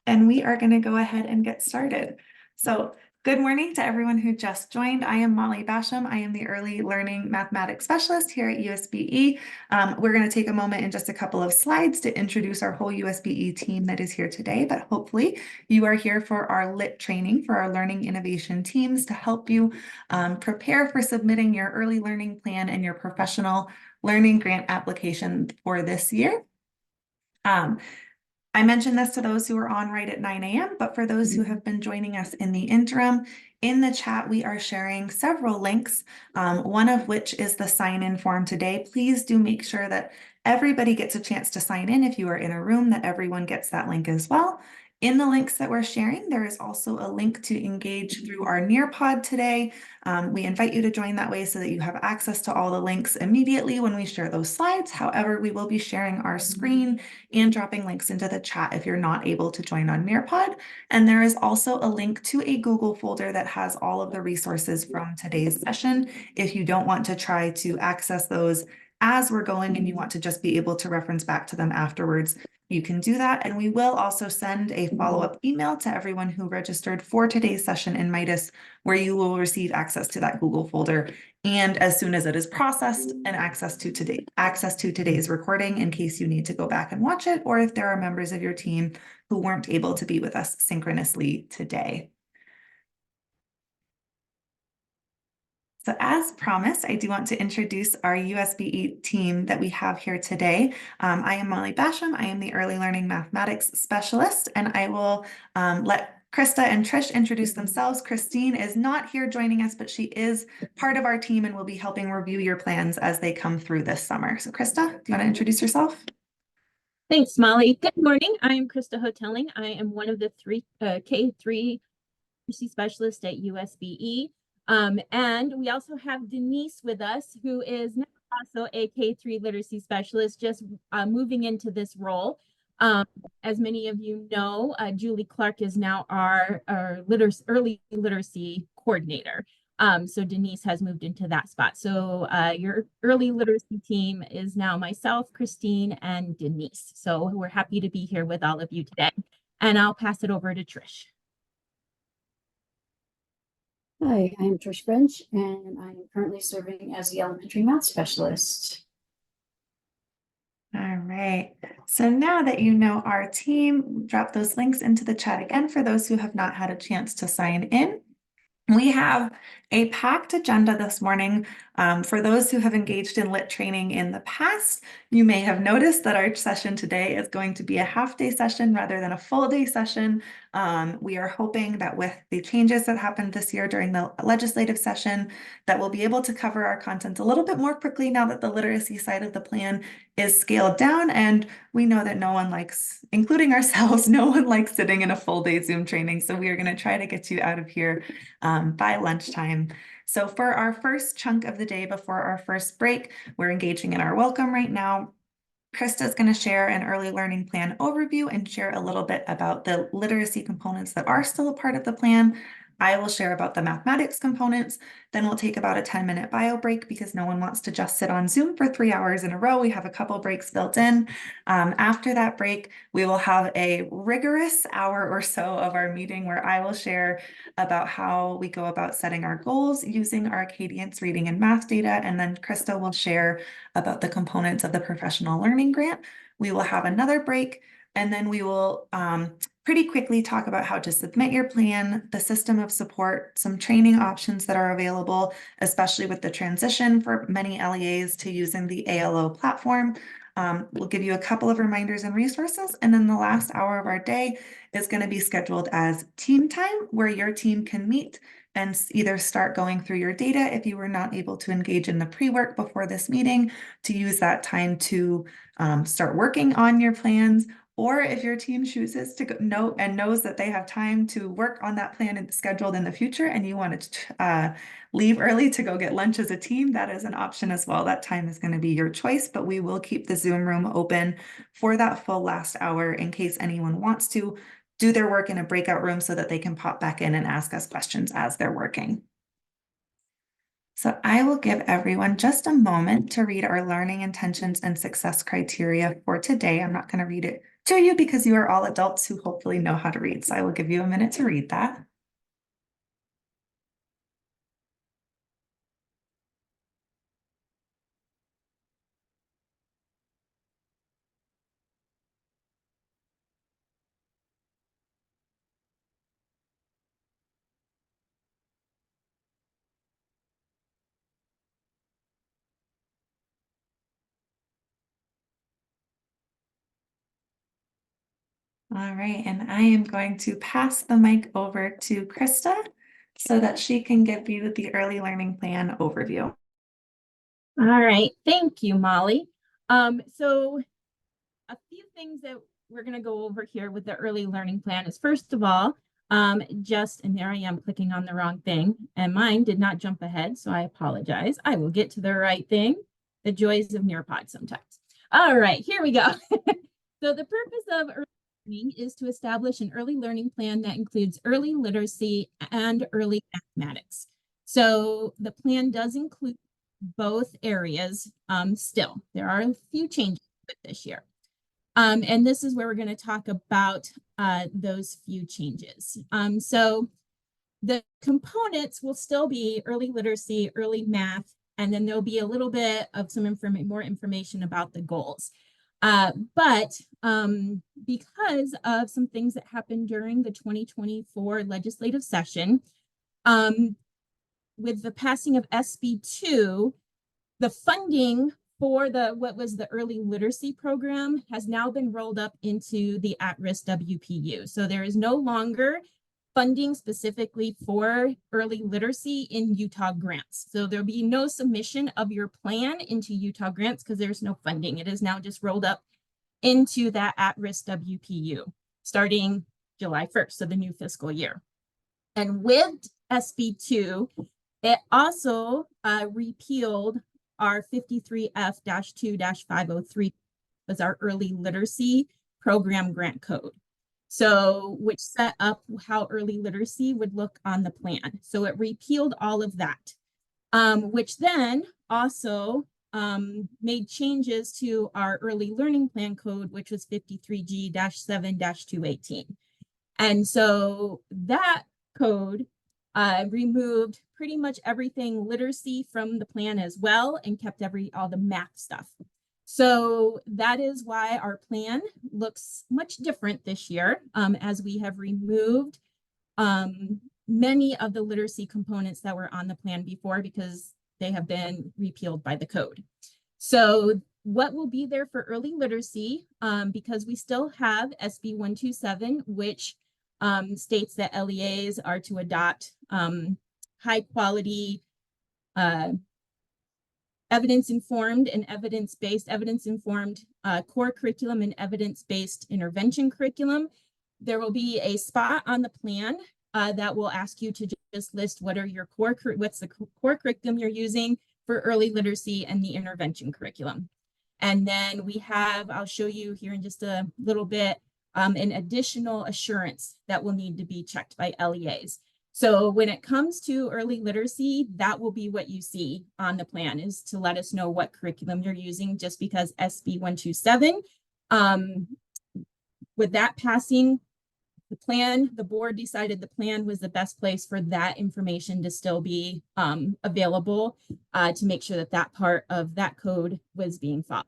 and we are going to go ahead and get started. So good morning to everyone who just joined. I am Molly Basham. I am the Early Learning Mathematics Specialist here at USBE. We're going to take a moment in just a couple of slides to introduce our whole USBE team that is here today, but hopefully you are here for our LIT training for our Learning Innovation teams to help you prepare for submitting your early learning plan and your professional learning grant application for this year. I mentioned this to those who are on right at 9 a.m., but for those who have been joining us in the interim, in the chat, we are sharing several links, one of which is the sign-in form today. Please do make sure that everybody gets a chance to sign in. If you are in a room, that everyone gets that link as well. In the links that we're sharing, there is also a link to engage through our Nearpod today. We invite you to join that way so that you have access to all the links immediately when we share those slides. However, we will be sharing our screen and dropping links into the chat if you're not able to join on Nearpod. And there is also a link to a Google folder that has all of the resources from today's session. If you don't want to try to access those as we're going and you want to just be able to reference back to them afterwards, you can do that. And we will also send a follow-up email to everyone who registered for today's session in Midas, where you will receive access to that Google folder. And as soon as it is processed, and access to today's recording in case you need to go back and watch it, or if there are members of your team who weren't able to be with us synchronously today. So as promised, I do want to introduce our USBE team that we have here today. I am Molly Basham. I am the Early Learning Mathematics Specialist, and I will let Krista and Trish introduce themselves. Christine is not here joining us, but she is part of our team and will be helping review your plans as they come through this summer. So Krista, do you want to introduce yourself? Thanks, Molly. Good morning. I am Krista Hotelling. I am one of the K3 literacy specialists at USBE. And we also have Denise with us, who is now also a K3 literacy specialist, just moving into this role. As many of you know, Julie Clark is now our early literacy coordinator. So Denise has moved into that spot. So your early literacy team is now myself, Christine, and Denise. So we're happy to be here with all of you today. And I'll pass it over to Trish. Hi, I'm Trish French, and I'm currently serving as the elementary math specialist. All right. So now that you know our team, drop those links into the chat again for those who have not had a chance to sign in. We have a packed agenda this morning. For those who have engaged in LIT training in the past, you may have noticed that our session today is going to be a half-day session rather than a full-day session. We are hoping that with the changes that happened this year during the legislative session, that we'll be able to cover our content a little bit more quickly now that the literacy side of the plan is scaled down. And we know that no one likes, including ourselves, no one likes sitting in a full-day Zoom training. So we are going to try to get you out of here by lunchtime. So for our first chunk of the day before our first break, we're engaging in our welcome right now. Krista is going to share an early learning plan overview and share a little bit about the literacy components that are still a part of the plan. I will share about the mathematics components. Then we'll take about a 10-minute bio break because no one wants to just sit on Zoom for 3 hours in a row. We have a couple breaks built in. After that break, we will have a rigorous hour or so of our meeting where I will share about how we go about setting our goals using our Acadience reading and math data. And then Krista will share about the components of the professional learning grant. We will have another break, and then we will pretty quickly talk about how to submit your plan, the system of support, some training options that are available, especially with the transition for many LEAs to using the ALO platform. We'll give you a couple of reminders and resources, and then the last hour of our day is going to be scheduled as team time, where your team can meet and either start going through your data if you were not able to engage in the pre-work before this meeting, to use that time to start working on your plans, or if your team chooses to know and knows that they have time to work on that plan and scheduled in the future, and you want to leave early to go get lunch as a team, that is an option as well. That time is going to be your choice, but we will keep the Zoom room open for that full last hour in case anyone wants to do their work in a breakout room so that they can pop back in and ask us questions as they're working. So I will give everyone just a moment to read our learning intentions and success criteria for today. I'm not going to read it to you because you are all adults who hopefully know how to read. So I will give you a minute to read that. All right, and I am going to pass the mic over to Krista so that she can give you the early learning plan overview. All right, thank you, Molly. So a few things that we're going to go over here with the early learning plan is, first of all, and there I am clicking on the wrong thing, and mine did not jump ahead, so I apologize. I will get to the right thing. The joys of Nearpod sometimes. All right, here we go. So the purpose of early learning is to establish an early learning plan that includes early literacy and early mathematics. So the plan does include both areas still. There are a few changes with this year. And this is where we're going to talk about those few changes. So the components will still be early literacy, early math, and then there'll be a little bit of some more information about the goals. But because of some things that happened during the 2024 legislative session, with the passing of SB2, the funding for what was the early literacy program has now been rolled up into the at-risk WPU. So there is no longer funding specifically for early literacy in Utah grants. So there'll be no submission of your plan into Utah grants because there's no funding. It is now just rolled up into that at-risk WPU starting July 1st, so the new fiscal year. And with SB2, it also repealed our 53F-2-503 was our early literacy program grant code. So, which set up how early literacy would look on the plan. So it repealed all of that, which then also made changes to our early learning plan code, which was 53G-7-218. And so that code removed pretty much everything literacy from the plan as well and kept all the math stuff. So that is why our plan looks much different this year, as we have removed many of the literacy components that were on the plan before because they have been repealed by the code. So what will be there for early literacy, because we still have SB 127, which states that LEAs are to adopt high quality, evidence-informed and evidence-informed core curriculum and evidence-based intervention curriculum. There will be a spot on the plan that will ask you to just list what's the core curriculum you're using for early literacy and the intervention curriculum. And then we have, I'll show you here in just a little bit, an additional assurance that will need to be checked by LEAs. So when it comes to early literacy, that will be what you see on the plan, is to let us know what curriculum you're using, just because SB 127, with that passing, the board decided the plan was the best place for that information to still be available to make sure that that part of that code was being followed.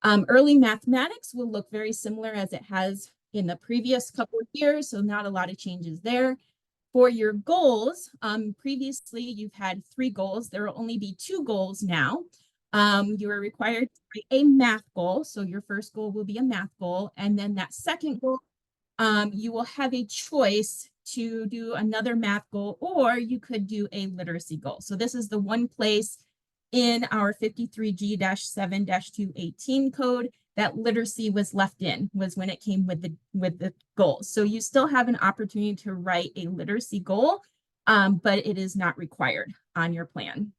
Early mathematics will look very similar as it has in the previous couple of years, so not a lot of changes there. For your goals, previously you've had 3 goals. There will only be 2 goals now. You are required to create a math goal. So your first goal will be a math goal. And then that second goal, you will have a choice to do another math goal, or you could do a literacy goal. So this is the one place in our 53G-7-218 code that literacy was left in, was when it came with the goals. So you still have an opportunity to write a literacy goal, but it is not required on your plan.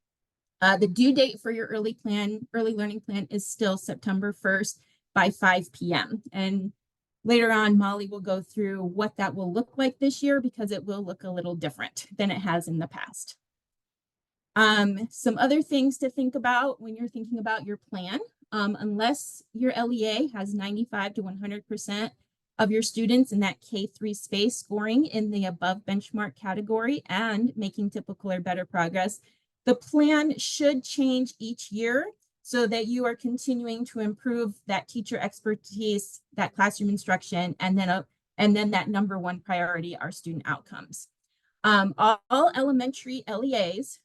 The due date for your early learning plan is still September 1st by 5 p.m. And later on, Molly will go through what that will look like this year, because it will look a little different than it has in the past. Some other things to think about when you're thinking about your plan. unless your LEA has 95 to 100% of your students in that K3 space scoring in the above benchmark category and making typical or better progress, the plan should change each year so that you are continuing to improve that teacher expertise, that classroom instruction, and then that number one priority, our student outcomes. All elementary LEAs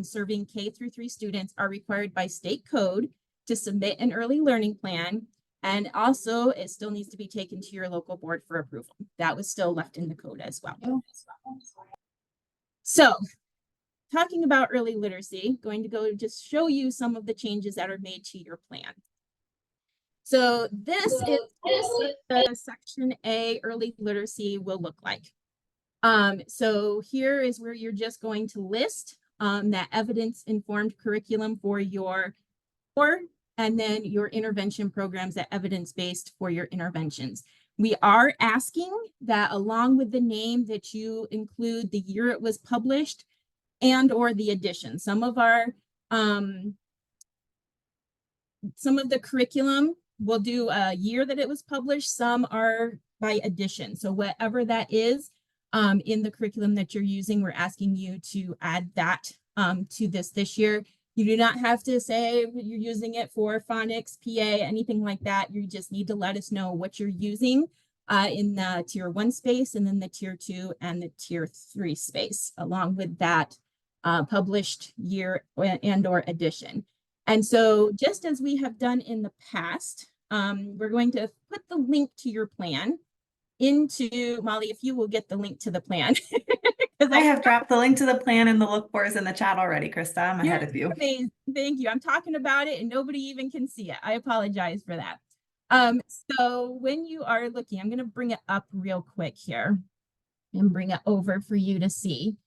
serving K through 3 students are required by state code to submit an early learning plan. And also it still needs to be taken to your local board for approval. That was still left in the code as well. So talking about early literacy, going to go just show you some of the changes that are made to your plan. So this is the section A early literacy will look like. So here is where you're just going to list that evidence-informed curriculum for your core, and then your intervention programs that evidence-based for your interventions. We are asking that along with the name that you include the year it was published and or the edition. Some of the curriculum will do a year that it was published, some are by edition. So whatever that is in the curriculum that you're using, we're asking you to add that to this year. You do not have to say you're using it for phonics, PA, anything like that. You just need to let us know what you're using in the tier 1 space, and then the tier 2 and the tier 3 space, along with that published year and or edition. And so just as we have done in the past, we're going to put the link to your plan into, Molly, if you will get the link to the plan. I have dropped the link to the plan and the look fors in the chat already, Krista. I'm ahead of you. Amazing. Thank you. I'm talking about it and nobody even can see it. I apologize for that. So when you are looking, I'm going to bring it up real quick here and bring it over for you to see.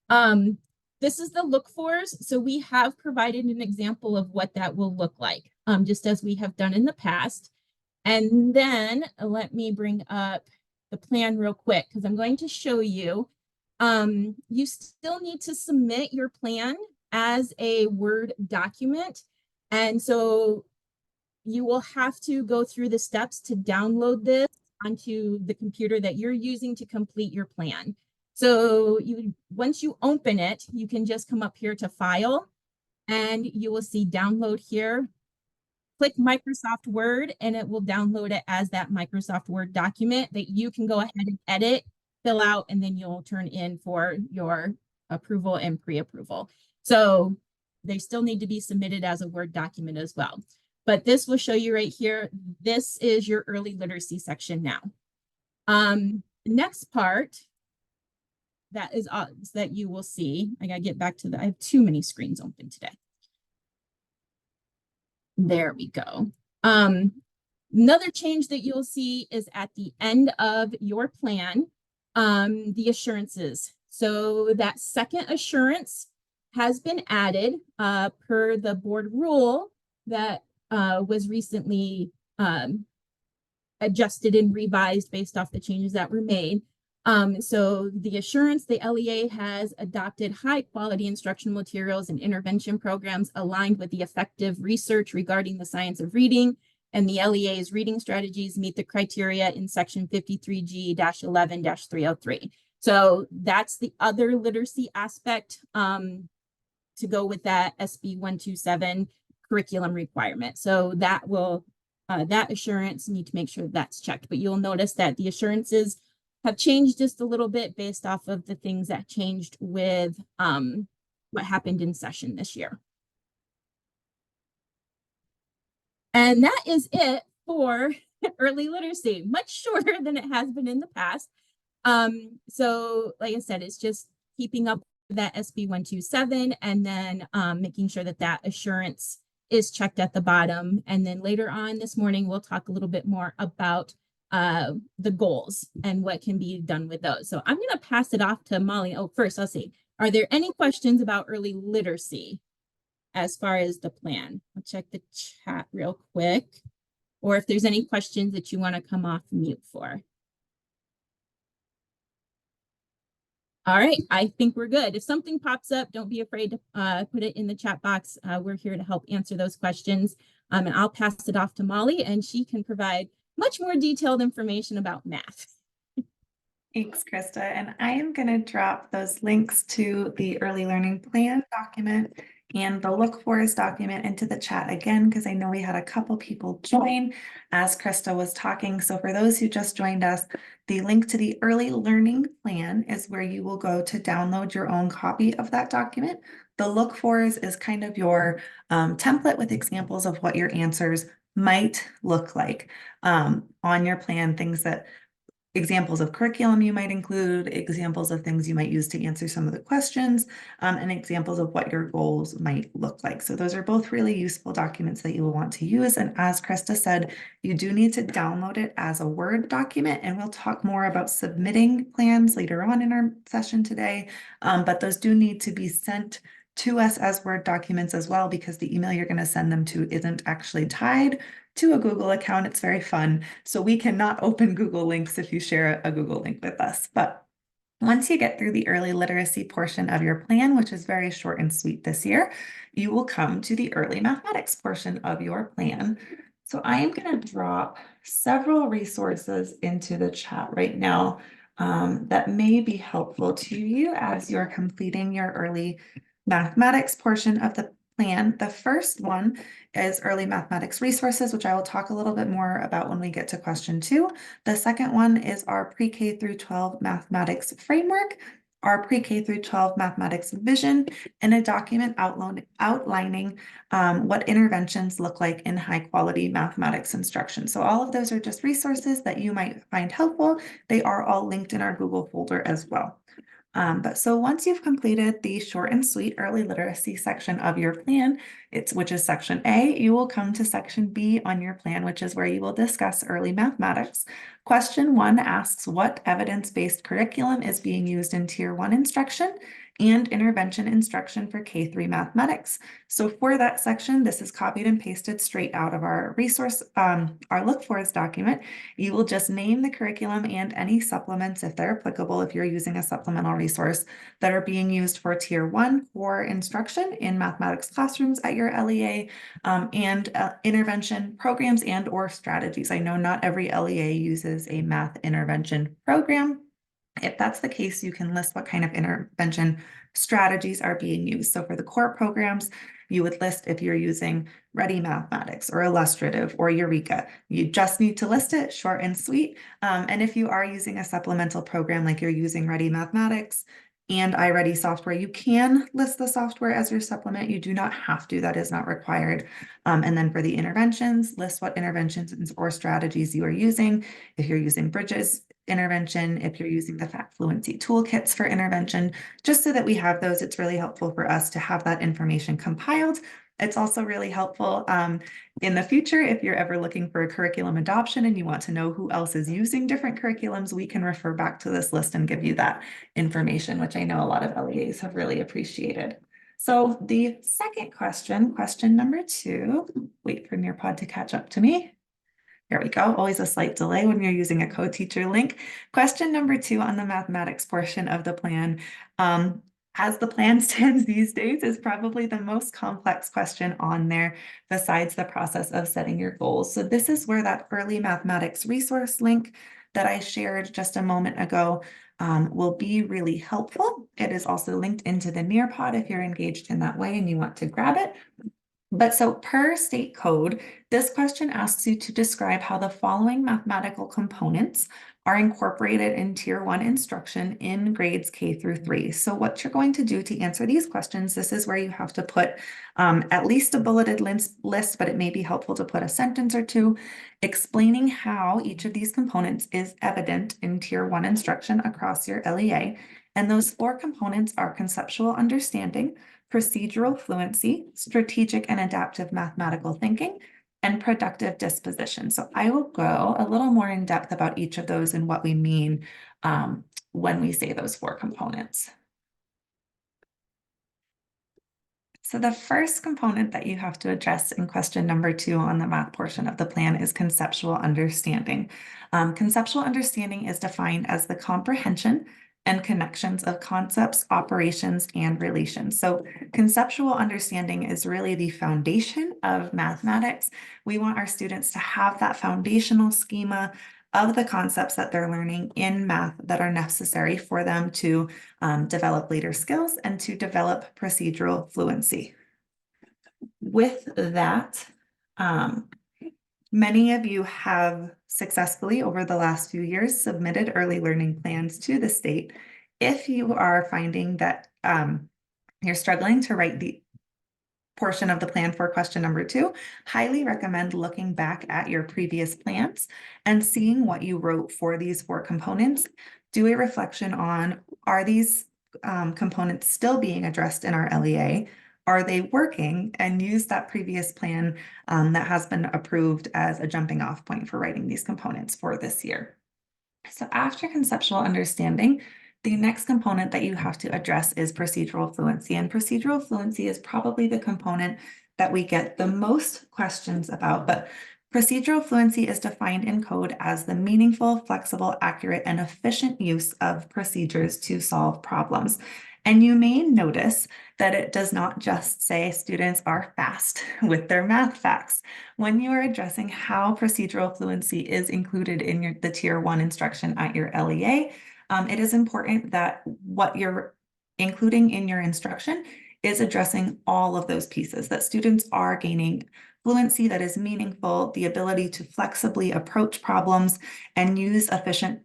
This is the look fors. So we have provided an example of what that will look like, just as we have done in the past. And then let me bring up the plan real quick, because I'm going to show you. You still need to submit your plan as a Word document. And so you will have to go through the steps to download this onto the computer that you're using to complete your plan. So once you open it, you can just come up here to File, and you will see Download here. Click Microsoft Word, and it will download it as that Microsoft Word document that you can go ahead and edit, fill out, and then you'll turn in for your approval and pre-approval. So they still need to be submitted as a Word document as well. But this will show you right here. This is your early literacy section now. Next part that is that you will see. I gotta get back to I have too many screens open today. There we go. Another change that you'll see is at the end of your plan, the assurances. So that second assurance has been added per the board rule that was recently adjusted and revised based off the changes that were made. So the assurance, the LEA has adopted high quality instructional materials and intervention programs aligned with the effective research regarding the science of reading, and the LEA's reading strategies meet the criteria in section 53G-11-303. So that's the other literacy aspect to go with that SB 127 curriculum requirement. So that will, that assurance, need to make sure that's checked, but you'll notice that the assurances have changed just a little bit based off of the things that changed with what happened in session this year. And that is it for early literacy, much shorter than it has been in the past. So like I said, it's just keeping up with that SB 127 and then making sure that that assurance is checked at the bottom. And then later on this morning, we'll talk a little bit more about the goals and what can be done with those. So I'm going to pass it off to Molly. Oh, first, I'll see. Are there any questions about early literacy as far as the plan? I'll check the chat real quick. Or if there's any questions that you want to come off mute for. All right, I think we're good. If something pops up, don't be afraid to put it in the chat box. We're here to help answer those questions. And I'll pass it off to Molly, and she can provide much more detailed information about math. Thanks, Krista. And I am going to drop those links to the early learning plan document and the look for document into the chat again, because I know we had a couple people join as Krista was talking. So for those who just joined us, the link to the early learning plan is where you will go to download your own copy of that document. The look for is kind of your template with examples of what your answers might look like on your plan, things that examples of curriculum you might include, examples of things you might use to answer some of the questions, and examples of what your goals might look like. So those are both really useful documents that you will want to use. And as Krista said, you do need to download it as a Word document, and we'll talk more about submitting plans later on in our session today. But those do need to be sent to us as Word documents as well, because the email you're going to send them to isn't actually tied to a Google account. It's very fun. So we cannot open Google links if you share a Google link with us. But once you get through the early literacy portion of your plan, which is very short and sweet this year, you will come to the early mathematics portion of your plan. So I am going to drop several resources into the chat right now that may be helpful to you as you're completing your early mathematics portion of the plan. The first one is early mathematics resources, which I will talk a little bit more about when we get to question 2. The second one is our pre-K through 12 mathematics framework, our pre-K through 12 mathematics vision, and a document outlining what interventions look like in high quality mathematics instruction. So all of those are just resources that you might find helpful. They are all linked in our Google folder as well. But so once you've completed the short and sweet early literacy section of your plan, which is section A, you will come to section B on your plan, which is where you will discuss early mathematics. Question 1 asks what evidence-based curriculum is being used in Tier 1 instruction and intervention instruction for K-3 mathematics. So for that section, this is copied and pasted straight out of our resource, our look for document. You will just name the curriculum and any supplements, if they're applicable, if you're using a supplemental resource, that are being used for Tier 1 for instruction in mathematics classrooms at your LEA, and intervention programs and or strategies. I know not every LEA uses a math intervention program. If that's the case, you can list what kind of intervention strategies are being used. So for the core programs, you would list if you're using Ready Mathematics or Illustrative or Eureka. You just need to list it short and sweet. And if you are using a supplemental program like you're using Ready Mathematics and iReady software, you can list the software as your supplement. You do not have to, that is not required. And then for the interventions, list what interventions or strategies you are using. If you're using Bridges intervention, if you're using the Fact Fluency toolkits for intervention, just so that we have those, it's really helpful for us to have that information compiled. It's also really helpful in the future, if you're ever looking for a curriculum adoption and you want to know who else is using different curriculums, we can refer back to this list and give you that information, which I know a lot of LEAs have really appreciated. So the second question, question number 2, wait for Nearpod to catch up to me. There we go. Always a slight delay when you're using a co-teacher link. Question number 2 on the mathematics portion of the plan. As the plan stands these days, is probably the most complex question on there besides the process of setting your goals. So this is where that early mathematics resource link that I shared just a moment ago will be really helpful. It is also linked into the Nearpod if you're engaged in that way and you want to grab it. But so per state code, this question asks you to describe how the following mathematical components are incorporated in Tier 1 instruction in grades K through 3. So what you're going to do to answer these questions, this is where you have to put at least a bulleted list, but it may be helpful to put a sentence or two explaining how each of these components is evident in Tier 1 instruction across your LEA. And those 4 components are conceptual understanding, procedural fluency, strategic and adaptive mathematical thinking, and productive disposition. So I will go a little more in depth about each of those and what we mean when we say those 4 components. So the first component that you have to address in question number 2 on the math portion of the plan is conceptual understanding. Conceptual understanding is defined as the comprehension, and connections of concepts, operations, and relations. So conceptual understanding is really the foundation of mathematics. We want our students to have that foundational schema of the concepts that they're learning in math that are necessary for them to develop later skills and to develop procedural fluency. With that, many of you have successfully over the last few years submitted early learning plans to the state. If you are finding that you're struggling to write the portion of the plan for question number 2, highly recommend looking back at your previous plans and seeing what you wrote for these 4 components. Do a reflection on, are these components still being addressed in our LEA? Are they working? And use that previous plan that has been approved as a jumping off point for writing these components for this year. So after conceptual understanding, the next component that you have to address is procedural fluency. And procedural fluency is probably the component that we get the most questions about. But procedural fluency is defined in code as the meaningful, flexible, accurate, and efficient use of procedures to solve problems. And you may notice that it does not just say students are fast with their math facts. When you are addressing how procedural fluency is included in the Tier 1 instruction at your LEA, it is important that what you're including in your instruction is addressing all of those pieces, that students are gaining fluency that is meaningful, the ability to flexibly approach problems and use efficient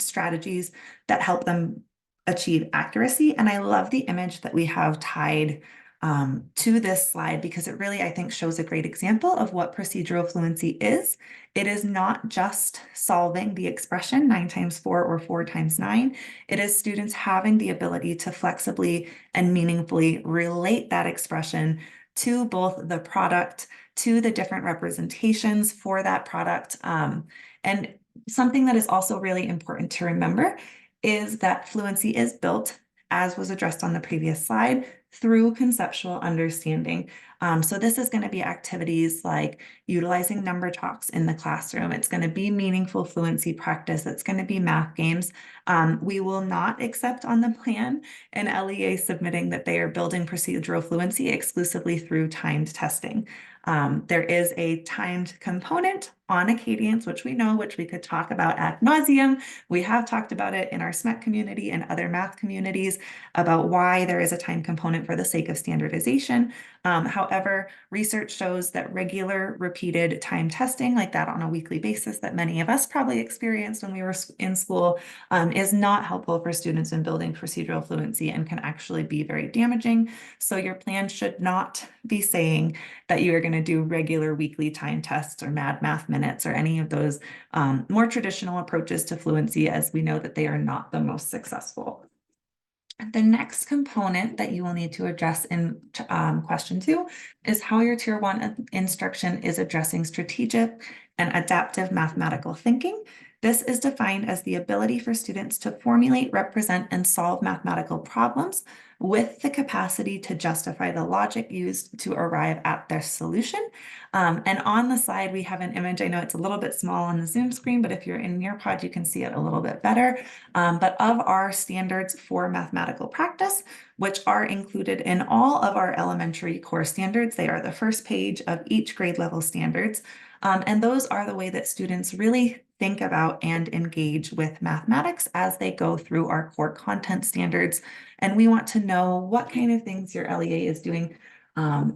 strategies that help them achieve accuracy. And I love the image that we have tied to this slide because it really, I think, shows a great example of what procedural fluency is. It is not just solving the expression 9 times 4 or 4 times 9. It is students having the ability to flexibly and meaningfully relate that expression to both the product, to the different representations for that product. And something that is also really important to remember is that fluency is built, as was addressed on the previous slide, through conceptual understanding. So this is going to be activities like utilizing number talks in the classroom. It's going to be meaningful fluency practice. It's going to be math games. We will not accept on the plan an LEA submitting that they are building procedural fluency exclusively through timed testing. There is a timed component on Acadience, which we know, which we could talk about ad nauseum. We have talked about it in our SMEC community and other math communities about why there is a time component for the sake of standardization. However, research shows that regular repeated time testing like that on a weekly basis that many of us probably experienced when we were in school is not helpful for students in building procedural fluency and can actually be very damaging. So your plan should not be saying that you are going to do regular weekly time tests or mad math minutes or any of those more traditional approaches to fluency, as we know that they are not the most successful. The next component that you will need to address in question 2 is how your Tier 1 instruction is addressing strategic and adaptive mathematical thinking. This is defined as the ability for students to formulate, represent, and solve mathematical problems with the capacity to justify the logic used to arrive at their solution. And on the slide, we have an image. I know it's a little bit small on the Zoom screen, but if you're in Nearpod, you can see it a little bit better. But of our standards for mathematical practice, which are included in all of our elementary core standards, they are the first page of each grade level standards. And those are the way that students really think about and engage with mathematics as they go through our core content standards. And we want to know what kind of things your LEA is doing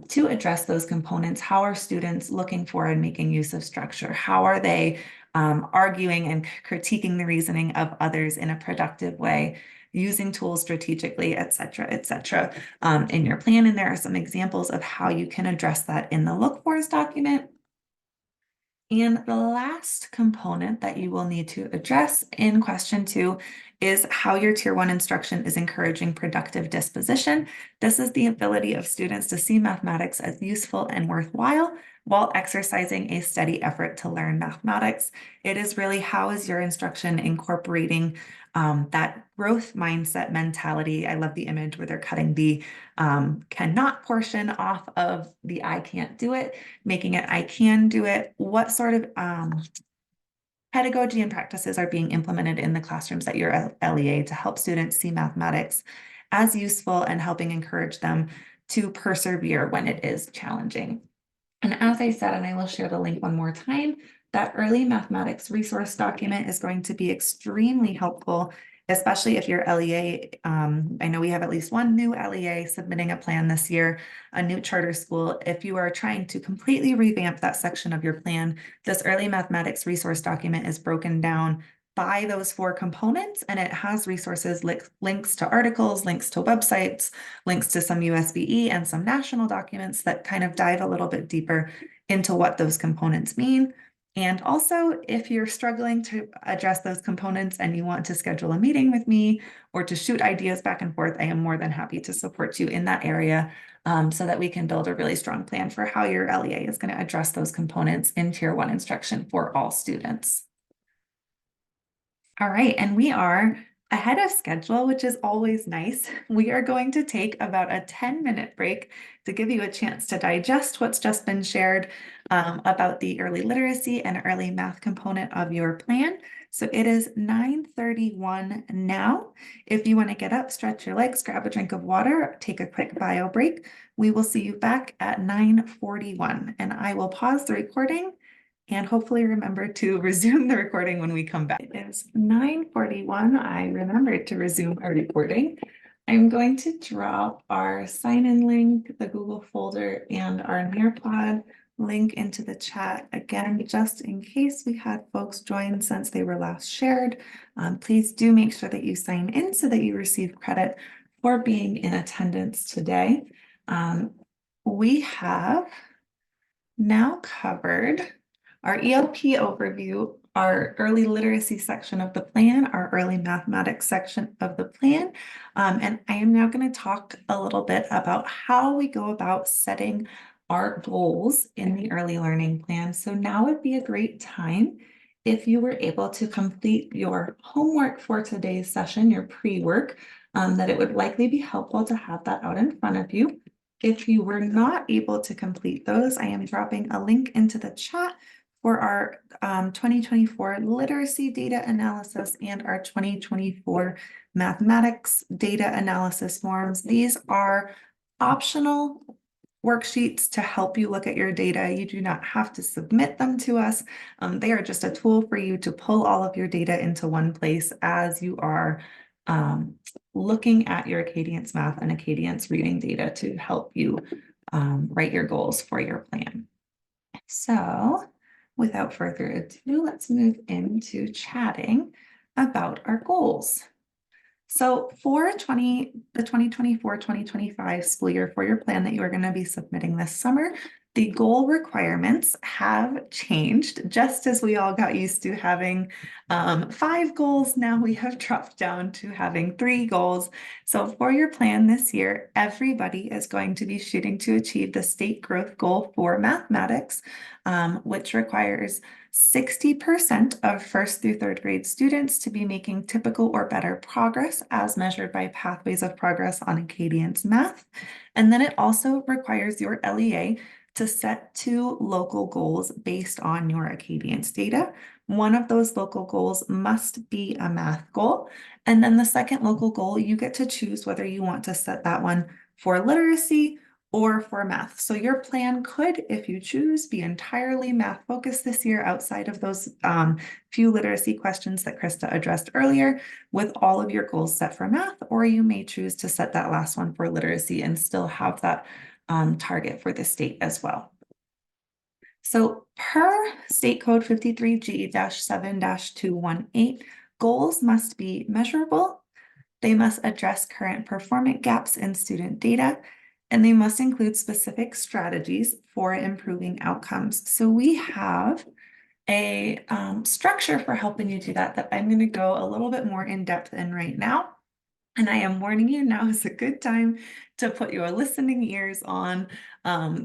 to address those components. How are students looking for and making use of structure? How are they arguing and critiquing the reasoning of others in a productive way, using tools strategically, et cetera, in your plan? And there are some examples of how you can address that in the Look Fors document. And the last component that you will need to address in question 2 is how your Tier 1 instruction is encouraging productive disposition. This is the ability of students to see mathematics as useful and worthwhile while exercising a steady effort to learn mathematics. It is really how is your instruction incorporating that growth mindset mentality. I love the image where they're cutting the cannot portion off of the I can't do it, making it I can do it. What sort of pedagogy and practices are being implemented in the classrooms at your LEA to help students see mathematics as useful and helping encourage them to persevere when it is challenging. And as I said, and I will share the link one more time, that early mathematics resource document is going to be extremely helpful, especially if your LEA, I know we have at least one new LEA submitting a plan this year, a new charter school. If you are trying to completely revamp that section of your plan, this early mathematics resource document is broken down by those 4 components, and it has resources, links to articles, links to websites, links to some USBE and some national documents that kind of dive a little bit deeper into what those components mean. And also, if you're struggling to address those components and you want to schedule a meeting with me or to shoot ideas back and forth, I am more than happy to support you in that area, so that we can build a really strong plan for how your LEA is going to address those components in Tier 1 instruction for all students. All right, and we are ahead of schedule, which is always nice. We are going to take about a 10-minute break to give you a chance to digest what's just been shared about the early literacy and early math component of your plan. So it is 9:31 now. If you want to get up, stretch your legs, grab a drink of water, take a quick bio break, we will see you back at 9:41, and I will pause the recording and hopefully remember to resume the recording when we come back. It is 9:41. I remembered to resume our recording. I'm going to drop our sign-in link, the Google folder, and our Nearpod link into the chat again, just in case we had folks join since they were last shared. Please do make sure that you sign in so that you receive credit for being in attendance today. We have now covered our ELP overview, our early literacy section of the plan, our early mathematics section of the plan. And I am now going to talk a little bit about how we go about setting our goals in the early learning plan. So now would be a great time if you were able to complete your homework for today's session, your pre-work, that it would likely be helpful to have that out in front of you. If you were not able to complete those, I am dropping a link into the chat for our 2024 literacy data analysis and our 2024 mathematics data analysis forms. These are optional worksheets to help you look at your data. You do not have to submit them to us. They are just a tool for you to pull all of your data into one place as you are looking at your Acadience math and Acadience reading data to help you write your goals for your plan. So without further ado, let's move into chatting about our goals. So for the 2024-2025 school year for your plan that you are going to be submitting this summer, the goal requirements have changed. Just as we all got used to having 5 goals, now we have dropped down to having 3 goals. So for your plan this year, everybody is going to be shooting to achieve the state growth goal for mathematics, which requires 60% of 1st through 3rd grade students to be making typical or better progress as measured by Pathways of Progress on Acadience Math. And then it also requires your LEA to set 2 local goals based on your Acadience data. One of those local goals must be a math goal. And then the second local goal, you get to choose whether you want to set that one for literacy or for math. So your plan could, if you choose, be entirely math focused this year outside of those few literacy questions that Krista addressed earlier with all of your goals set for math, or you may choose to set that last one for literacy and still have that target for the state as well. So per State Code 53G-7-218, goals must be measurable, they must address current performance gaps in student data, and they must include specific strategies for improving outcomes. So we have a structure for helping you do that I'm going to go a little bit more in depth in right now. And I am warning you, now is a good time to put your listening ears on.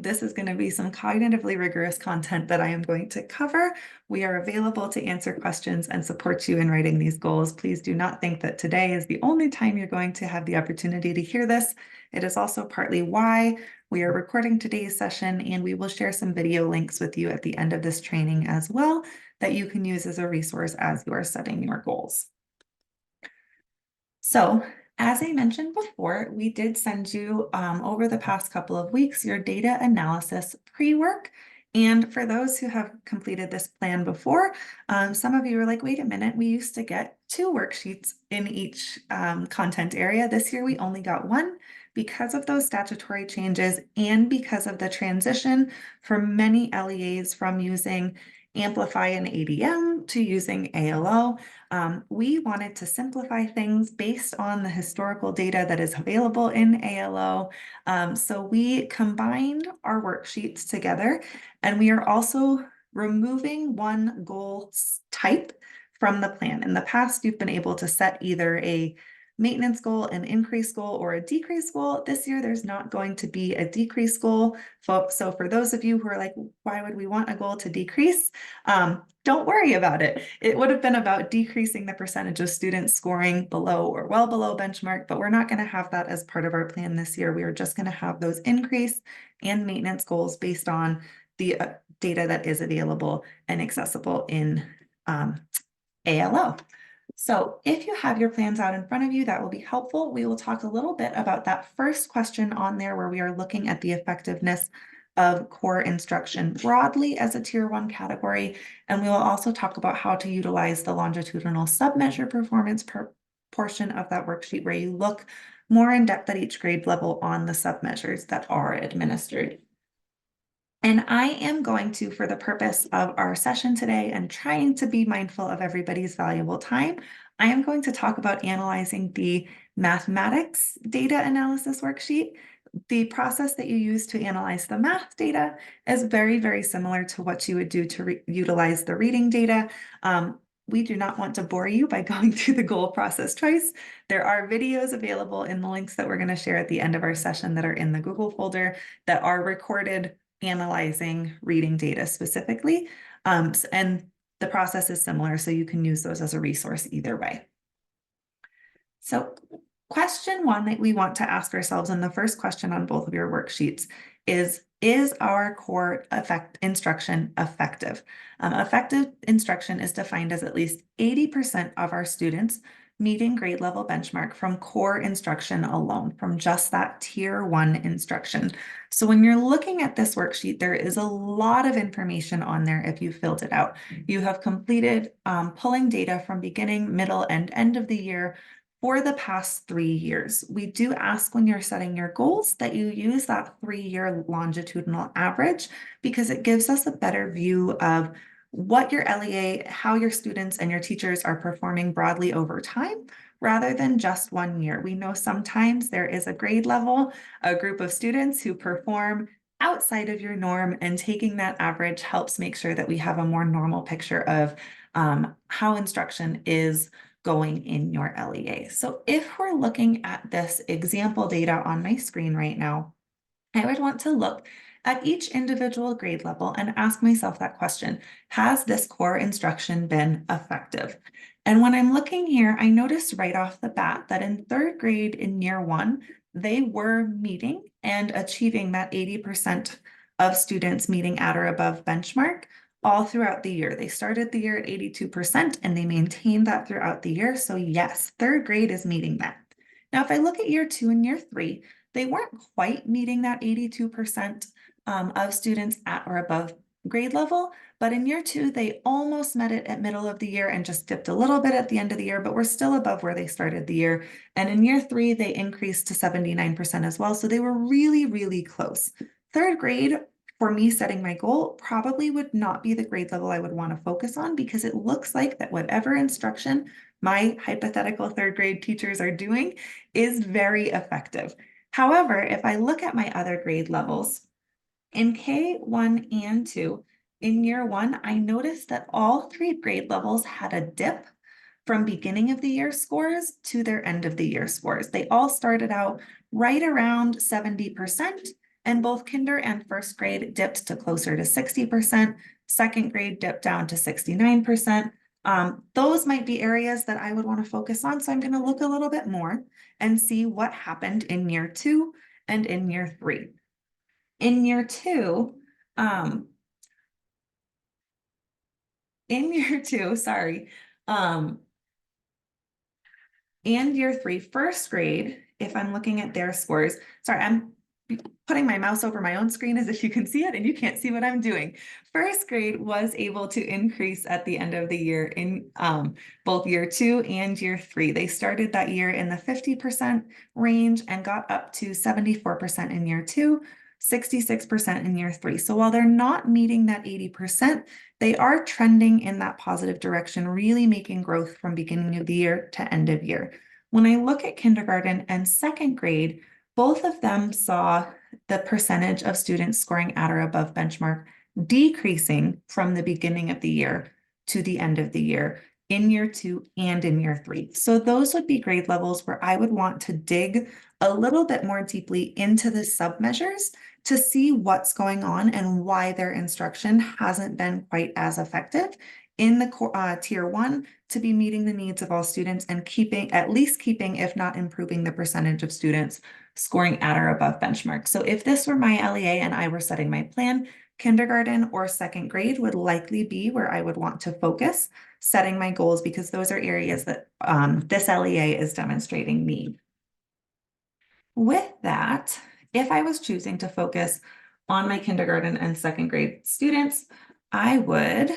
This is going to be some cognitively rigorous content that I am going to cover. We are available to answer questions and support you in writing these goals. Please do not think that today is the only time you're going to have the opportunity to hear this. It is also partly why we are recording today's session, and we will share some video links with you at the end of this training as well that you can use as a resource as you are setting your goals. So, as I mentioned before, we did send you over the past couple of weeks your data analysis pre-work. And for those who have completed this plan before, some of you were like, wait a minute, we used to get 2 worksheets in each content area. This year we only got 1 because of those statutory changes and because of the transition for many LEAs from using Amplify and ADM to using ALO. We wanted to simplify things based on the historical data that is available in ALO. So we combined our worksheets together, and we are also removing one goal type from the plan. In the past, you've been able to set either a maintenance goal, an increase goal, or a decrease goal. This year, there's not going to be a decrease goal. So for those of you who are like, why would we want a goal to decrease? Don't worry about it. It would have been about decreasing the percentage of students scoring below or well below benchmark, but we're not going to have that as part of our plan this year. We are just going to have those increase and maintenance goals based on the data that is available and accessible in ALO. So if you have your plans out in front of you, that will be helpful. We will talk a little bit about that first question on there where we are looking at the effectiveness of core instruction broadly as a tier 1 category. And we will also talk about how to utilize the longitudinal submeasure performance portion of that worksheet where you look more in depth at each grade level on the submeasures that are administered. And I am going to, for the purpose of our session today and trying to be mindful of everybody's valuable time, I am going to talk about analyzing the mathematics data analysis worksheet. The process that you use to analyze the math data is very, very similar to what you would do to utilize the reading data. We do not want to bore you by going through the goal process twice. There are videos available in the links that we're going to share at the end of our session that are in the Google folder that are recorded analyzing reading data specifically. And the process is similar, so you can use those as a resource either way. So question 1 that we want to ask ourselves, and the first question on both of your worksheets is our core instruction effective? Effective instruction is defined as at least 80% of our students meeting grade level benchmark from core instruction alone, from just that tier 1 instruction. So when you're looking at this worksheet, there is a lot of information on there if you filled it out. You have completed pulling data from beginning, middle, and end of the year for the past 3 years. We do ask when you're setting your goals that you use that 3-year longitudinal average because it gives us a better view of what your LEA, how your students and your teachers are performing broadly over time, rather than just 1 year. We know sometimes there is a grade level, a group of students who perform outside of your norm, and taking that average helps make sure that we have a more normal picture of how instruction is going in your LEA. So if we're looking at this example data on my screen right now, I would want to look at each individual grade level and ask myself that question: has this core instruction been effective? And when I'm looking here, I noticed right off the bat that in 3rd grade in year 1, they were meeting and achieving that 80% of students meeting at or above benchmark all throughout the year. They started the year at 82% and they maintained that throughout the year. So yes, 3rd grade is meeting that. Now, if I look at year 2 and year 3, they weren't quite meeting that 82% of students at or above grade level, but in year 2, they almost met it at middle of the year and just dipped a little bit at the end of the year, but we're still above where they started the year. And in year 3, they increased to 79% as well. So they were really, really close. 3rd grade, for me setting my goal, probably would not be the grade level I would want to focus on, because it looks like that whatever instruction my hypothetical 3rd grade teachers are doing is very effective. However, if I look at my other grade levels, in K1 and 2, in year 1, I noticed that all 3 grade levels had a dip from beginning of the year scores to their end of the year scores. They all started out right around 70%, and both kinder and 1st grade dipped to closer to 60%. 2nd grade dipped down to 69%. Those might be areas that I would want to focus on. So I'm going to look a little bit more and see what happened in year 2 and in year 3. In year 2, in year two, sorry, and year three, first grade, if I'm looking at their scores, sorry, I'm putting my mouse over my own screen as if you can see it and you can't see what I'm doing. First grade was able to increase at the end of the year in both year two and year three. They started that year in the 50% range and got up to 74% in year two, 66% in year three. So while they're not meeting that 80%, they are trending in that positive direction, really making growth from beginning of the year to end of year. When I look at kindergarten and second grade, both of them saw the percentage of students scoring at or above benchmark decreasing from the beginning of the year to the end of the year in year two and in year three. So those would be grade levels where I would want to dig a little bit more deeply into the submeasures to see what's going on and why their instruction hasn't been quite as effective in the tier one to be meeting the needs of all students and at least keeping, if not improving, the percentage of students scoring at or above benchmark. So if this were my LEA and I were setting my plan, kindergarten or second grade would likely be where I would want to focus setting my goals, because those are areas that this LEA is demonstrating need. With that, if I was choosing to focus on my kindergarten and second grade students, I would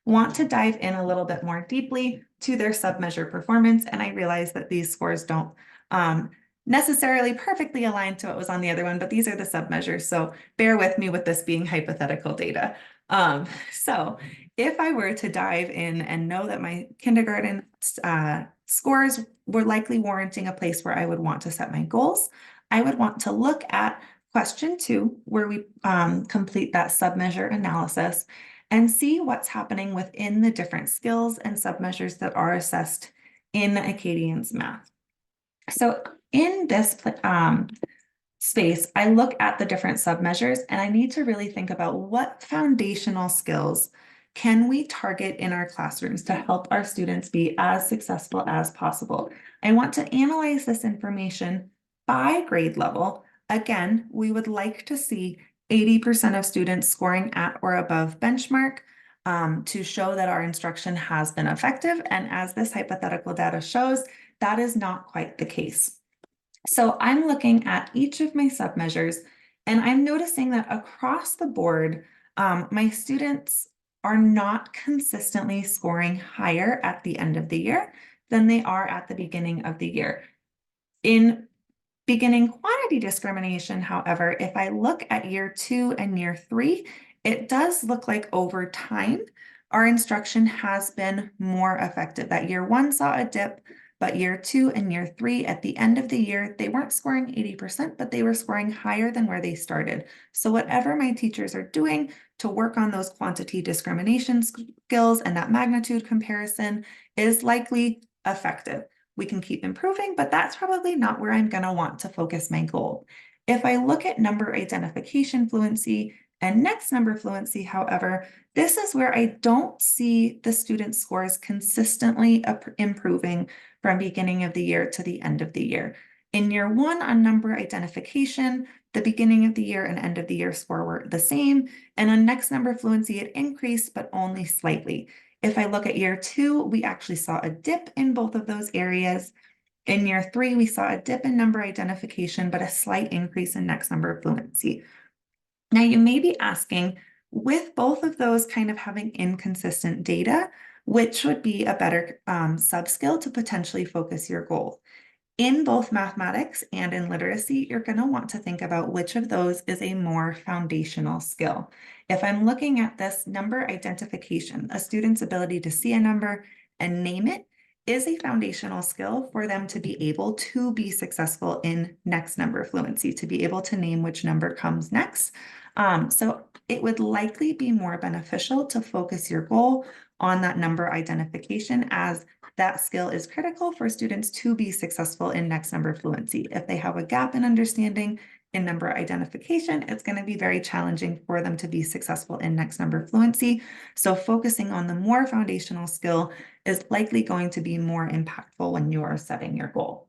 want to dive in a little bit more deeply to their submeasure performance. And I realize that these scores don't necessarily perfectly align to what was on the other one, but these are the submeasures. So bear with me with this being hypothetical data. So if I were to dive in and know that my kindergarten scores were likely warranting a place where I would want to set my goals, I would want to look at question 2, where we complete that submeasure analysis and see what's happening within the different skills and submeasures that are assessed in Acadian's math. So in this space, I look at the different submeasures and I need to really think about what foundational skills can we target in our classrooms to help our students be as successful as possible. I want to analyze this information by grade level. Again, we would like to see 80% of students scoring at or above benchmark to show that our instruction has been effective. And as this hypothetical data shows, that is not quite the case. So I'm looking at each of my submeasures and I'm noticing that across the board, my students are not consistently scoring higher at the end of the year than they are at the beginning of the year. In beginning quantity discrimination, however, if I look at year 2 and year 3, it does look like over time, our instruction has been more effective. That year 1 saw a dip, but year 2 and year 3 at the end of the year, they weren't scoring 80%, but they were scoring higher than where they started. So whatever my teachers are doing to work on those quantity discrimination skills and that magnitude comparison is likely effective. We can keep improving, but that's probably not where I'm going to want to focus my goal. If I look at number identification fluency and next number fluency, however, this is where I don't see the student scores consistently improving from beginning of the year to the end of the year. In year 1 on number identification, the beginning of the year and end of the year score were the same. And on next number fluency, it increased, but only slightly. If I look at year 2, we actually saw a dip in both of those areas. In year 3, we saw a dip in number identification, but a slight increase in next number fluency. Now, you may be asking, with both of those kind of having inconsistent data, which would be a better sub-skill to potentially focus your goal? In both mathematics and in literacy, you're going to want to think about which of those is a more foundational skill. If I'm looking at this number identification, a student's ability to see a number and name it is a foundational skill for them to be able to be successful in next number fluency, to be able to name which number comes next. So it would likely be more beneficial to focus your goal on that number identification, as that skill is critical for students to be successful in next number fluency. If they have a gap in understanding in number identification, it's going to be very challenging for them to be successful in next number fluency. So focusing on the more foundational skill is likely going to be more impactful when you are setting your goal.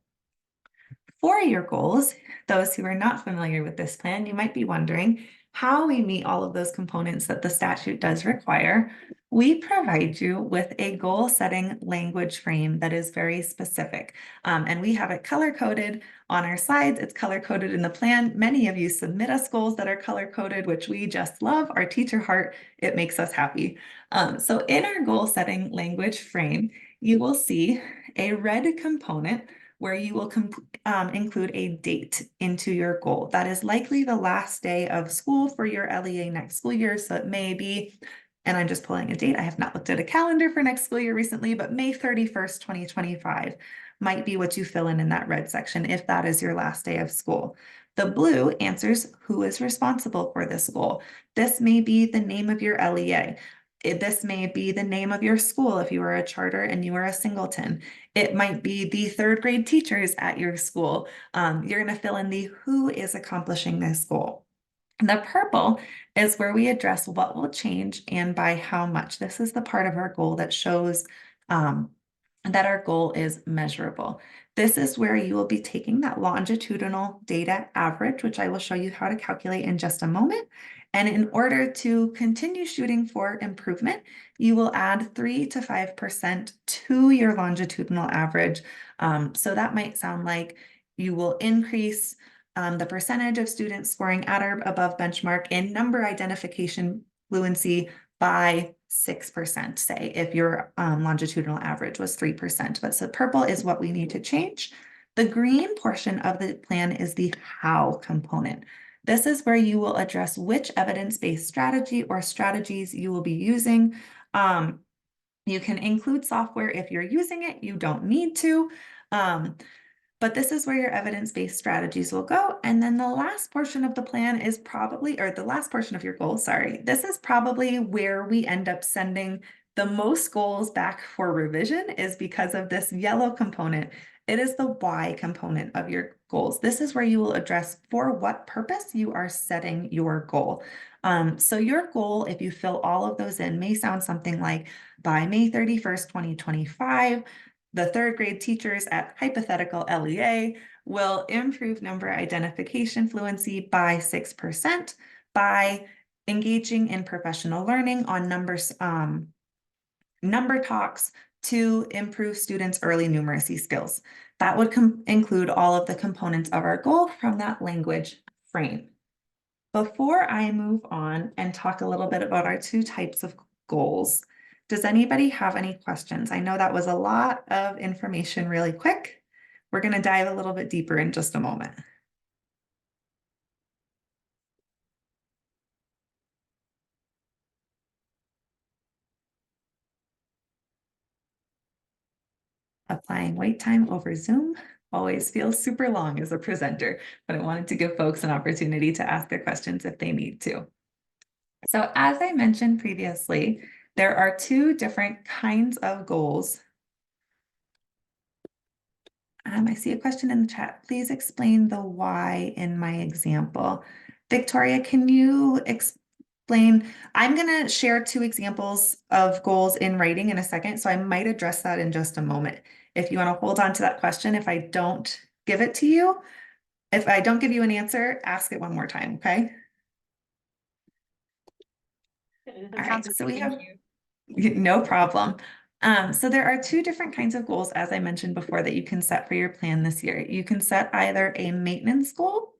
For your goals, those who are not familiar with this plan, you might be wondering, how we meet all of those components that the statute does require, we provide you with a goal setting language frame that is very specific. And we have it color coded on our slides. It's color coded in the plan. Many of you submit us goals that are color coded, which we just love. Our teacher heart, it makes us happy. So in our goal setting language frame, you will see a red component where you will include a date into your goal. That is likely the last day of school for your LEA next school year. So it may be, and I'm just pulling a date. I have not looked at a calendar for next school year recently, but May 31st, 2025 might be what you fill in that red section if that is your last day of school. The blue answers who is responsible for this goal. This may be the name of your LEA. This may be the name of your school if you are a charter and you are a singleton. It might be the third grade teachers at your school. You're going to fill in the who is accomplishing this goal. The purple is where we address what will change and by how much. This is the part of our goal that shows that our goal is measurable. This is where you will be taking that longitudinal data average, which I will show you how to calculate in just a moment. And in order to continue shooting for improvement, you will add 3 to 5% to your longitudinal average. So that might sound like you will increase the percentage of students scoring at or above benchmark in number identification fluency by 6%, say, if your longitudinal average was 3%. But so purple is what we need to change. The green portion of the plan is the how component. This is where you will address which evidence-based strategy or strategies you will be using. You can include software if you're using it. You don't need to. But this is where your evidence-based strategies will go. And then the last portion of the plan is probably, or the last portion of your goal, sorry, this is probably where we end up sending the most goals back for revision is because of this yellow component. It is the why component of your goals. This is where you will address for what purpose you are setting your goal. So your goal, if you fill all of those in, may sound something like by May 31st, 2025, the third grade teachers at hypothetical LEA will improve number identification fluency by 6% by engaging in professional learning on number talks to improve students' early numeracy skills. That would include all of the components of our goal from that language frame. Before I move on and talk a little bit about our two types of goals, does anybody have any questions? I know that was a lot of information really quick. We're going to dive a little bit deeper in just a moment. Applying wait time over Zoom always feels super long as a presenter, but I wanted to give folks an opportunity to ask their questions if they need to. So as I mentioned previously, there are two different kinds of goals. I see a question in the chat. Please explain the why in my example. Victoria, can you explain? I'm going to share two examples of goals in writing in a second, so I might address that in just a moment. If you want to hold on to that question, if I don't give it to you, if I don't give you an answer, ask it one more time, okay? All right, so we have, no problem. So there are two different kinds of goals, as I mentioned before, that you can set for your plan this year. You can set either a maintenance goal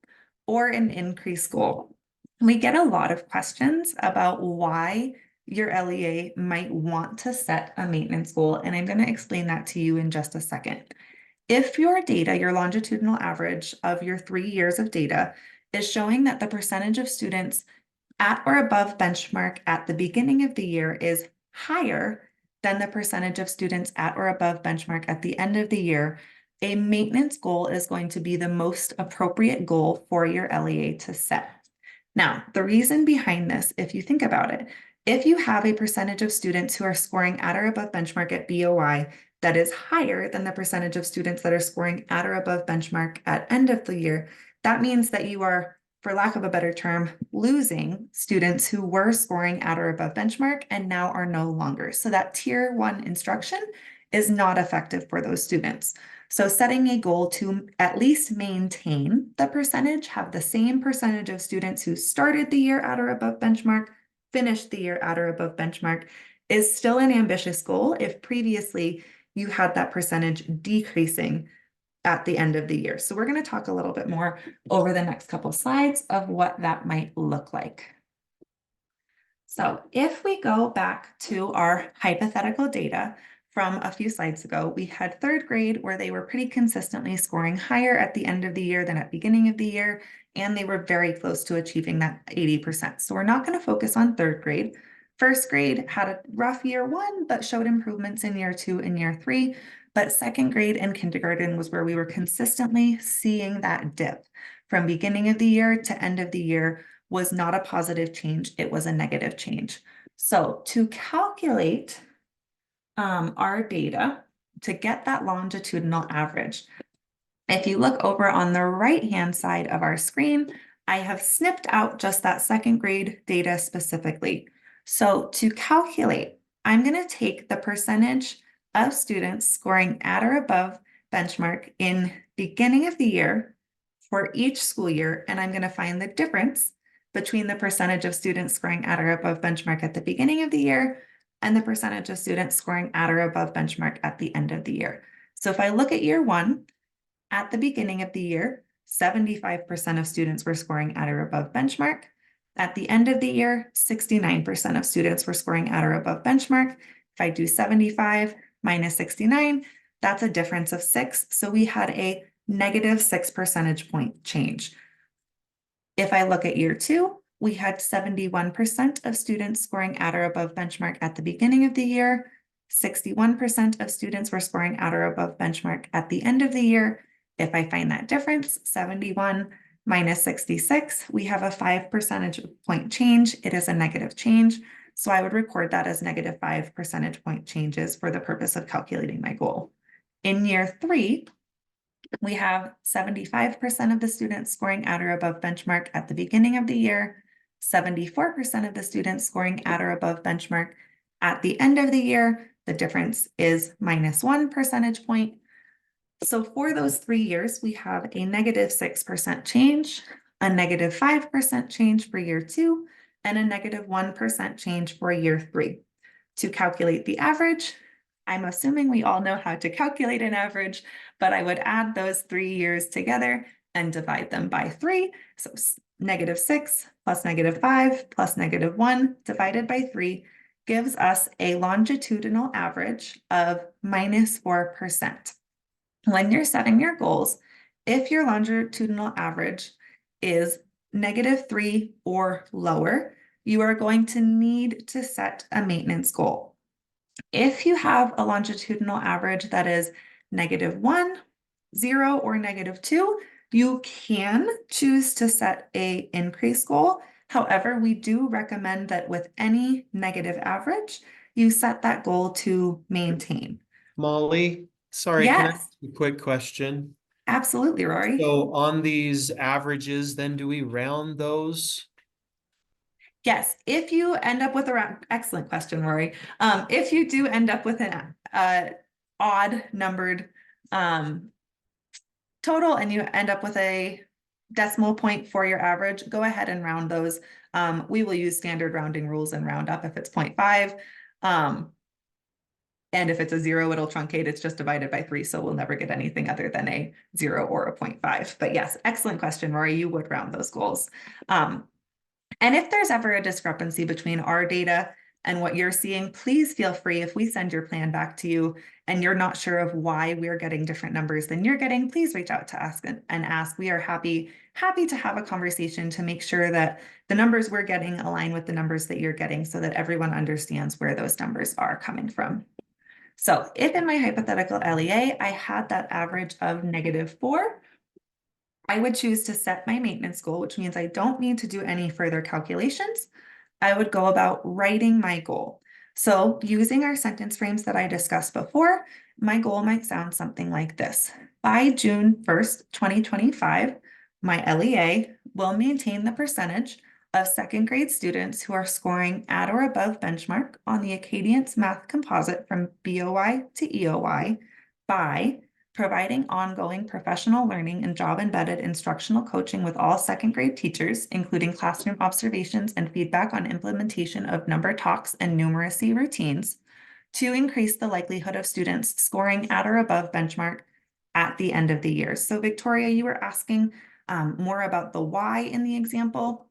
or an increase goal. We get a lot of questions about why your LEA might want to set a maintenance goal, and I'm going to explain that to you in just a second. If your data, your longitudinal average of your 3 years of data, is showing that the percentage of students at or above benchmark at the beginning of the year is higher than the percentage of students at or above benchmark at the end of the year, a maintenance goal is going to be the most appropriate goal for your LEA to set. Now, the reason behind this, if you think about it, if you have a percentage of students who are scoring at or above benchmark at BOI that is higher than the percentage of students that are scoring at or above benchmark at end of the year, that means that you are, for lack of a better term, losing students who were scoring at or above benchmark and now are no longer. So that tier 1 instruction is not effective for those students. So setting a goal to at least maintain the percentage, have the same percentage of students who started the year at or above benchmark, finished the year at or above benchmark, is still an ambitious goal if previously you had that percentage decreasing at the end of the year. So we're going to talk a little bit more over the next couple slides of what that might look like. So if we go back to our hypothetical data from a few slides ago, we had third grade where they were pretty consistently scoring higher at the end of the year than at beginning of the year, and they were very close to achieving that 80%. So we're not going to focus on third grade. First grade had a rough year 1, but showed improvements in year 2 and year 3. But second grade and kindergarten was where we were consistently seeing that dip from beginning of the year to end of the year was not a positive change, it was a negative change. So to calculate our data, to get that longitudinal average, if you look over on the right-hand side of our screen, I have snipped out just that second grade data specifically. So to calculate, I'm going to take the percentage of students scoring at or above benchmark in beginning of the year for each school year, and I'm going to find the difference between the percentage of students scoring at or above benchmark at the beginning of the year and the percentage of students scoring at or above benchmark at the end of the year. So if I look at year 1, at the beginning of the year, 75% of students were scoring at or above benchmark. At the end of the year, 69% of students were scoring at or above benchmark. If I do 75 minus 69, that's a difference of 6. So we had a negative 6 percentage point change. If I look at year 2, we had 71% of students scoring at or above benchmark at the beginning of the year. 61% of students were scoring at or above benchmark at the end of the year. If I find that difference, 71 minus 66, we have a 5 percentage point change. It is a negative change. So I would record that as negative 5 percentage point changes for the purpose of calculating my goal. In year 3, we have 75% of the students scoring at or above benchmark at the beginning of the year, 74% of the students scoring at or above benchmark at the end of the year. The difference is minus 1 percentage point. So for those 3 years, we have a negative 6% change, a negative 5% change for year 2, and a negative 1% change for year 3. To calculate the average, I'm assuming we all know how to calculate an average, but I would add those 3 years together and divide them by 3. So negative 6 plus negative 5 plus negative 1 divided by 3 gives us a longitudinal average of minus 4%. When you're setting your goals, if your longitudinal average is negative 3 or lower, you are going to need to set a maintenance goal. If you have a longitudinal average that is negative 1, 0, or negative 2, you can choose to set an increase goal. However, we do recommend that with any negative average, you set that goal to maintain. Molly, sorry, can I Yes, ask a quick question? absolutely, Rory. So on these averages, then do we round those? Yes, if you end up with a excellent question, Rory. If you do end up with an odd numbered total and you end up with a decimal point for your average, go ahead and round those. We will use standard rounding rules and round up if it's 0.5. And if it's a 0, it'll truncate. It's just divided by 3. So we'll never get anything other than a 0 or a 0.5. But yes, excellent question, Rory. You would round those goals. And if there's ever a discrepancy between our data and what you're seeing, please feel free, if we send your plan back to you and you're not sure of why we're getting different numbers than you're getting, please reach out to us and ask. We are happy to have a conversation to make sure that the numbers we're getting align with the numbers that you're getting so that everyone understands where those numbers are coming from. So if in my hypothetical LEA, I had that average of negative 4, I would choose to set my maintenance goal, which means I don't need to do any further calculations. I would go about writing my goal. So using our sentence frames that I discussed before, my goal might sound something like this. By June 1st, 2025, my LEA will maintain the percentage of second grade students who are scoring at or above benchmark on the Acadience Math Composite from BOY to EOY by providing ongoing professional learning and job-embedded instructional coaching with all second grade teachers, including classroom observations and feedback on implementation of number talks and numeracy routines, to increase the likelihood of students scoring at or above benchmark at the end of the year. So Victoria, you were asking more about the why in the example.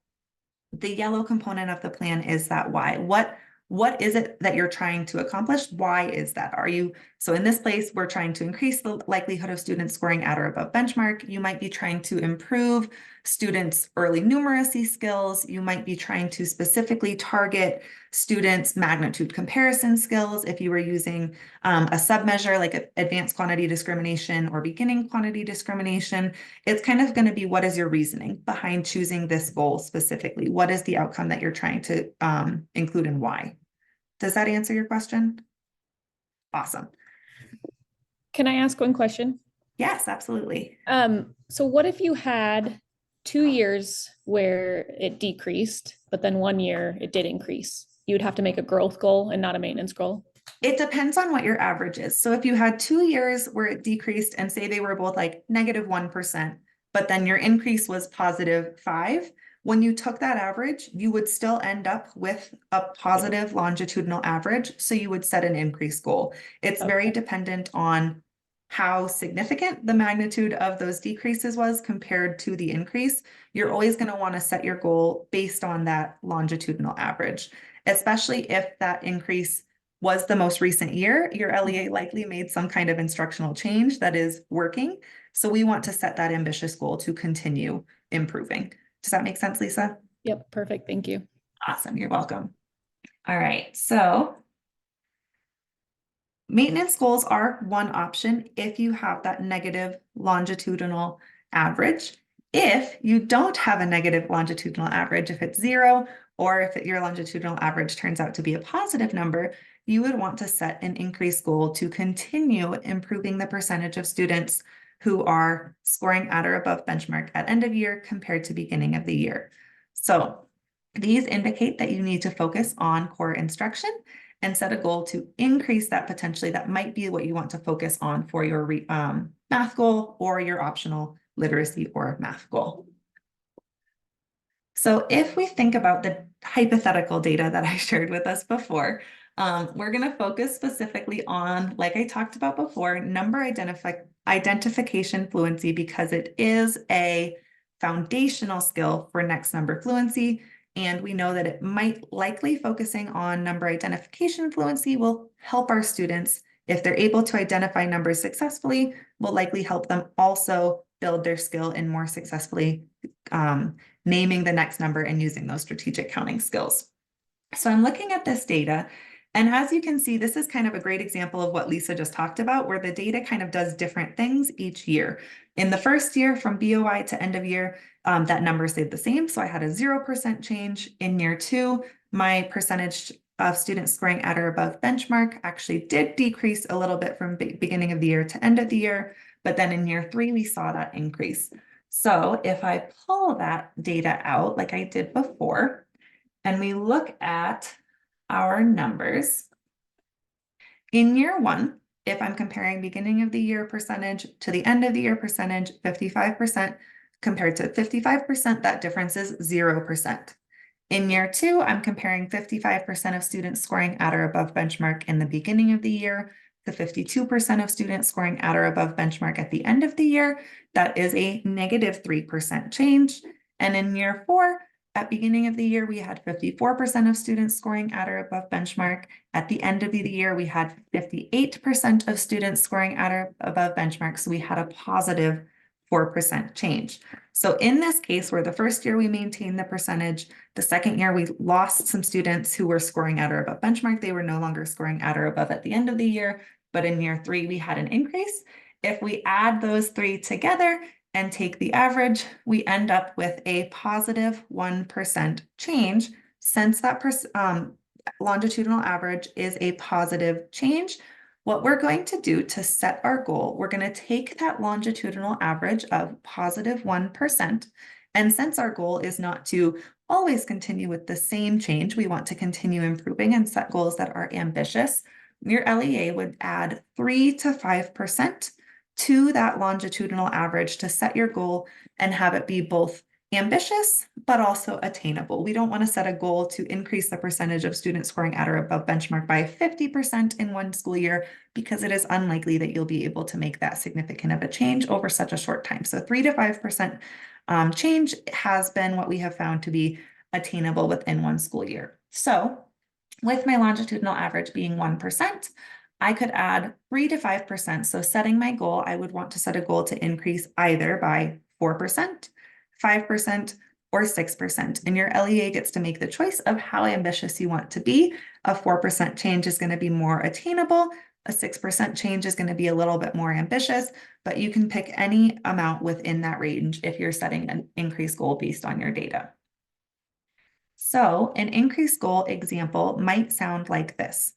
The yellow component of the plan is that why. What is it that you're trying to accomplish? Why is that? So in this place, we're trying to increase the likelihood of students scoring at or above benchmark. You might be trying to improve students' early numeracy skills. You might be trying to specifically target students' magnitude comparison skills. If you were using a submeasure like advanced quantity discrimination or beginning quantity discrimination, it's kind of going to be, what is your reasoning behind choosing this goal specifically? What is the outcome that you're trying to include and why? Does that answer your question? Awesome. Can I ask one question? Yes, absolutely. So what if you had 2 years where it decreased, but then 1 year it did increase? You would have to make a growth goal and not a maintenance goal. It depends on what your average is. So if you had 2 years where it decreased and say they were both like -1%, but then your increase was +5, when you took that average, you would still end up with a positive longitudinal average. So you would set an increase goal. It's very dependent on how significant the magnitude of those decreases was compared to the increase. You're always going to want to set your goal based on that longitudinal average, especially if that increase was the most recent year. Your LEA likely made some kind of instructional change that is working. So we want to set that ambitious goal to continue improving. Does that make sense, Lisa? Yep, perfect. Thank you. Awesome, you're welcome. All right, so maintenance goals are one option if you have that negative longitudinal average. If you don't have a negative longitudinal average, if it's 0, or if your longitudinal average turns out to be a positive number, you would want to set an increase goal to continue improving the percentage of students who are scoring at or above benchmark at end of year compared to beginning of the year. So these indicate that you need to focus on core instruction and set a goal to increase that potentially. That might be what you want to focus on for your math goal or your optional literacy or math goal. So if we think about the hypothetical data that I shared with us before, we're going to focus specifically on, like I talked about before, number identification fluency, because it is a foundational skill for next number fluency. And we know that it might likely focusing on number identification fluency will help our students. If they're able to identify numbers successfully, will likely help them also build their skill in more successfully naming the next number and using those strategic counting skills. So I'm looking at this data, and as you can see, this is kind of a great example of what Lisa just talked about, where the data kind of does different things each year. In the first year, from BOY to end of year, that number stayed the same. So I had a 0% change. In year 2, my percentage of students scoring at or above benchmark actually did decrease a little bit from beginning of the year to end of the year. But then in year 3, we saw that increase. So if I pull that data out like I did before, and we look at our numbers, in year 1, if I'm comparing beginning of the year percentage to the end of the year percentage, 55% compared to 55%, that difference is 0%. In year 2, I'm comparing 55% of students scoring at or above benchmark in the beginning of the year to 52% of students scoring at or above benchmark at the end of the year. That is a -3% change. And in year 4, at beginning of the year, we had 54% of students scoring at or above benchmark. At the end of the year, we had 58% of students scoring at or above benchmark. So we had a positive 4% change. So in this case, where the first year we maintained the percentage, the second year we lost some students who were scoring at or above benchmark. They were no longer scoring at or above at the end of the year, but in year 3, we had an increase. If we add those 3 together and take the average, we end up with a positive 1% change. Since that longitudinal average is a positive change, what we're going to do to set our goal, we're going to take that longitudinal average of positive 1%. And since our goal is not to always continue with the same change, we want to continue improving and set goals that are ambitious, your LEA would add 3 to 5% to that longitudinal average to set your goal and have it be both ambitious, but also attainable. We don't want to set a goal to increase the percentage of students scoring at or above benchmark by 50% in one school year, because it is unlikely that you'll be able to make that significant of a change over such a short time. So 3 to 5% change has been what we have found to be attainable within one school year. So with my longitudinal average being 1%, I could add 3 to 5%. So setting my goal, I would want to set a goal to increase either by 4%, 5%, or 6%. And your LEA gets to make the choice of how ambitious you want to be. A 4% change is going to be more attainable. A 6% change is going to be a little bit more ambitious, but you can pick any amount within that range if you're setting an increased goal based on your data. So an increased goal example might sound like this.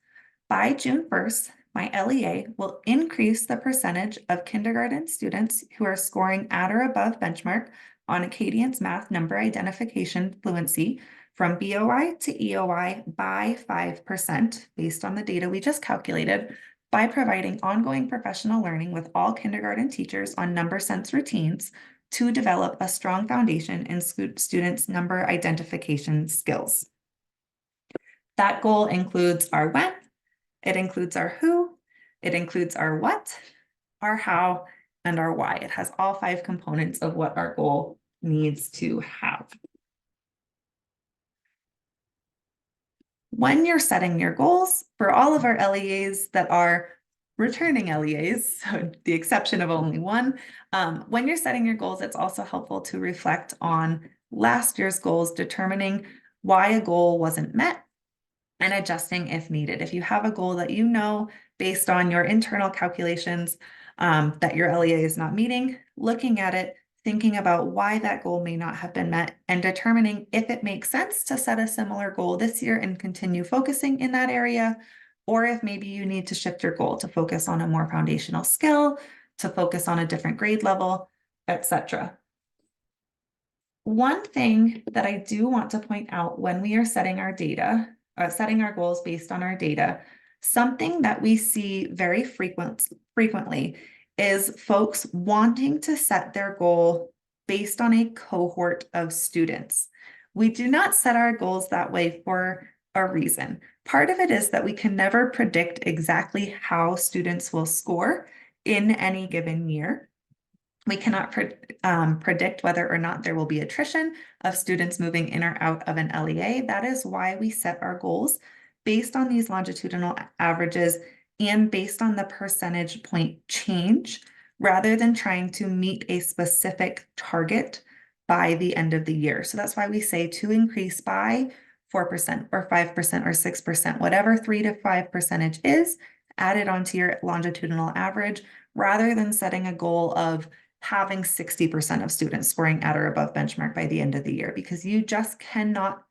By June 1st, my LEA will increase the percentage of kindergarten students who are scoring at or above benchmark on Acadian's math number identification fluency from BOI to EOI by 5% based on the data we just calculated, by providing ongoing professional learning with all kindergarten teachers on number sense routines to develop a strong foundation in students' number identification skills. That goal includes our when, it includes our who, it includes our what, our how, and our why. It has all 5 components of what our goal needs to have. When you're setting your goals, for all of our LEAs that are returning LEAs, so the exception of only one, when you're setting your goals, it's also helpful to reflect on last year's goals, determining why a goal wasn't met and adjusting if needed. If you have a goal that you know based on your internal calculations that your LEA is not meeting, looking at it, thinking about why that goal may not have been met, and determining if it makes sense to set a similar goal this year and continue focusing in that area, or if maybe you need to shift your goal to focus on a more foundational skill, to focus on a different grade level, etc. One thing that I do want to point out when we are setting our data, setting our goals based on our data, something that we see very frequently is folks wanting to set their goal based on a cohort of students. We do not set our goals that way for a reason. Part of it is that we can never predict exactly how students will score in any given year. We cannot predict whether or not there will be attrition of students moving in or out of an LEA. That is why we set our goals based on these longitudinal averages and based on the percentage point change, rather than trying to meet a specific target by the end of the year. So that's why we say to increase by 4% or 5% or 6%, whatever 3 to 5% is, add it onto your longitudinal average, rather than setting a goal of having 60% of students scoring at or above benchmark by the end of the year, because you just cannot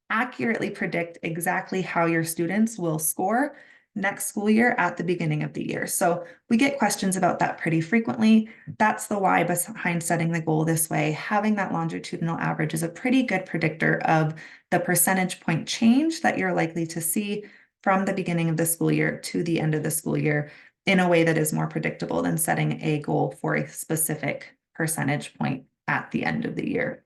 accurately predict exactly how your students will score next school year at the beginning of the year. So we get questions about that pretty frequently. That's the why behind setting the goal this way. Having that longitudinal average is a pretty good predictor of the percentage point change that you're likely to see from the beginning of the school year to the end of the school year, in a way that is more predictable than setting a goal for a specific percentage point at the end of the year.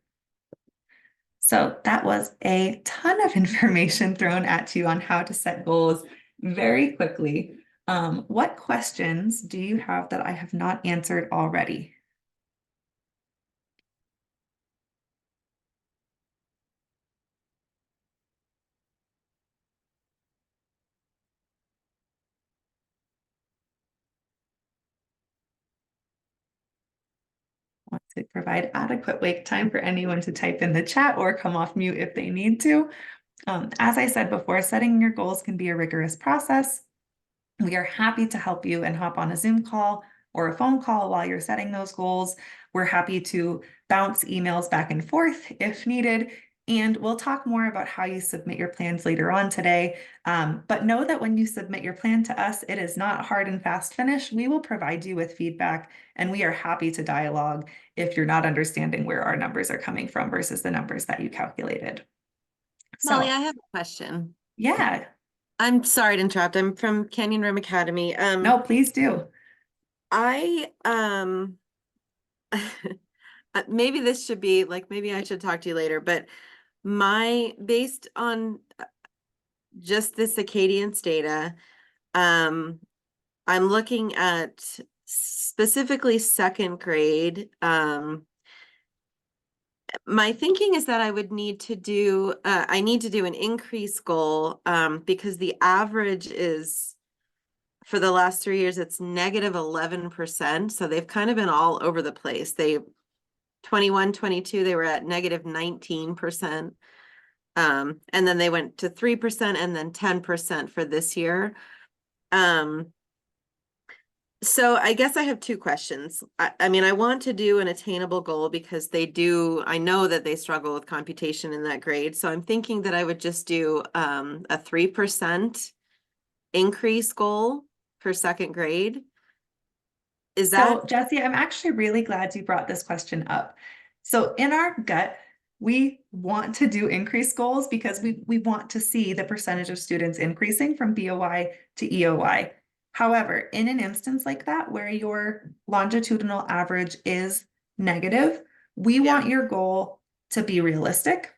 So that was a ton of information thrown at you on how to set goals very quickly. What questions do you have that I have not answered already? Want to provide adequate wait time for anyone to type in the chat or come off mute if they need to. As I said before, setting your goals can be a rigorous process. We are happy to help you and hop on a Zoom call or a phone call while you're setting those goals. We're happy to bounce emails back and forth if needed. And we'll talk more about how you submit your plans later on today. But know that when you submit your plan to us, it is not hard and fast finish. We will provide you with feedback, and we are happy to dialogue if you're not understanding where our numbers are coming from versus the numbers that you calculated. Molly, So, I have a question. yeah, I'm sorry to interrupt. I'm from Canyon Rim Academy. no, please do. I maybe this should be like, maybe I should talk to you later, but based on just this Acadience data, I'm looking at specifically second grade. My thinking is that I would need to do, I need to do an increase goal, because the average is, for the last 3 years, it's negative 11%. So they've kind of been all over the place. 21, 22, they were at negative 19%. And then they went to 3% and then 10% for this year. So I guess I have two questions. I mean, I want to do an attainable goal because I know that they struggle with computation in that grade. So I'm thinking that I would just do a 3% increase goal for second grade. Is So, that Jesse, I'm actually really glad you brought this question up. So, in our gut, we want to do increase goals because we want to see the percentage of students increasing from BOY to EOY. However, in an instance like that, where your longitudinal average is negative, we want your goal to be realistic.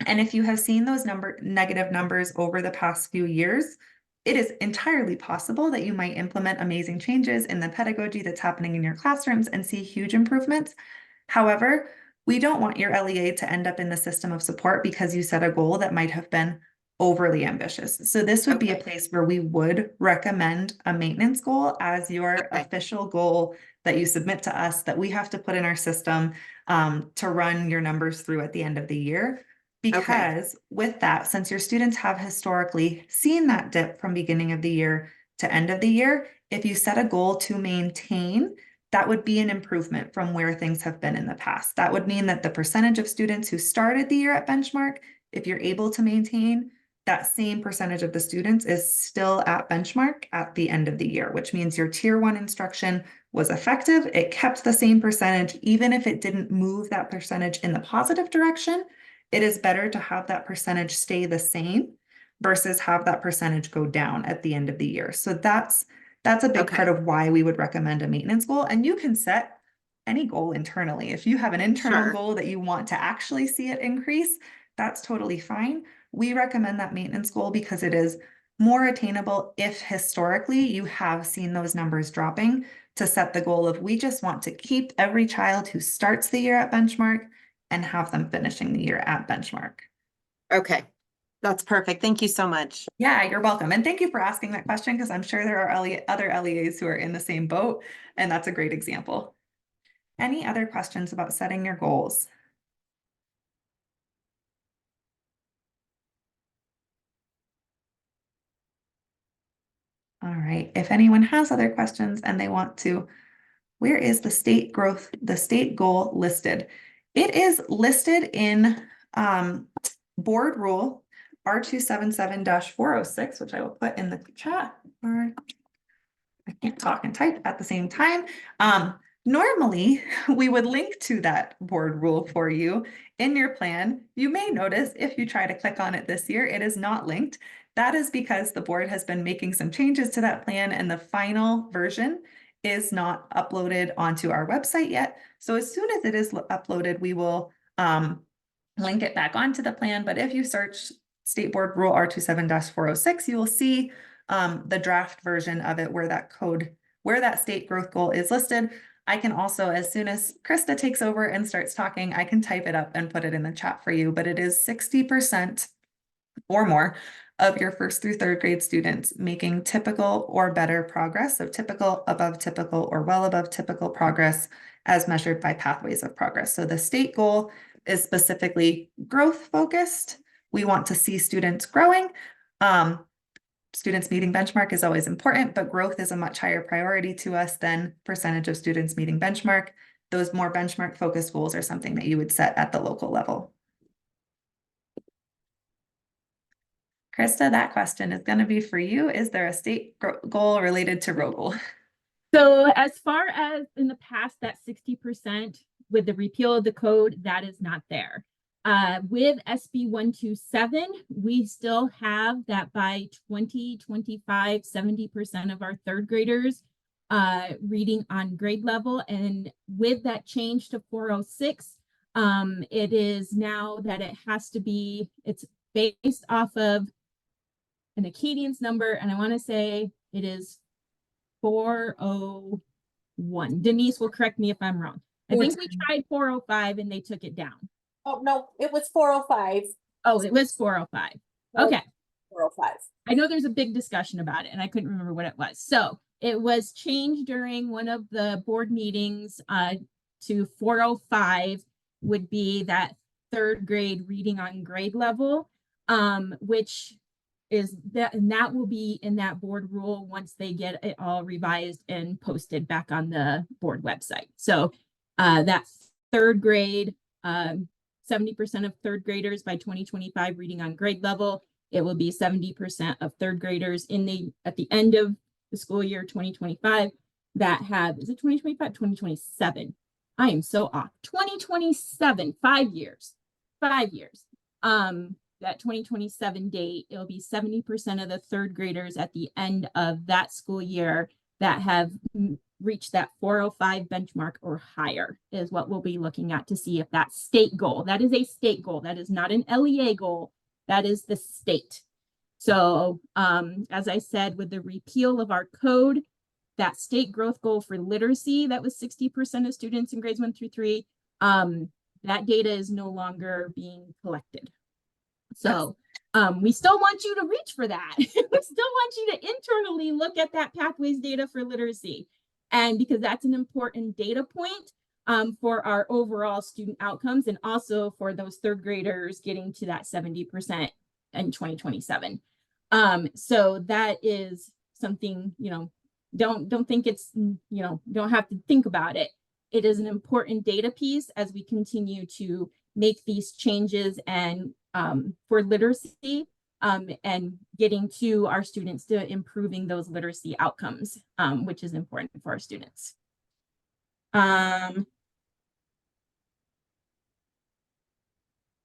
And if you have seen those negative numbers over the past few years, it is entirely possible that you might implement amazing changes in the pedagogy that's happening in your classrooms and see huge improvements. However, we don't want your LEA to end up in the system of support because you set a goal that might have been overly ambitious. So this would be a place where we would recommend a maintenance goal as your official goal that you submit to us that we have to put in our system to run your numbers through at the end of the year. Because with that, since your students have historically seen that dip from beginning of the year to end of the year, if you set a goal to maintain, that would be an improvement from where things have been in the past. That would mean that the percentage of students who started the year at benchmark, if you're able to maintain, that same percentage of the students is still at benchmark at the end of the year, which means your tier 1 instruction was effective. It kept the same percentage, even if it didn't move that percentage in the positive direction. It is better to have that percentage stay the same versus have that percentage go down at the end of the year. So that's a big part of why we would recommend a maintenance goal. And you can set any goal internally. If you have an internal goal that you want to actually see it increase, that's totally fine. We recommend that maintenance goal because it is more attainable if historically you have seen those numbers dropping, to set the goal of we just want to keep every child who starts the year at benchmark and have them finishing the year at benchmark. okay? That's perfect. Thank you so much. Yeah, you're welcome. And thank you for asking that question because I'm sure there are other LEAs who are in the same boat, and that's a great example. Any other questions about setting your goals? All right, if anyone has other questions and they want to, where is the state goal listed? It is listed in board rule R277-406, which I will put in the chat, or I can't talk and type at the same time. Normally, we would link to that board rule for you in your plan. You may notice if you try to click on it this year, it is not linked. That is because the board has been making some changes to that plan and the final version is not uploaded onto our website yet. So as soon as it is uploaded, we will link it back onto the plan. But if you search State Board Rule R27-406, you will see the draft version of it where that state growth goal is listed. I can also, as soon as Krista takes over and starts talking, I can type it up and put it in the chat for you, but it is 60% or more of your first through third grade students making typical or better progress. So typical, above typical, or well above typical progress as measured by pathways of progress. So the state goal is specifically growth focused. We want to see students growing. Students meeting benchmark is always important, but growth is a much higher priority to us than percentage of students meeting benchmark. Those more benchmark focused goals are something that you would set at the local level. Krista, that question is going to be for you. Is there a state goal related to ROGOL? So as far as in the past, that 60% with the repeal of the code, that is not there. With SB 127, we still have that by 2025, 70% of our third graders reading on grade level. And with that change to 406, it is now that it has to be, it's based off of an Acadians number, and I want to say it is 401. Denise will correct me if I'm wrong. I think we tried 405 and they took it down. Oh, no, it was 405. Oh, it was 405. Okay. 405. I know there's a big discussion about it and I couldn't remember what it was. So it was changed during one of the board meetings to 405 would be that third grade reading on grade level, which is that, and that will be in that board rule once they get it all revised and posted back on the board website. So that third grade, 70% of third graders by 2025 reading on grade level. It will be 70% of third graders at the end of the school year 2025 that have, is it 2025, 2027? I am so off. 2027, 5 years. That 2027 date, it'll be 70% of the third graders at the end of that school year that have reached that 405 benchmark or higher is what we'll be looking at to see if that state goal, that is a state goal, that is not an LEA goal, that is the state. So as I said, with the repeal of our code, that state growth goal for literacy, that was 60% of students in grades 1 through 3, that data is no longer being collected. So we still want you to reach for that. We still want you to internally look at that pathways data for literacy. And because that's an important data point for our overall student outcomes and also for those third graders getting to that 70% in 2027. So that is something, don't think it's, don't have to think about it. It is an important data piece as we continue to make these changes and for literacy and getting to our students to improving those literacy outcomes, which is important for our students.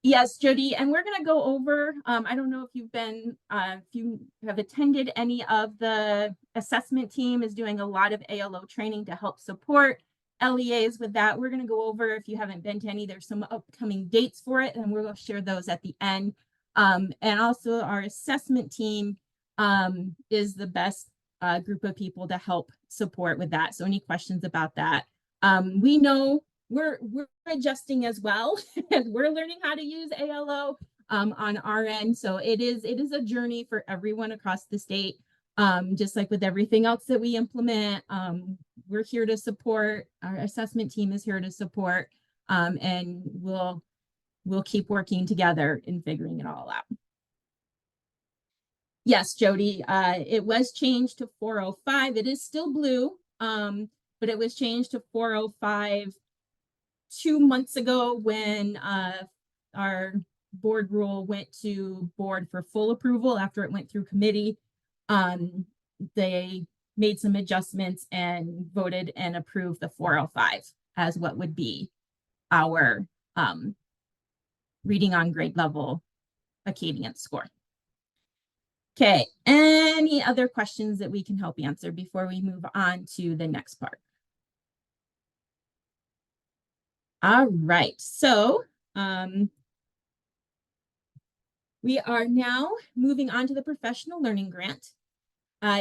Yes, Jody, and we're going to go over, I don't know if you've been, if you have attended any of the assessment team is doing a lot of ALO training to help support LEAs with that. We're going to go over, if you haven't been to any, there's some upcoming dates for it, and we're going to share those at the end. And also our assessment team is the best group of people to help support with that. So any questions about that? We know we're adjusting as well as we're learning how to use ALO on our end. So it is a journey for everyone across the state. Just like with everything else that we implement, we're here to support. Our assessment team is here to support, and we'll keep working together in figuring it all out. Yes, Jody, it was changed to 405. It is still blue, but it was changed to 405 2 months ago when our board rule went to board for full approval after it went through committee. They made some adjustments and voted and approved the 405 as what would be our reading on grade level Acadian score. Okay, any other questions that we can help answer before we move on to the next part? All right, so we are now moving on to the professional learning grant.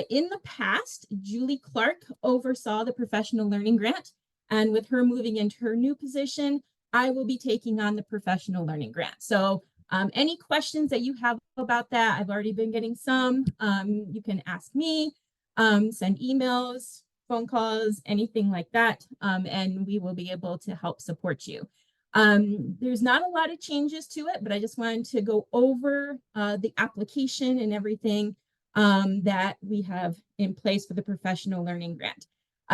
In the past, Julie Clark oversaw the professional learning grant, and with her moving into her new position, I will be taking on the professional learning grant. So any questions that you have about that, I've already been getting some. You can ask me, send emails, phone calls, anything like that, and we will be able to help support you. There's not a lot of changes to it, but I just wanted to go over the application and everything that we have in place for the professional learning grant.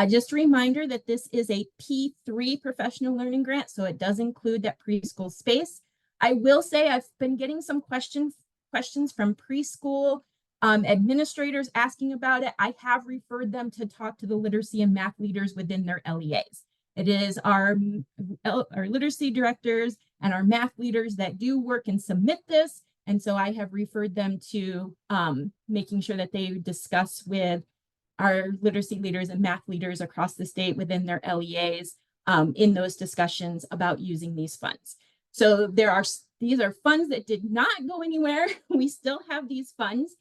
Just a reminder that this is a P3 professional learning grant, so it does include that preschool space. I will say I've been getting some questions questions from preschool administrators asking about it, I have referred them to talk to the literacy and math leaders within their LEAs. It is our literacy directors and our math leaders that do work and submit this. And so I have referred them to making sure that they discuss with our literacy leaders and math leaders across the state within their LEAs in those discussions about using these funds. So these are funds that did not go anywhere. We still have these funds.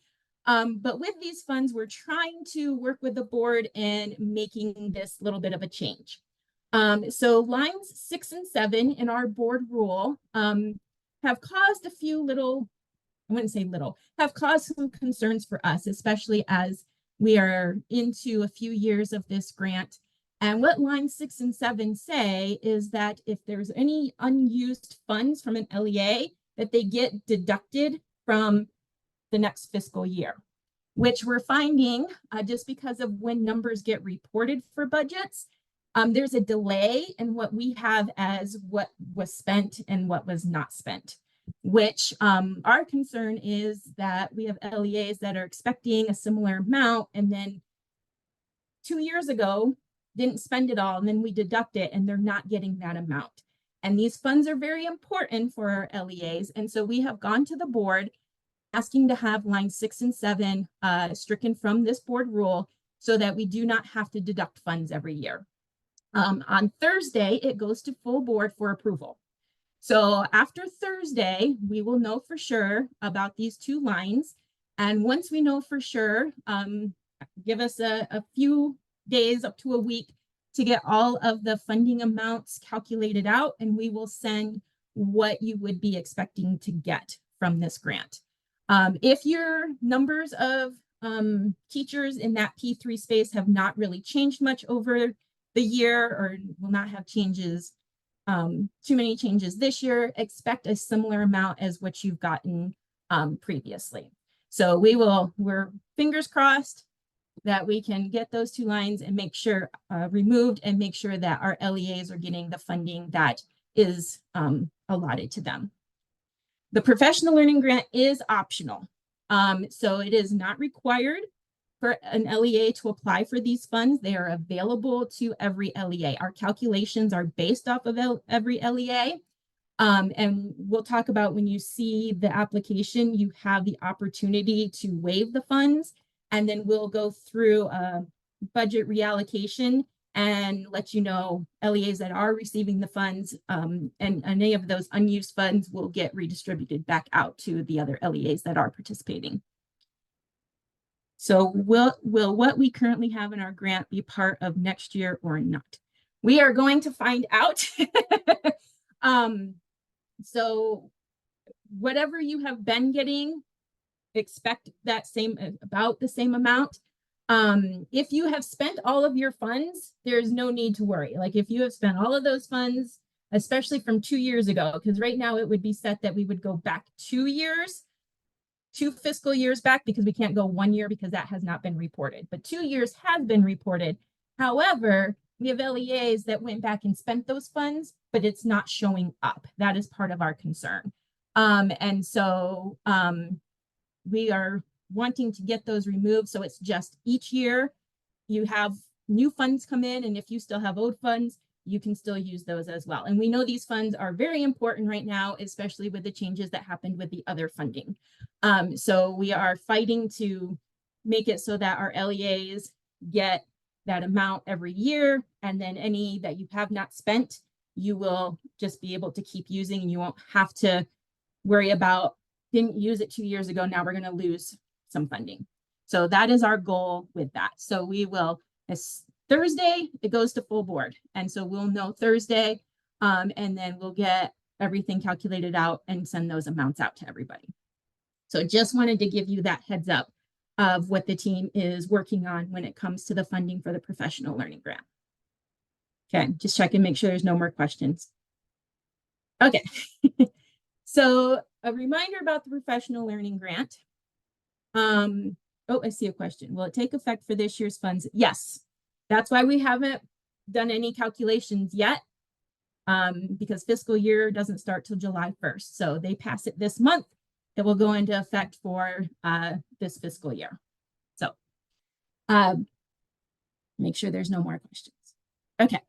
But with these funds, we're trying to work with the board in making this little bit of a change. So lines 6 and 7 in our board rule have caused a few little, I wouldn't say little, have caused some concerns for us, especially as we are into a few years of this grant. And what lines 6 and 7 say is that if there's any unused funds from an LEA, that they get deducted from the next fiscal year, which we're finding just because of when numbers get reported for budgets. There's a delay in what we have as what was spent and what was not spent, which our concern is that we have LEAs that are expecting a similar amount and then 2 years ago didn't spend it all, and then we deduct it and they're not getting that amount. And these funds are very important for our LEAs. And so we have gone to the board asking to have lines 6 and 7 stricken from this board rule so that we do not have to deduct funds every year. On Thursday, it goes to full board for approval. So after Thursday, we will know for sure about these 2 lines. And once we know for sure, give us a few days up to a week to get all of the funding amounts calculated out, and we will send what you would be expecting to get from this grant. If your numbers of teachers in that P3 space have not really changed much over the year or will not have changes, too many changes this year, expect a similar amount as what you've gotten previously. So we're fingers crossed that we can get those 2 lines and make sure removed and make sure that our LEAs are getting the funding that is allotted to them. The professional learning grant is optional. So it is not required for an LEA to apply for these funds. They are available to every LEA. Our calculations are based off of every LEA. And we'll talk about when you see the application, you have the opportunity to waive the funds. And then we'll go through a budget reallocation and let you know LEAs that are receiving the funds and any of those unused funds will get redistributed back out to the other LEAs that are participating. So will what we currently have in our grant be part of next year or not? We are going to find out. So whatever you have been getting, expect that about the same amount. If you have spent all of your funds, there's no need to worry. Like if you have spent all of those funds, especially from 2 years ago, because right now it would be set that we would go back 2 years, 2 fiscal years back, because we can't go 1 year because that has not been reported, but 2 years has been reported. However, we have LEAs that went back and spent those funds, but it's not showing up. That is part of our concern. And so we are wanting to get those removed. So it's just each year you have new funds come in, and if you still have old funds, you can still use those as well. And we know these funds are very important right now, especially with the changes that happened with the other funding. So we are fighting to make it so that our LEAs get that amount every year. And then any that you have not spent, you will just be able to keep using, and you won't have to worry about, didn't use it 2 years ago, now we're going to lose some funding. So that is our goal with that. So we will, as Thursday, it goes to full board. And so we'll know Thursday, and then we'll get everything calculated out and send those amounts out to everybody. So just wanted to give you that heads up of what the team is working on when it comes to the funding for the professional learning grant. Okay, just check and make sure there's no more questions. Okay, so a reminder about the professional learning grant. Oh, I see a question. Will it take effect for this year's funds? Yes, that's why we haven't done any calculations yet, because fiscal year doesn't start till July 1st. So they pass it this month. that will go into effect for this fiscal year. So make sure there's no more questions. Okay.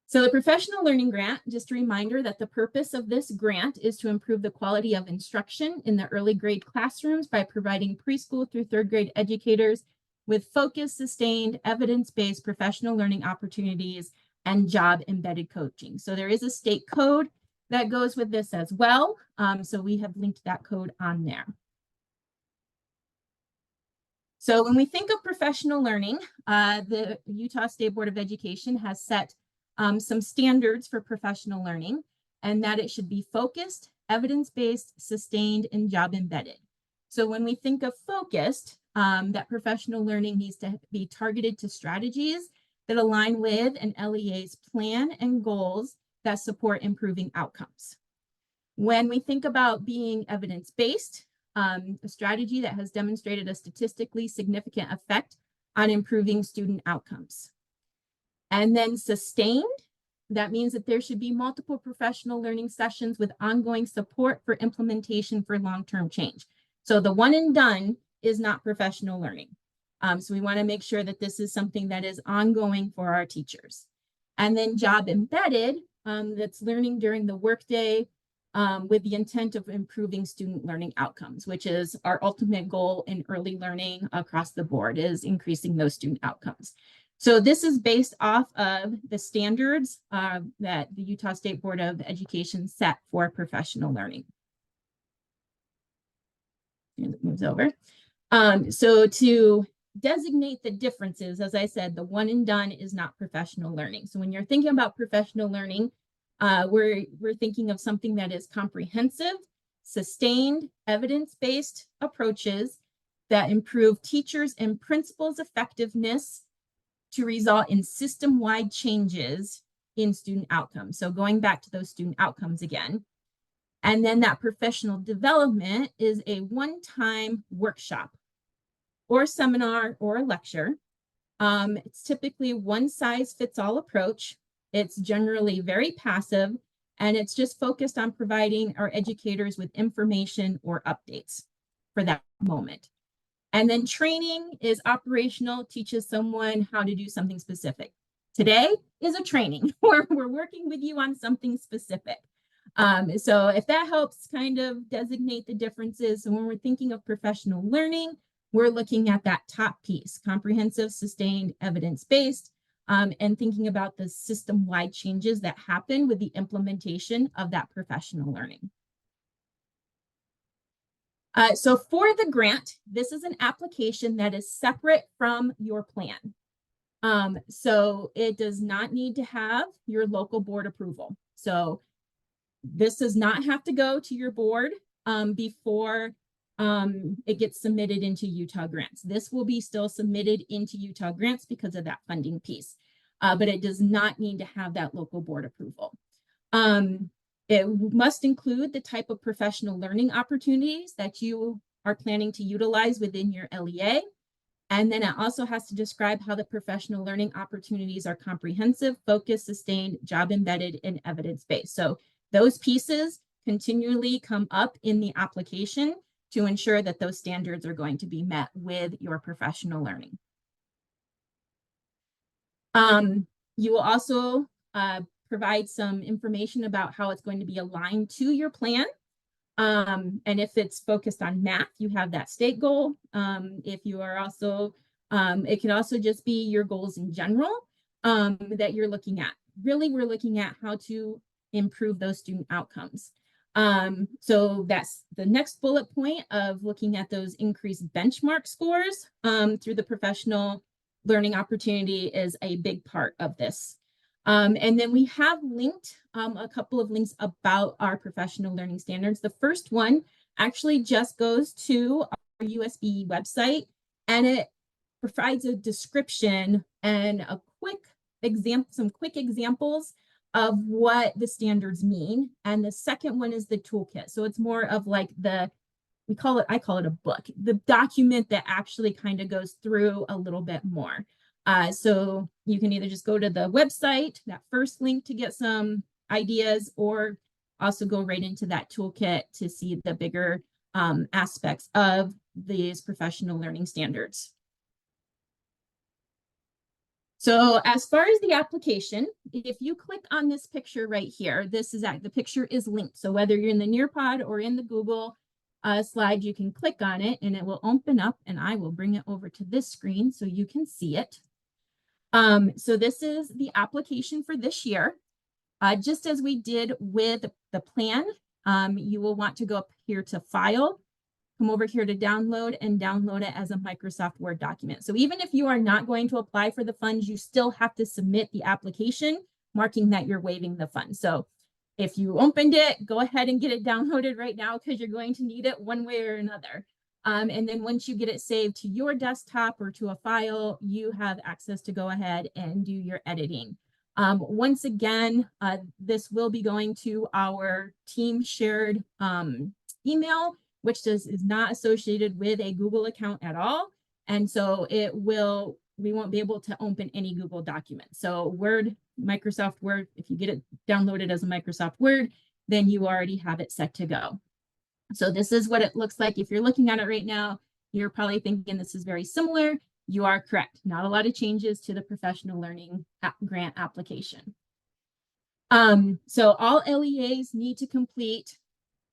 So the professional learning grant, just a reminder that the purpose of this grant is to improve the quality of instruction in the early grade classrooms by providing preschool through third grade educators with focused, sustained, evidence-based professional learning opportunities and job embedded coaching. So there is a state code that goes with this as well. So we have linked that code on there. So when we think of professional learning, the Utah State Board of Education has set some standards for professional learning, and that it should be focused, evidence-based, sustained, and job embedded. So when we think of focused, that professional learning needs to be targeted to strategies that align with an LEA's plan and goals that support improving outcomes. When we think about being evidence-based, a strategy that has demonstrated a statistically significant effect on improving student outcomes. And then sustained, that means that there should be multiple professional learning sessions with ongoing support for implementation for long-term change. So the one and done is not professional learning. So we want to make sure that this is something that is ongoing for our teachers. And then job embedded, that's learning during the workday with the intent of improving student learning outcomes, which is our ultimate goal in early learning across the board, is increasing those student outcomes. So this is based off of the standards that the Utah State Board of Education set for professional learning. And it moves over. So to designate the differences, as I said, the one and done is not professional learning. So when you're thinking about professional learning, we're thinking of something that is comprehensive, sustained, evidence-based approaches that improve teachers' and principals' effectiveness to result in system-wide changes in student outcomes. So going back to those student outcomes again. And then that professional development is a one-time workshop or seminar or a lecture. It's typically one-size-fits-all approach. It's generally very passive, and it's just focused on providing our educators with information or updates for that moment. And then training is operational, teaches someone how to do something specific. Today is a training where we're working with you on something specific. So if that helps kind of designate the differences, so when we're thinking of professional learning, we're looking at that top piece, comprehensive, sustained, evidence-based, and thinking about the system-wide changes that happen with the implementation of that professional learning. So for the grant, this is an application that is separate from your plan. So it does not need to have your local board approval. So this does not have to go to your board before it gets submitted into Utah Grants. This will be still submitted into Utah Grants because of that funding piece, but it does not need to have that local board approval. It must include the type of professional learning opportunities that you are planning to utilize within your LEA. And then it also has to describe how the professional learning opportunities are comprehensive, focused, sustained, job embedded, and evidence-based. So those pieces continually come up in the application to ensure that those standards are going to be met with your professional learning. You will also provide some information about how it's going to be aligned to your plan. And if it's focused on math, you have that state goal. If you are also, it can also just be your goals in general that you're looking at. Really, we're looking at how to improve those student outcomes. So that's the next bullet point of looking at those increased benchmark scores through the professional learning opportunity is a big part of this. And then we have linked a couple of links about our professional learning standards. The first one actually just goes to our USBE website, and it provides a description and a quick example, some quick examples of what the standards mean. And the second one is the toolkit. So it's more of like I call it a book, the document that actually kind of goes through a little bit more. So you can either just go to the website, that first link to get some ideas, or also go right into that toolkit to see the bigger aspects of these professional learning standards. So as far as the application, if you click on this picture right here, the picture is linked. So whether you're in the Nearpod or in the Google slide, you can click on it and it will open up, and I will bring it over to this screen so you can see it. So this is the application for this year. Just as we did with the plan, you will want to go up here to File, come over here to download, and download it as a Microsoft Word document. So even if you are not going to apply for the funds, you still have to submit the application marking that you're waiving the funds. So if you opened it, go ahead and get it downloaded right now because you're going to need it one way or another. And then once you get it saved to your desktop or to a file, you have access to go ahead and do your editing. Once again, this will be going to our team shared email, which is not associated with a Google account at all. And so we won't be able to open any Google document. So Word, Microsoft Word, if you get it downloaded as a Microsoft Word, then you already have it set to go. So this is what it looks like. If you're looking at it right now, you're probably thinking this is very similar. You are correct. Not a lot of changes to the professional learning grant application. So all LEAs need to complete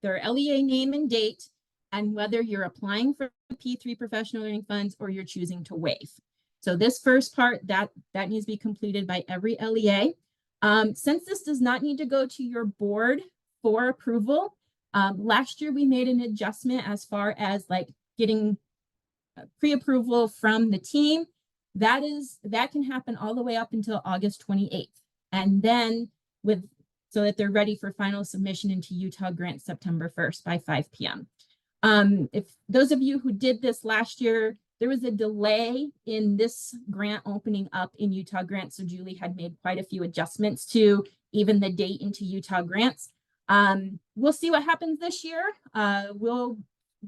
their LEA name and date, and whether you're applying for P3 professional learning funds or you're choosing to waive. So this first part, that needs to be completed by every LEA. Since this does not need to go to your board for approval, last year we made an adjustment as far as like getting pre-approval from the team. That can happen all the way up until August 28th. And then so that they're ready for final submission into Utah Grant September 1st by 5 p.m. If those of you who did this last year, there was a delay in this grant opening up in Utah Grant. So Julie had made quite a few adjustments to even the date into Utah Grants. We'll see what happens this year. We'll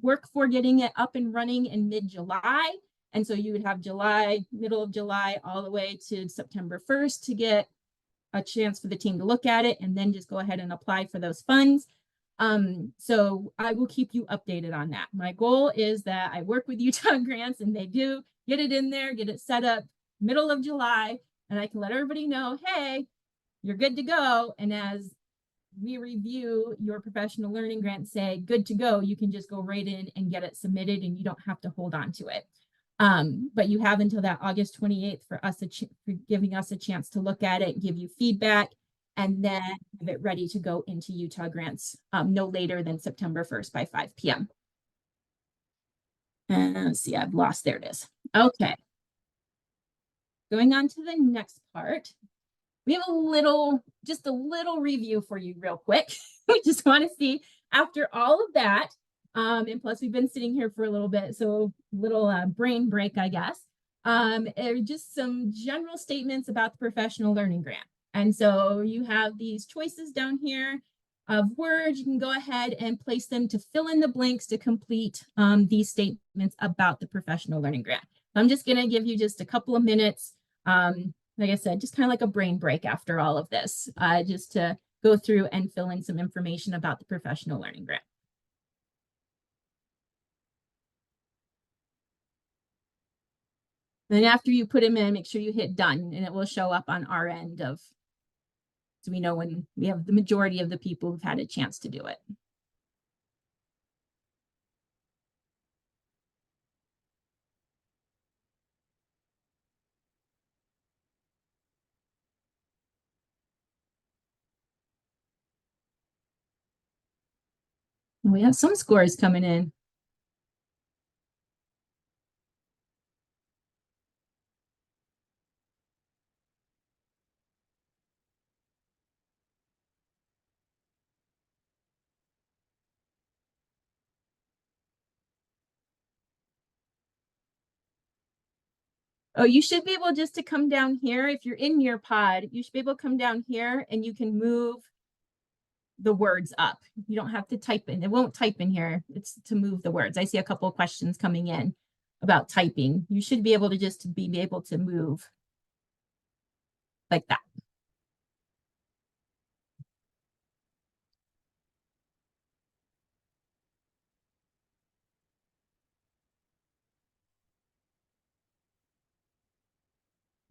work for getting it up and running in mid-July. And so you would have July, middle of July, all the way to September 1st to get a chance for the team to look at it and then just go ahead and apply for those funds. So I will keep you updated on that. My goal is that I work with Utah Grants and they do get it in there, get it set up middle of July, and I can let everybody know, hey, you're good to go. And as we review your professional learning grant, say good to go, you can just go right in and get it submitted and you don't have to hold on to it. But you have until that August 28th for giving us a chance to look at it, give you feedback, and then have it ready to go into Utah Grants no later than September 1st by 5 p.m. And let's see, I've lost, there it is. Okay. Going on to the next part. We have just a little review for you real quick. We just want to see after all of that, and plus we've been sitting here for a little bit, so little brain break, I guess. Just some general statements about the professional learning grant. And so you have these choices down here of words. You can go ahead and place them to fill in the blanks to complete these statements about the professional learning grant. I'm just going to give you just a couple of minutes. Like I said, just kind of like a brain break after all of this, just to go through and fill in some information about the professional learning grant. Then after you put them in, make sure you hit done and it will show up on our end so we know when we have the majority of the people who've had a chance to do it. We have some scores coming in. Oh, you should be able just to come down here. If you're in your pod, you should be able to come down here and you can move the words up. You don't have to type in. It won't type in here. It's to move the words. I see a couple of questions coming in about typing. You should be able to just be able to move like that.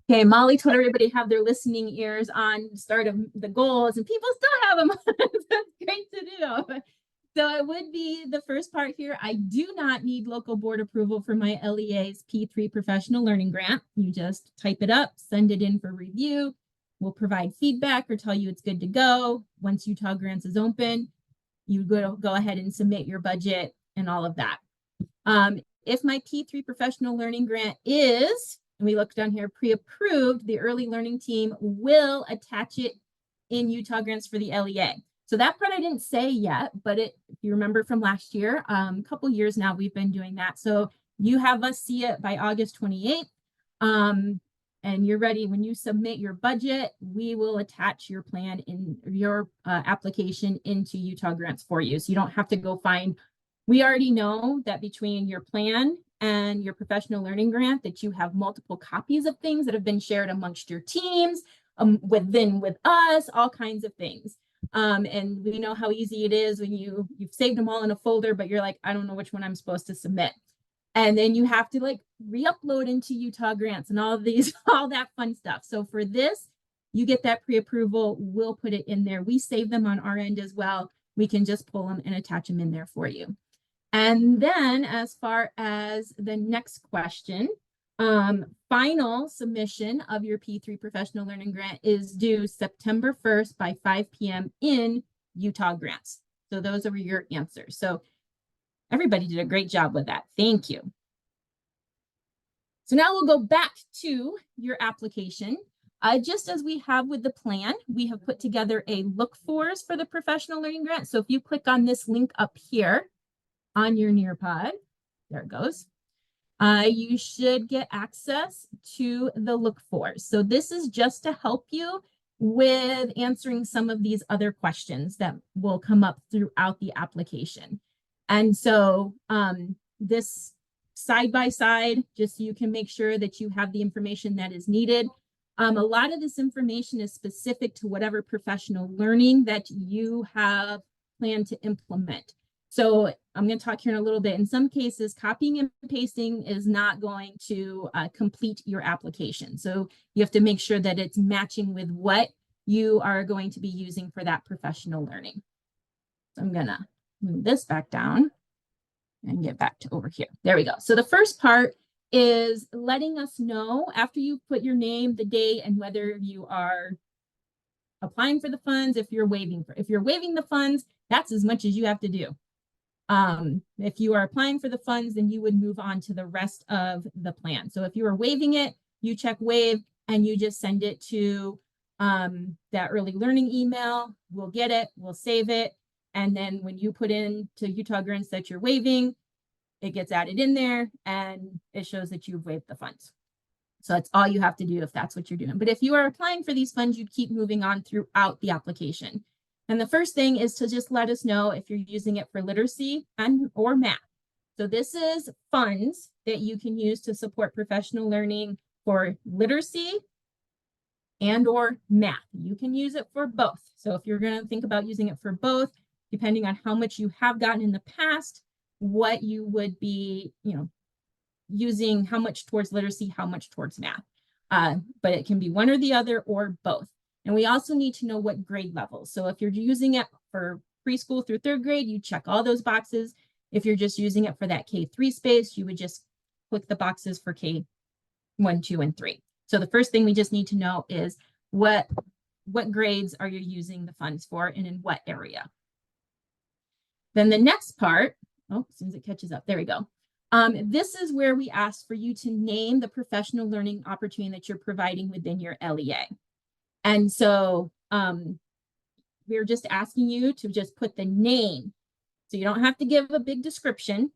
Okay, Molly told everybody to have their listening ears on, start of the goals, and people still have them. That's great to do. So it would be the first part here. I do not need local board approval for my LEA's P3 professional learning grant. You just type it up, send it in for review. We'll provide feedback or tell you it's good to go. Once Utah Grants is open, you go ahead and submit your budget and all of that. If my P3 professional learning grant is, and we look down here, pre-approved, the early learning team will attach it in Utah Grants for the LEA. So that part I didn't say yet, but if you remember from last year, a couple years now, we've been doing that. So you have us see it by August 28th. And you're ready. When you submit your budget, we will attach your plan in your application into Utah Grants for you. So you don't have to go find, we already know that between your plan and your professional learning grant that you have multiple copies of things that have been shared amongst your teams, with us, all kinds of things. And we know how easy it is when you've saved them all in a folder, but you're like, I don't know which one I'm supposed to submit. And then you have to like re-upload into Utah Grants and all of these, all that fun stuff. So for this, you get that pre-approval, we'll put it in there. We save them on our end as well. We can just pull them and attach them in there for you. And then as far as the next question, final submission of your P3 professional learning grant is due September 1st by 5 p.m. in Utah Grants. So those are your answers. So everybody did a great job with that. Thank you. So now we'll go back to your application. Just as we have with the plan, we have put together a look-fors for the professional learning grant. So if you click on this link up here on your Nearpod, there it goes. You should get access to the look-fors. So this is just to help you with answering some of these other questions that will come up throughout the application. And so this side by side, just so you can make sure that you have the information that is needed. A lot of this information is specific to whatever professional learning that you have planned to implement. So I'm going to talk here in a little bit. In some cases, copying and pasting is not going to complete your application. So you have to make sure that it's matching with what you are going to be using for that professional learning. So I'm going to move this back down and get back to over here. There we go. So the first part is letting us know after you put your name, the date, and whether you are applying for the funds, if you're waiving the funds, that's as much as you have to do. If you are applying for the funds, then you would move on to the rest of the plan. So if you are waiving it, you check waive and you just send it to that early learning email. We'll get it, we'll save it. And then when you put in to Utah Grants that you're waiving, it gets added in there and it shows that you've waived the funds. So that's all you have to do if that's what you're doing. But if you are applying for these funds, you'd keep moving on throughout the application. And the first thing is to just let us know if you're using it for literacy and or math. So this is funds that you can use to support professional learning for literacy and or math. You can use it for both. So if you're going to think about using it for both, depending on how much you have gotten in the past, what you would be, using, how much towards literacy, how much towards math. But it can be one or the other or both. And we also need to know what grade level. So if you're using it for preschool through third grade, you check all those boxes. If you're just using it for that K3 space, you would just click the boxes for K1, 2, and 3. So the first thing we just need to know is what grades are you using the funds for and in what area. Then the next part, as soon as it catches up, there we go. This is where we ask for you to name the professional learning opportunity that you're providing within your LEA. And so we're just asking you to just put the name. So you don't have to give a big description,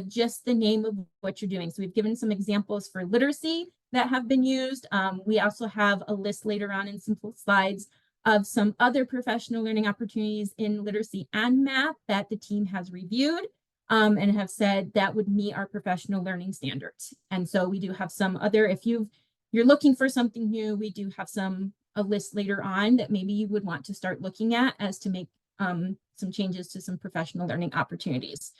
just the name of what you're doing. So we've given some examples for literacy that have been used. We also have a list later on in simple slides of some other professional learning opportunities in literacy and math that the team has reviewed and have said that would meet our professional learning standards. And so we do have some other, if you're looking for something new, we do have a list later on that maybe you would want to start looking at as to make some changes to some professional learning opportunities.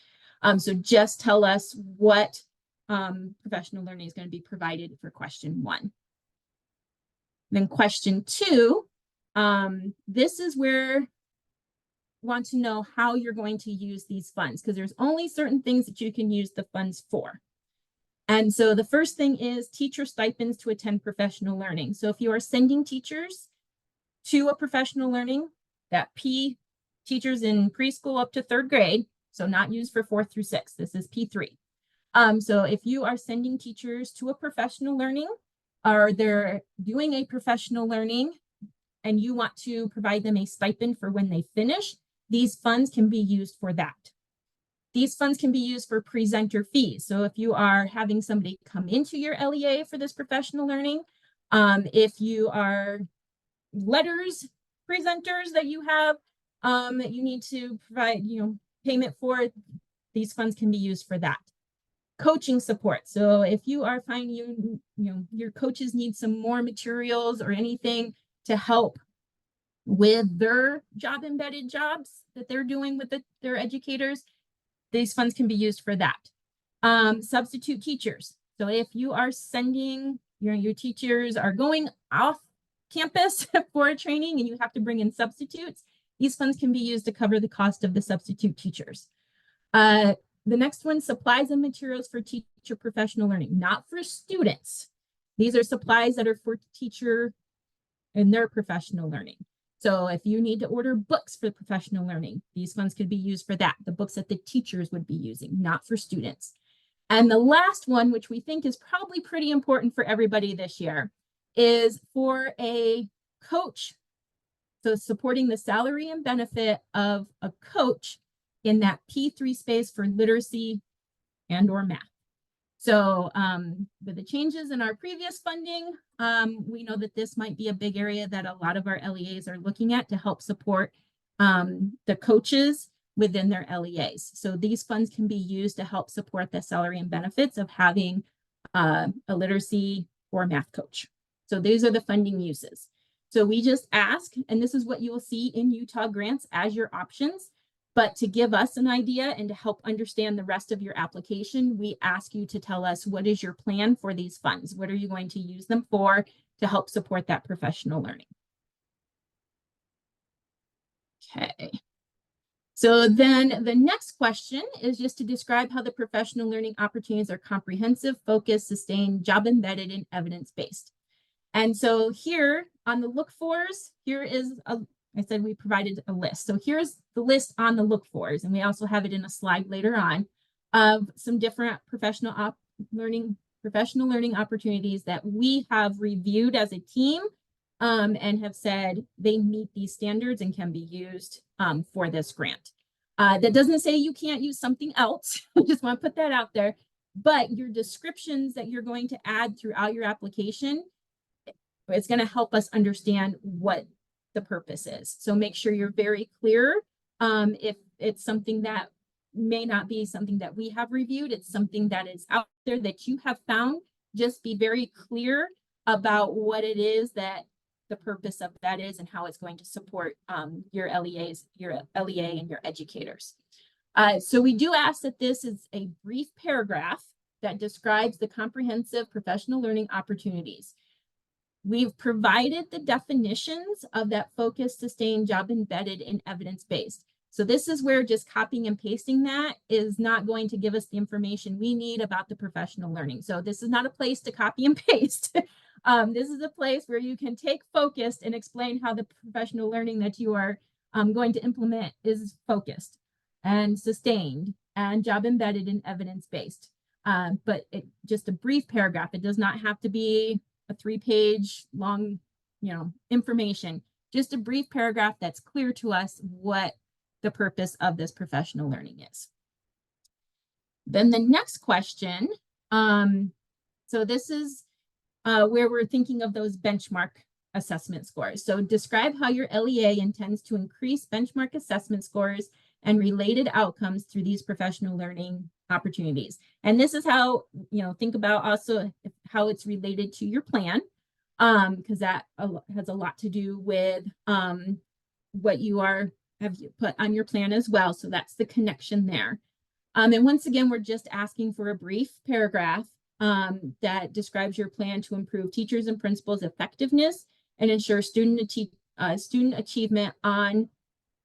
So just tell us what professional learning is going to be provided for question 1. Then question 2, this is where want to know how you're going to use these funds, because there's only certain things that you can use the funds for. And so the first thing is teacher stipends to attend professional learning. So if you are sending teachers to a professional learning, that P, teachers in preschool up to 3rd grade, so not used for 4th through 6th, this is P3. So if you are sending teachers to a professional learning, or they're doing a professional learning and you want to provide them a stipend for when they finish, these funds can be used for that. These funds can be used for presenter fees. So if you are having somebody come into your LEA for this professional learning, if you are letters presenters that you have, that you need to provide, payment for, these funds can be used for that. Coaching support. So if you are finding your coaches need some more materials or anything to help with their job embedded jobs that they're doing with their educators, these funds can be used for that. Substitute teachers. So if you are sending your teachers are going off campus for a training and you have to bring in substitutes, these funds can be used to cover the cost of the substitute teachers. The next one, supplies and materials for teacher professional learning, not for students. These are supplies that are for teacher and their professional learning. So if you need to order books for professional learning, these funds could be used for that, the books that the teachers would be using, not for students. And the last one, which we think is probably pretty important for everybody this year, is for a coach. So supporting the salary and benefit of a coach in that P3 space for literacy and or math. So with the changes in our previous funding, we know that this might be a big area that a lot of our LEAs are looking at to help support the coaches within their LEAs. So these funds can be used to help support the salary and benefits of having a literacy or math coach. So these are the funding uses. So we just ask, and this is what you will see in Utah grants as your options. But to give us an idea and to help understand the rest of your application, we ask you to tell us, what is your plan for these funds? What are you going to use them for to help support that professional learning? Okay. So then the next question is just to describe how the professional learning opportunities are comprehensive, focused, sustained, job embedded, and evidence-based. And so here on the look fors, here is I said we provided a list. So here's the list on the look fors, and we also have it in a slide later on of some different professional learning opportunities that we have reviewed as a team and have said they meet these standards and can be used for this grant. That doesn't say you can't use something else. I just want to put that out there. But your descriptions that you're going to add throughout your application, it's going to help us understand what the purpose is. So make sure you're very clear. If it's something that may not be something that we have reviewed, it's something that is out there that you have found, just be very clear about what it is that the purpose of that is and how it's going to support your LEAs, your LEA and your educators. So we do ask that this is a brief paragraph that describes the comprehensive professional learning opportunities. We've provided the definitions of that focused, sustained, job embedded, and evidence-based. So this is where just copying and pasting that is not going to give us the information we need about the professional learning. So this is not a place to copy and paste. This is a place where you can take focused and explain how the professional learning that you are going to implement is focused and sustained and job embedded and evidence-based. But just a brief paragraph. It does not have to be a 3-page long, information, just a brief paragraph that's clear to us what the purpose of this professional learning is. Then the next question, so this is where we're thinking of those benchmark assessment scores. So describe how your LEA intends to increase benchmark assessment scores and related outcomes through these professional learning opportunities. And this is how, think about also how it's related to your plan, because that has a lot to do with what you have put on your plan as well. So that's the connection there. And once again, we're just asking for a brief paragraph that describes your plan to improve teachers and principals' effectiveness and ensure student achievement on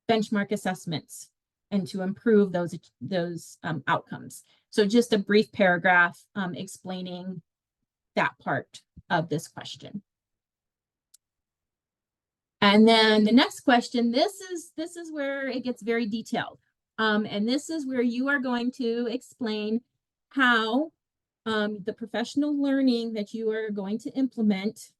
benchmark assessments and to improve those outcomes. So just a brief paragraph explaining that part of this question. And then the next question, this is where it gets very detailed. And this is where you are going to explain how the professional learning that you are going to implement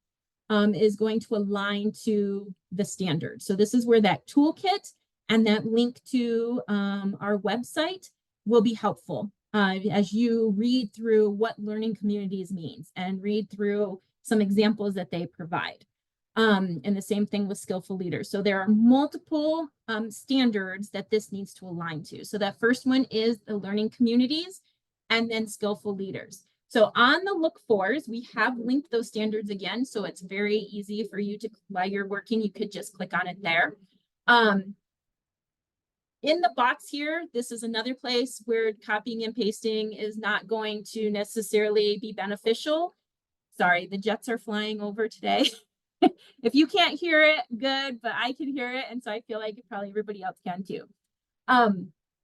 is going to align to the standard. So this is where that toolkit and that link to our website will be helpful as you read through what learning communities means and read through some examples that they provide. And the same thing with skillful leaders. So there are multiple standards that this needs to align to. So that first one is the learning communities and then skillful leaders. So on the look fors, we have linked those standards again. So it's very easy for you to, while you're working, you could just click on it there. In the box here, this is another place where copying and pasting is not going to necessarily be beneficial. Sorry, the jets are flying over today. If you can't hear it, good, but I can hear it. And so I feel like probably everybody else can too.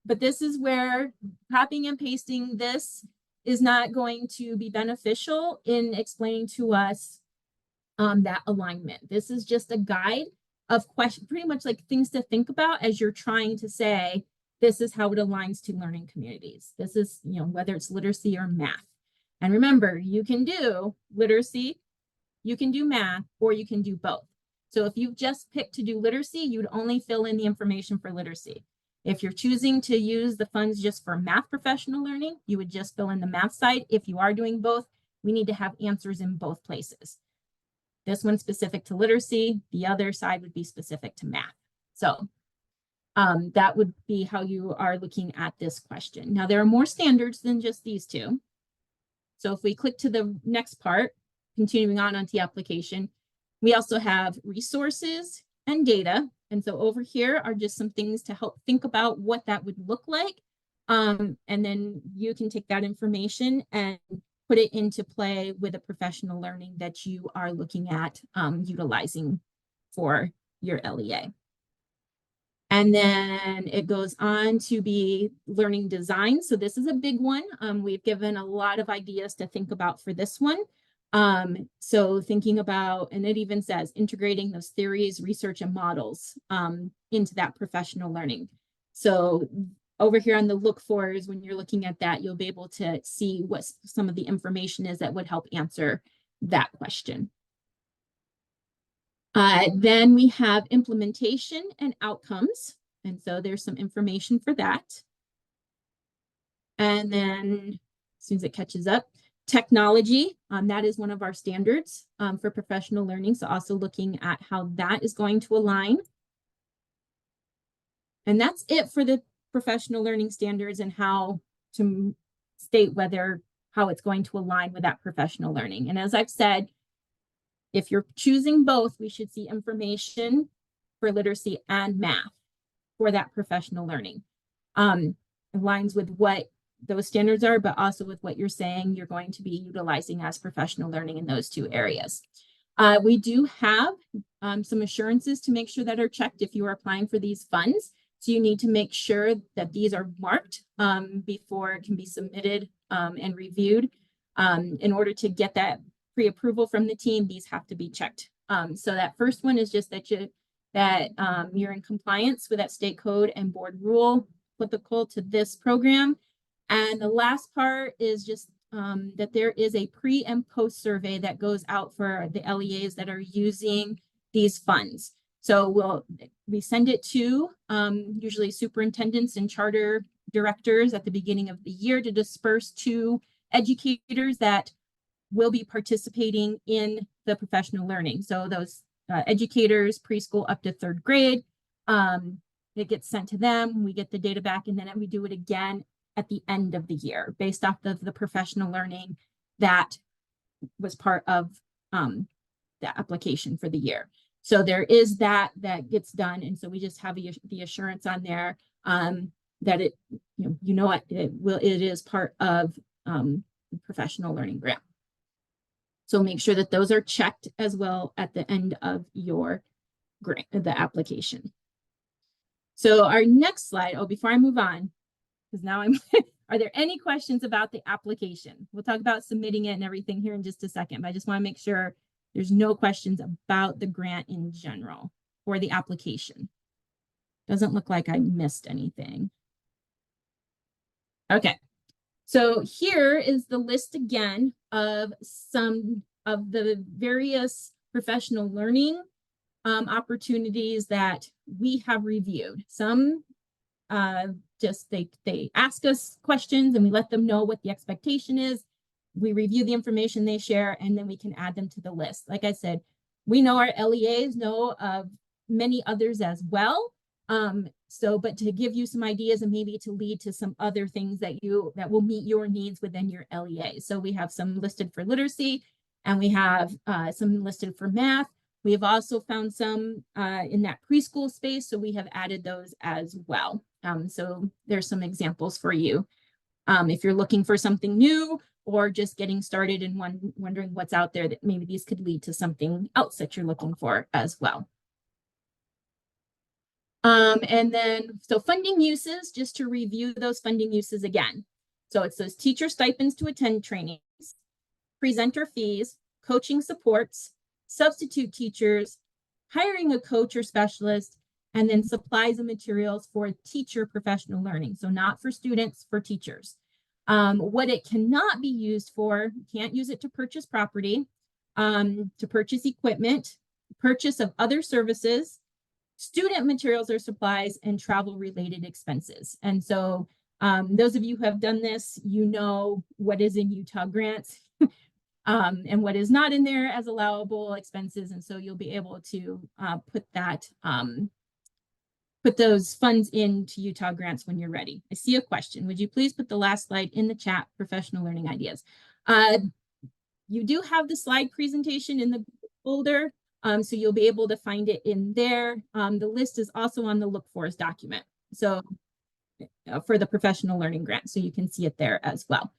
But this is where copying and pasting this is not going to be beneficial in explaining to us that alignment. This is just a guide of question, pretty much like things to think about as you're trying to say, this is how it aligns to learning communities. This is, you know, whether it's literacy or math. And remember, you can do literacy, you can do math, or you can do both. So if you've just picked to do literacy, you'd only fill in the information for literacy. If you're choosing to use the funds just for math professional learning, you would just fill in the math side. If you are doing both, we need to have answers in both places. This one's specific to literacy, the other side would be specific to math. So that would be how you are looking at this question. Now, there are more standards than just these two. So if we click to the next part, continuing on onto the application, we also have resources and data. And so over here are just some things to help think about what that would look like. And then you can take that information and put it into play with a professional learning that you are looking at utilizing for your LEA. And then it goes on to be learning design. So this is a big one. We've given a lot of ideas to think about for this one. So thinking about, and it even says integrating those theories, research, and models into that professional learning. So over here on the look fors, when you're looking at that, you'll be able to see what some of the information is that would help answer that question. Then we have implementation and outcomes. And so there's some information for that. And then as soon as it catches up, technology, that is one of our standards for professional learning. So also looking at how that is going to align. And that's it for the professional learning standards and how to state how it's going to align with that professional learning. And as I've said, if you're choosing both, we should see information for literacy and math for that professional learning. Aligns with what those standards are, but also with what you're saying you're going to be utilizing as professional learning in those two areas. We do have some assurances to make sure that are checked if you are applying for these funds. So you need to make sure that these are marked before it can be submitted and reviewed. In order to get that pre-approval from the team, these have to be checked. So that first one is just that you're in compliance with that state code and board rule applicable to this program. And the last part is just that there is a pre and post survey that goes out for the LEAs that are using these funds. So we send it to usually superintendents and charter directors at the beginning of the year to disperse to educators that will be participating in the professional learning. So those educators, preschool up to 3rd grade, it gets sent to them. We get the data back, and then we do it again at the end of the year based off of the professional learning that was part of the application for the year. So there is that gets done. And so we just have the assurance on there that it is part of the professional learning grant. So make sure that those are checked as well at the end of your grant, the application. So our next slide, before I move on, because now I'm, are there any questions about the application? We'll talk about submitting it and everything here in just a second, but I just want to make sure there's no questions about the grant in general or the application. Doesn't look like I missed anything. Okay, so here is the list again of some of the various professional learning opportunities that we have reviewed. Some just they ask us questions and we let them know what the expectation is. We review the information they share and then we can add them to the list. Like I said, we know our LEAs know of many others as well. But to give you some ideas and maybe to lead to some other things that will meet your needs within your LEA. So we have some listed for literacy and we have some listed for math. We have also found some in that preschool space, so we have added those as well. So there's some examples for you. If you're looking for something new or just getting started and wondering what's out there, that maybe these could lead to something else that you're looking for as well. And then, so funding uses, just to review those funding uses again. So it's those teacher stipends to attend trainings, presenter fees, coaching supports, substitute teachers, hiring a coach or specialist, and then supplies and materials for teacher professional learning. So not for students, for teachers. What it cannot be used for, you can't use it to purchase property, to purchase equipment, purchase of other services, student materials or supplies, and travel related expenses. And so those of you who have done this, you know what is in Utah grants and what is not in there as allowable expenses. And so you'll be able to put those funds into Utah grants when you're ready. I see a question. Would you please put the last slide in the chat, professional learning ideas? You do have the slide presentation in the folder. So you'll be able to find it in there. The list is also on the Look For's document. So for the professional learning grant, so you can see it there as well.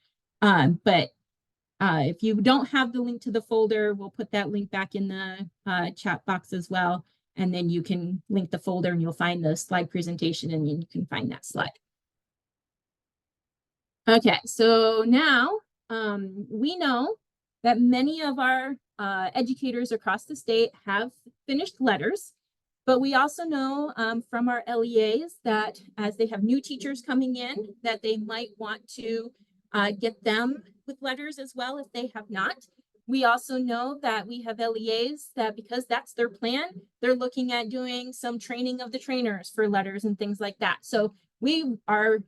If you don't have the link to the folder, we'll put that link back in the chat box as well. And then you can link the folder and you'll find the slide presentation and you can find that slide. Okay, so now we know that many of our educators across the state have finished letters, but we also know from our LEAs that as they have new teachers coming in, that they might want to get them with letters as well if they have not. We also know that we have LEAs that, because that's their plan, they're looking at doing some training of the trainers for letters and things like that. So we are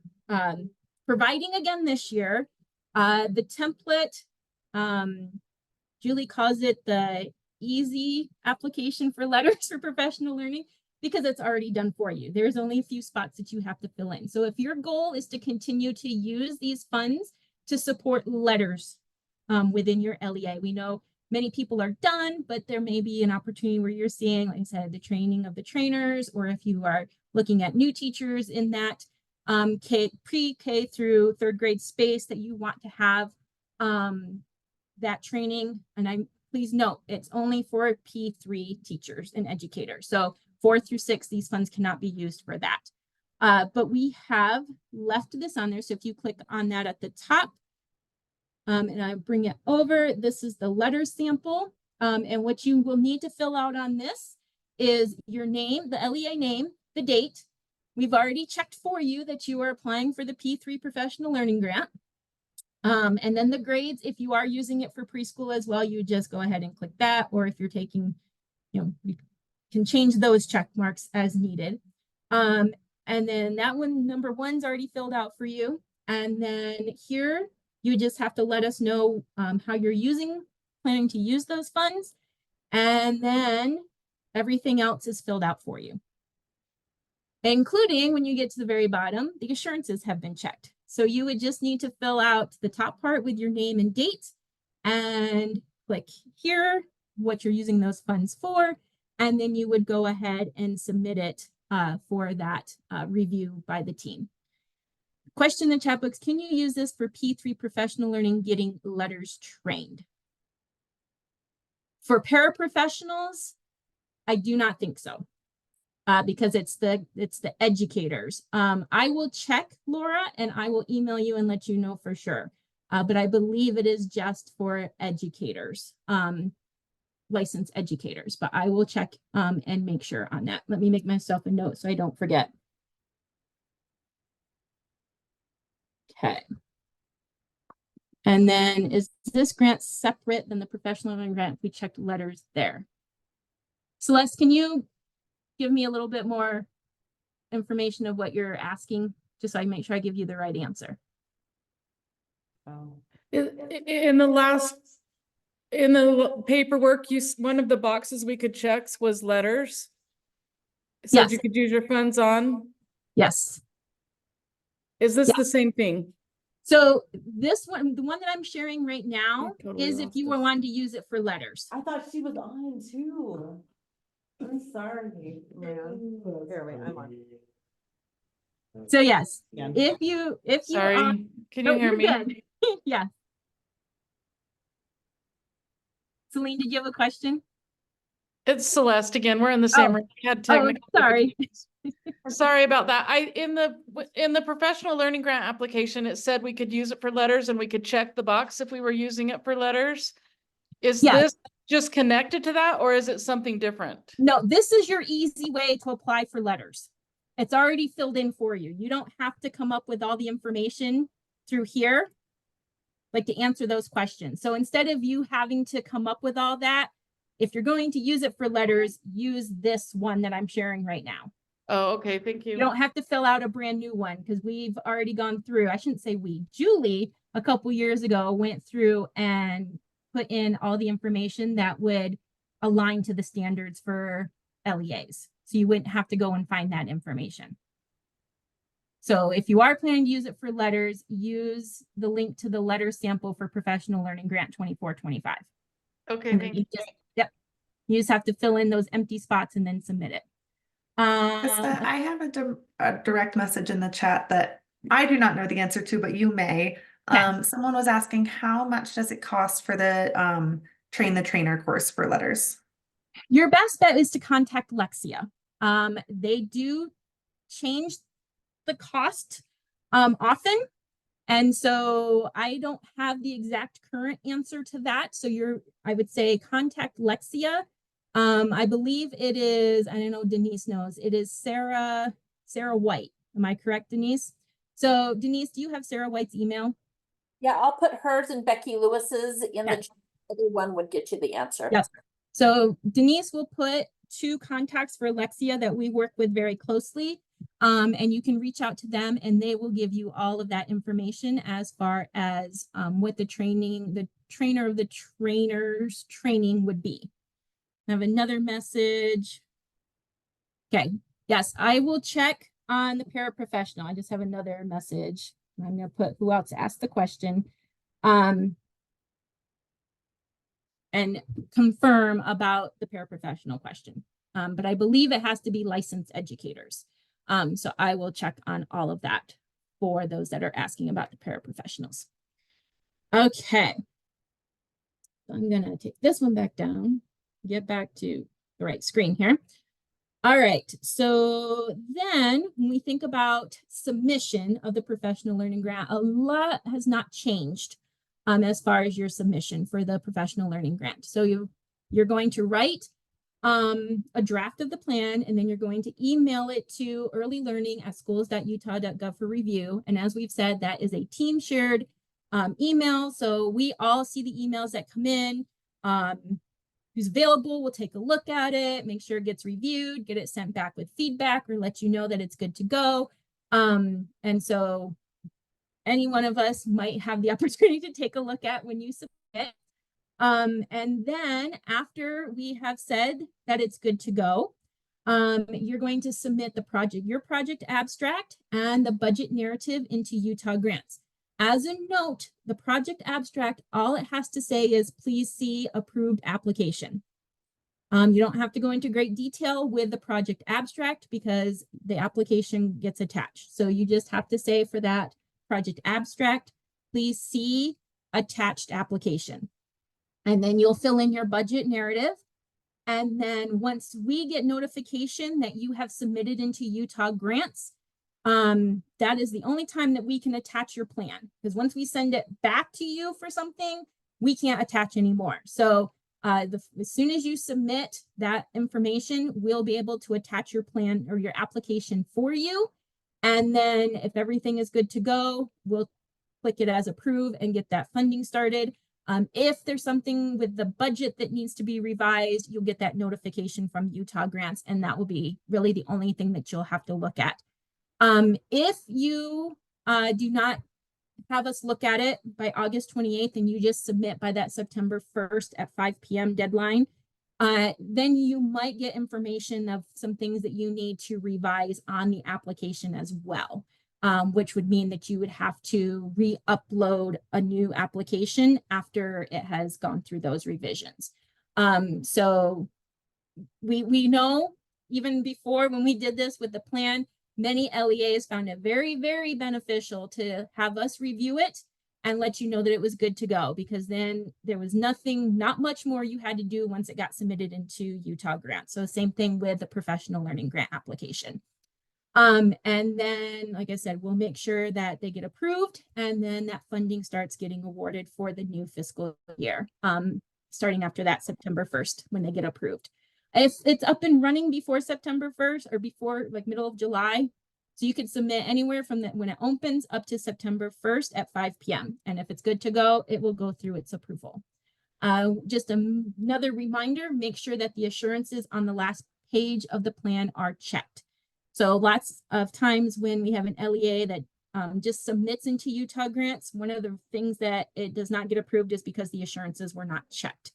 providing again this year the template. Julie calls it the easy application for letters for professional learning because it's already done for you. There's only a few spots that you have to fill in. So if your goal is to continue to use these funds to support letters within your LEA, we know many people are done, but there may be an opportunity where you're seeing, like I said, the training of the trainers, or if you are looking at new teachers in that pre-K through third grade space that you want to have that training. And please note, it's only for P3 teachers and educators. So 4 through 6, these funds cannot be used for that. But we have left this on there. So if you click on that at the top, and I bring it over, this is the letter sample. And what you will need to fill out on this is your name, the LEA name, the date. We've already checked for you that you are applying for the P3 professional learning grant. And then the grades, if you are using it for preschool as well, you just go ahead and click that. Or if you're taking, you can change those check marks as needed. And then that one, number 1's already filled out for you. And then here, you just have to let us know how you're planning to use those funds. And then everything else is filled out for you. Including when you get to the very bottom, the assurances have been checked. So you would just need to fill out the top part with your name and date and click here, what you're using those funds for. And then you would go ahead and submit it for that review by the team. Question in the chat box, can you use this for P3 professional learning getting letters trained? For paraprofessionals, I do not think so. Because it's the educators. I will check, Laura, and I will email you and let you know for sure. But I believe it is just for educators, licensed educators, but I will check and make sure on that. Let me make myself a note so I don't forget. Okay. And then is this grant separate than the professional learning grant? We checked letters there. Celeste, can you give me a little bit more information of what you're asking, just so I make sure I give you the right answer? In the paperwork, one of the boxes we could check was letters. It said Yes. you could use your funds on. Yes. Is this Yeah. the same thing? So this one, the one that I'm sharing right now, I totally is if lost you it. were wanting to use it for letters. I thought she was on too. I'm sorry, man. Here, wait, I'm on. So yes, Yeah. if you are, Sorry, can no, you hear you're me? good. Yeah. Celine, did you have a question? It's Celeste again. We're in the same Oh. room. We had Oh, technical sorry. difficulties. Sorry about that. In the professional learning grant application, it said we could use it for letters and we could check the box if we were using it for letters. Is Yes. this just connected to that, or is it something different? No, this is your easy way to apply for letters. It's already filled in for you. You don't have to come up with all the information through here, like to answer those questions. So instead of you having to come up with all that, if you're going to use it for letters, use this one that I'm sharing right now. Oh, okay. Thank You you. don't have to fill out a brand new one because we've already gone through, I shouldn't say we, Julie, a couple years ago, went through and put in all the information that would align to the standards for LEAs. So you wouldn't have to go and find that information. So if you are planning to use it for letters, use the link to the letter sample for Professional Learning Grant 2425. Okay, And then thank you. yep. You just have to fill in those empty spots and then submit it. Krista, I have a direct message in the chat that I do not know the answer to, but you may. Okay. Someone was asking how much does it cost for the Train the Trainer course for letters? Your best bet is to contact Lexia. They do change the cost often. And so I don't have the exact current answer to that. So I would say contact Lexia. I believe it is, I don't know, Denise knows, it is Sarah White. Am I correct, Denise? So Denise, do you have Sarah White's email? Yeah, I'll put hers and Becky Lewis's in Yeah. the, other one would get you the answer. Yes. So Denise will put 2 contacts for Lexia that we work with very closely. And you can reach out to them and they will give you all of that information as far as what the trainer of the trainers training would be. I have another message. Okay. Yes, I will check on the paraprofessional. I just have another message. I'm going to put who else asked the question. And confirm about the paraprofessional question. But I believe it has to be licensed educators. So I will check on all of that for those that are asking about the paraprofessionals. Okay. I'm going to take this one back down, get back to the right screen here. All right. So then when we think about submission of the professional learning grant, a lot has not changed as far as your submission for the professional learning grant. So you're going to write a draft of the plan, and then you're going to email it to earlylearning@schools.utah.gov for review. And as we've said, that is a team shared email. So we all see the emails that come in. Who's available, we'll take a look at it, make sure it gets reviewed, get it sent back with feedback, or let you know that it's good to go. And so any one of us might have the opportunity to take a look at when you submit. And then after we have said that it's good to go, you're going to submit your project abstract and the budget narrative into Utah Grants. As a note, the project abstract, all it has to say is please see approved application. You don't have to go into great detail with the project abstract because the application gets attached. So you just have to say for that project abstract, please see attached application. And then you'll fill in your budget narrative. And then once we get notification that you have submitted into Utah Grants, that is the only time that we can attach your plan. Because once we send it back to you for something, we can't attach anymore. So as soon as you submit that information, we'll be able to attach your plan or your application for you. And then if everything is good to go, we'll click it as approve and get that funding started. If there's something with the budget that needs to be revised, you'll get that notification from Utah Grants, and that will be really the only thing that you'll have to look at. If you do not have us look at it by August 28th and you just submit by that September 1st at 5 p.m. deadline, then you might get information of some things that you need to revise on the application as well. Which would mean that you would have to re-upload a new application after it has gone through those revisions. So we know even before when we did this with the plan, many LEAs found it very, very beneficial to have us review it and let you know that it was good to go, because then there was not much more you had to do once it got submitted into Utah Grant. So same thing with the professional learning grant application. And then, like I said, we'll make sure that they get approved, and then that funding starts getting awarded for the new fiscal year, starting after that September 1st when they get approved. If it's up and running before September 1st or before like middle of July, so you can submit anywhere from when it opens up to September 1st at 5 p.m. And if it's good to go, it will go through its approval. Just another reminder, make sure that the assurances on the last page of the plan are checked. So lots of times when we have an LEA that just submits into Utah Grants, one of the things that it does not get approved is because the assurances were not checked.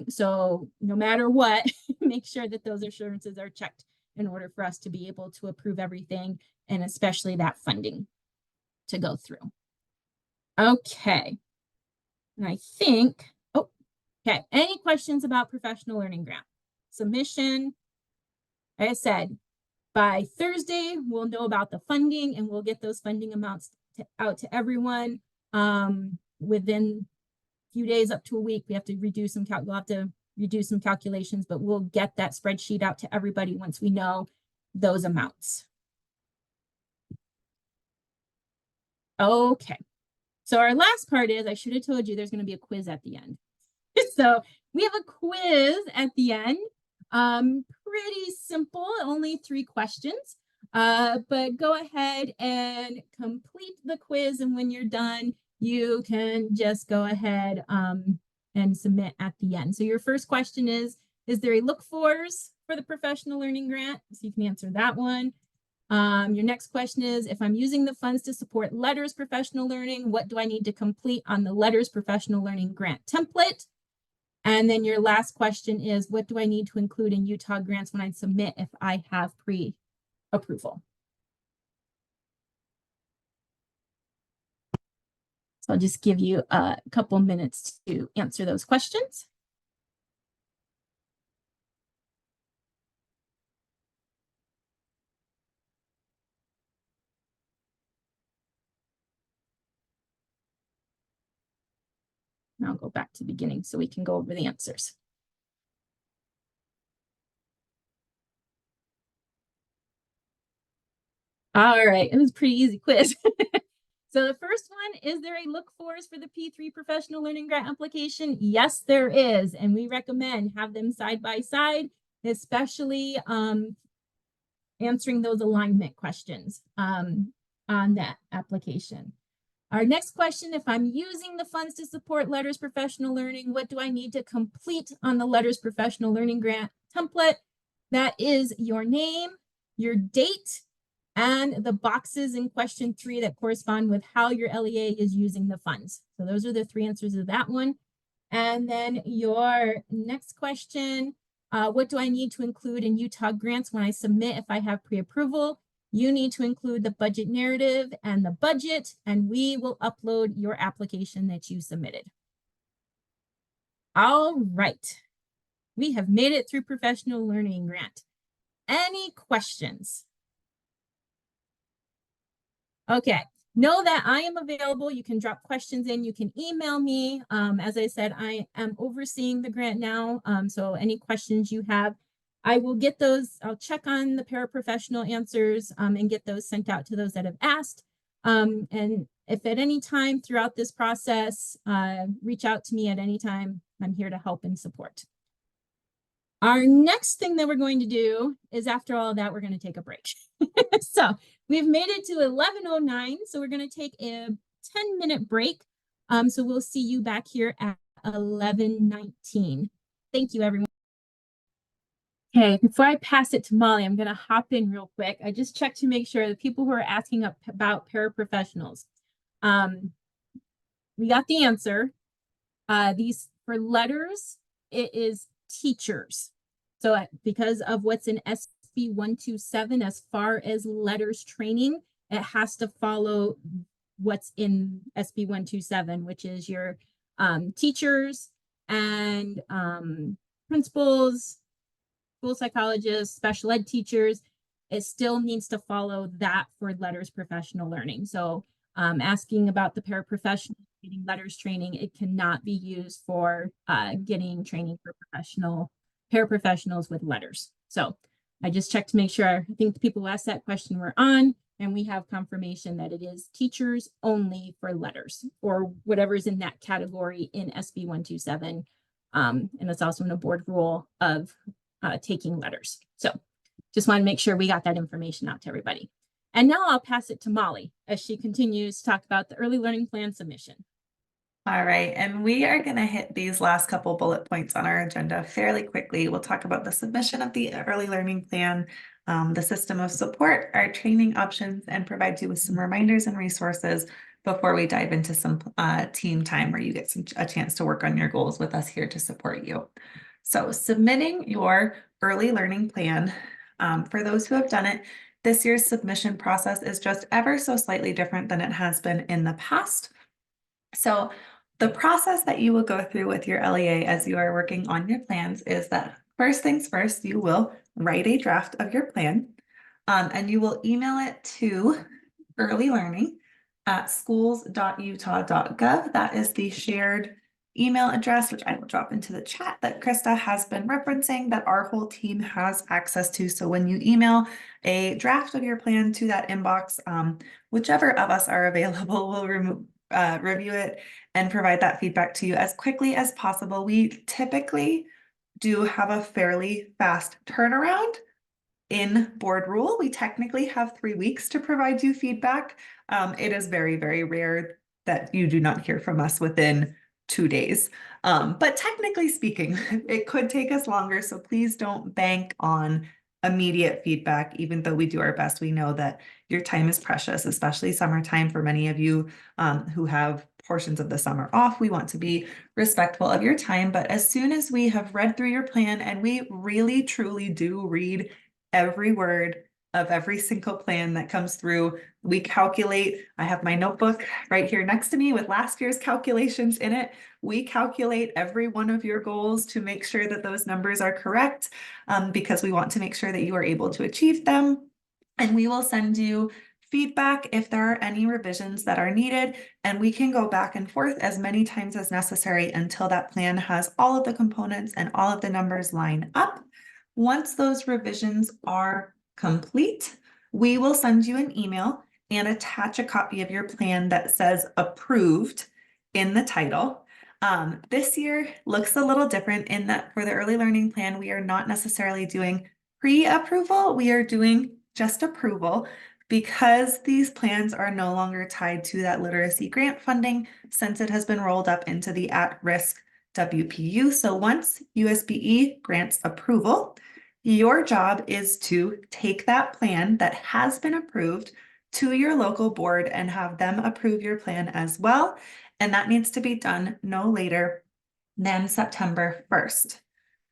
So no matter what, make sure that those assurances are checked in order for us to be able to approve everything, and especially that funding to go through. Okay. And I think, okay. Any questions about professional learning grant submission? Like I said, by Thursday, we'll know about the funding and we'll get those funding amounts out to everyone. Within a few days up to a week, we have to redo some we'll have to redo some calculations, but we'll get that spreadsheet out to everybody once we know those amounts. Okay. So our last part is, I should have told you there's going to be a quiz at the end. So we have a quiz at the end. Pretty simple, only 3 questions, but go ahead and complete the quiz, and when you're done, you can just go ahead and submit at the end. So your first question is there a look-fors for the professional learning grant? So you can answer that one. Your next question is, if I'm using the funds to support LETRS professional learning, what do I need to complete on the LETRS professional learning grant template? And then your last question is, what do I need to include in Utah Grants when I submit if I have pre-approval? So I'll just give you a couple minutes to answer those questions. And I'll go back to the beginning so we can go over the answers. All right, it was a pretty easy quiz. So the first one, is there a look-fors for the P3 professional learning grant application? Yes, there is, and we recommend have them side by side, especially answering those alignment questions on that application. Our next question, if I'm using the funds to support LETRS professional learning, what do I need to complete on the LETRS professional learning grant template? That is your name, your date, and the boxes in question 3 that correspond with how your LEA is using the funds. So those are the 3 answers to that one. And then your next question, what do I need to include in Utah Grants when I submit if I have pre-approval? You need to include the budget narrative and the budget, and we will upload your application that you submitted. All right. We have made it through professional learning grant. Any questions? Okay, know that I am available. You can drop questions in, you can email me. As I said, I am overseeing the grant now. So any questions you have, I will get those, I'll check on the paraprofessional answers and get those sent out to those that have asked. And if at any time throughout this process, reach out to me at any time. I'm here to help and support. Our next thing that we're going to do is, after all of that, we're going to take a break. So we've made it to 11:09. So we're going to take a 10-minute break. So we'll see you back here at 11:19. Thank you, everyone. Okay, before I pass it to Molly, I'm going to hop in real quick. I just checked to make sure the people who are asking about paraprofessionals, we got the answer. These for letters, it is teachers. So because of what's in SB 127, as far as letters training, it has to follow what's in SB 127, which is your teachers and principals, school psychologists, special ed teachers. It still needs to follow that for letters professional learning. So asking about the paraprofessional getting letters training, it cannot be used for getting training for paraprofessionals with letters. So I just checked to make sure. I think the people who asked that question were on, and we have confirmation that it is teachers only for letters or whatever's in that category in SB 127. And it's also in a board rule of taking letters. So just want to make sure we got that information out to everybody. And now I'll pass it to Molly as she continues to talk about the early learning plan submission. All right, and we are going to hit these last couple bullet points on our agenda fairly quickly. We'll talk about the submission of the early learning plan, the system of support, our training options, and provide you with some reminders and resources before we dive into some team time where you get a chance to work on your goals with us here to support you. So submitting your early learning plan, for those who have done it, this year's submission process is just ever so slightly different than it has been in the past. So the process that you will go through with your LEA as you are working on your plans is that first things first, you will write a draft of your plan, and you will email it to earlylearning@schools.utah.gov. That is the shared email address, which I will drop into the chat, that Krista has been referencing, that our whole team has access to. So when you email a draft of your plan to that inbox, whichever of us are available will review it and provide that feedback to you as quickly as possible. We typically do have a fairly fast turnaround in board rule. We technically have 3 weeks to provide you feedback. It is very, very rare that you do not hear from us within 2 days. But technically speaking, it could take us longer. So please don't bank on immediate feedback. Even though we do our best, we know that your time is precious, especially summertime for many of you who have portions of the summer off. We want to be respectful of your time. But as soon as we have read through your plan, and we really, truly do read every word of every single plan that comes through, we calculate. I have my notebook right here next to me with last year's calculations in it. We calculate every one of your goals to make sure that those numbers are correct, because we want to make sure that you are able to achieve them. And we will send you feedback if there are any revisions that are needed, and we can go back and forth as many times as necessary until that plan has all of the components and all of the numbers line up. Once those revisions are complete, we will send you an email and attach a copy of your plan that says approved in the title. This year looks a little different in that for the early learning plan, we are not necessarily doing pre-approval, we are doing just approval, because these plans are no longer tied to that literacy grant funding since it has been rolled up into the at-risk WPU. So once USBE grants approval, your job is to take that plan that has been approved to your local board and have them approve your plan as well. And that needs to be done no later than September 1st.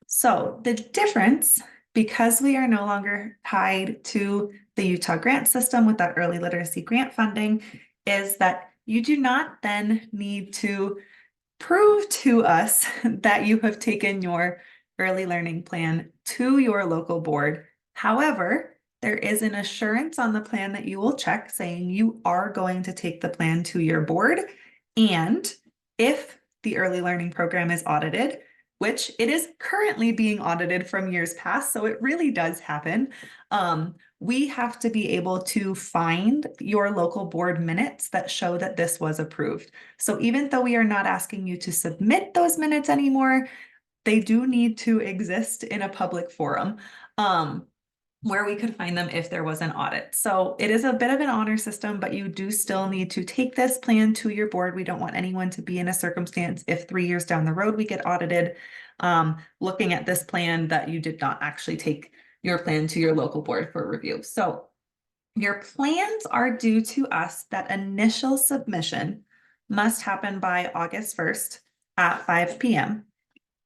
So the difference, because we are no longer tied to the Utah grant system with that early literacy grant funding, is that you do not then need to prove to us that you have taken your early learning plan to your local board. However, there is an assurance on the plan that you will check saying you are going to take the plan to your board. And if the early learning program is audited, which it is currently being audited from years past, so it really does happen, we have to be able to find your local board minutes that show that this was approved. So even though we are not asking you to submit those minutes anymore, they do need to exist in a public forum where we could find them if there was an audit. So it is a bit of an honor system, but you do still need to take this plan to your board. We don't want anyone to be in a circumstance if 3 years down the road we get audited, looking at this plan that you did not actually take your plan to your local board for review. So your plans are due to us. That initial submission must happen by August 1st at 5 p.m.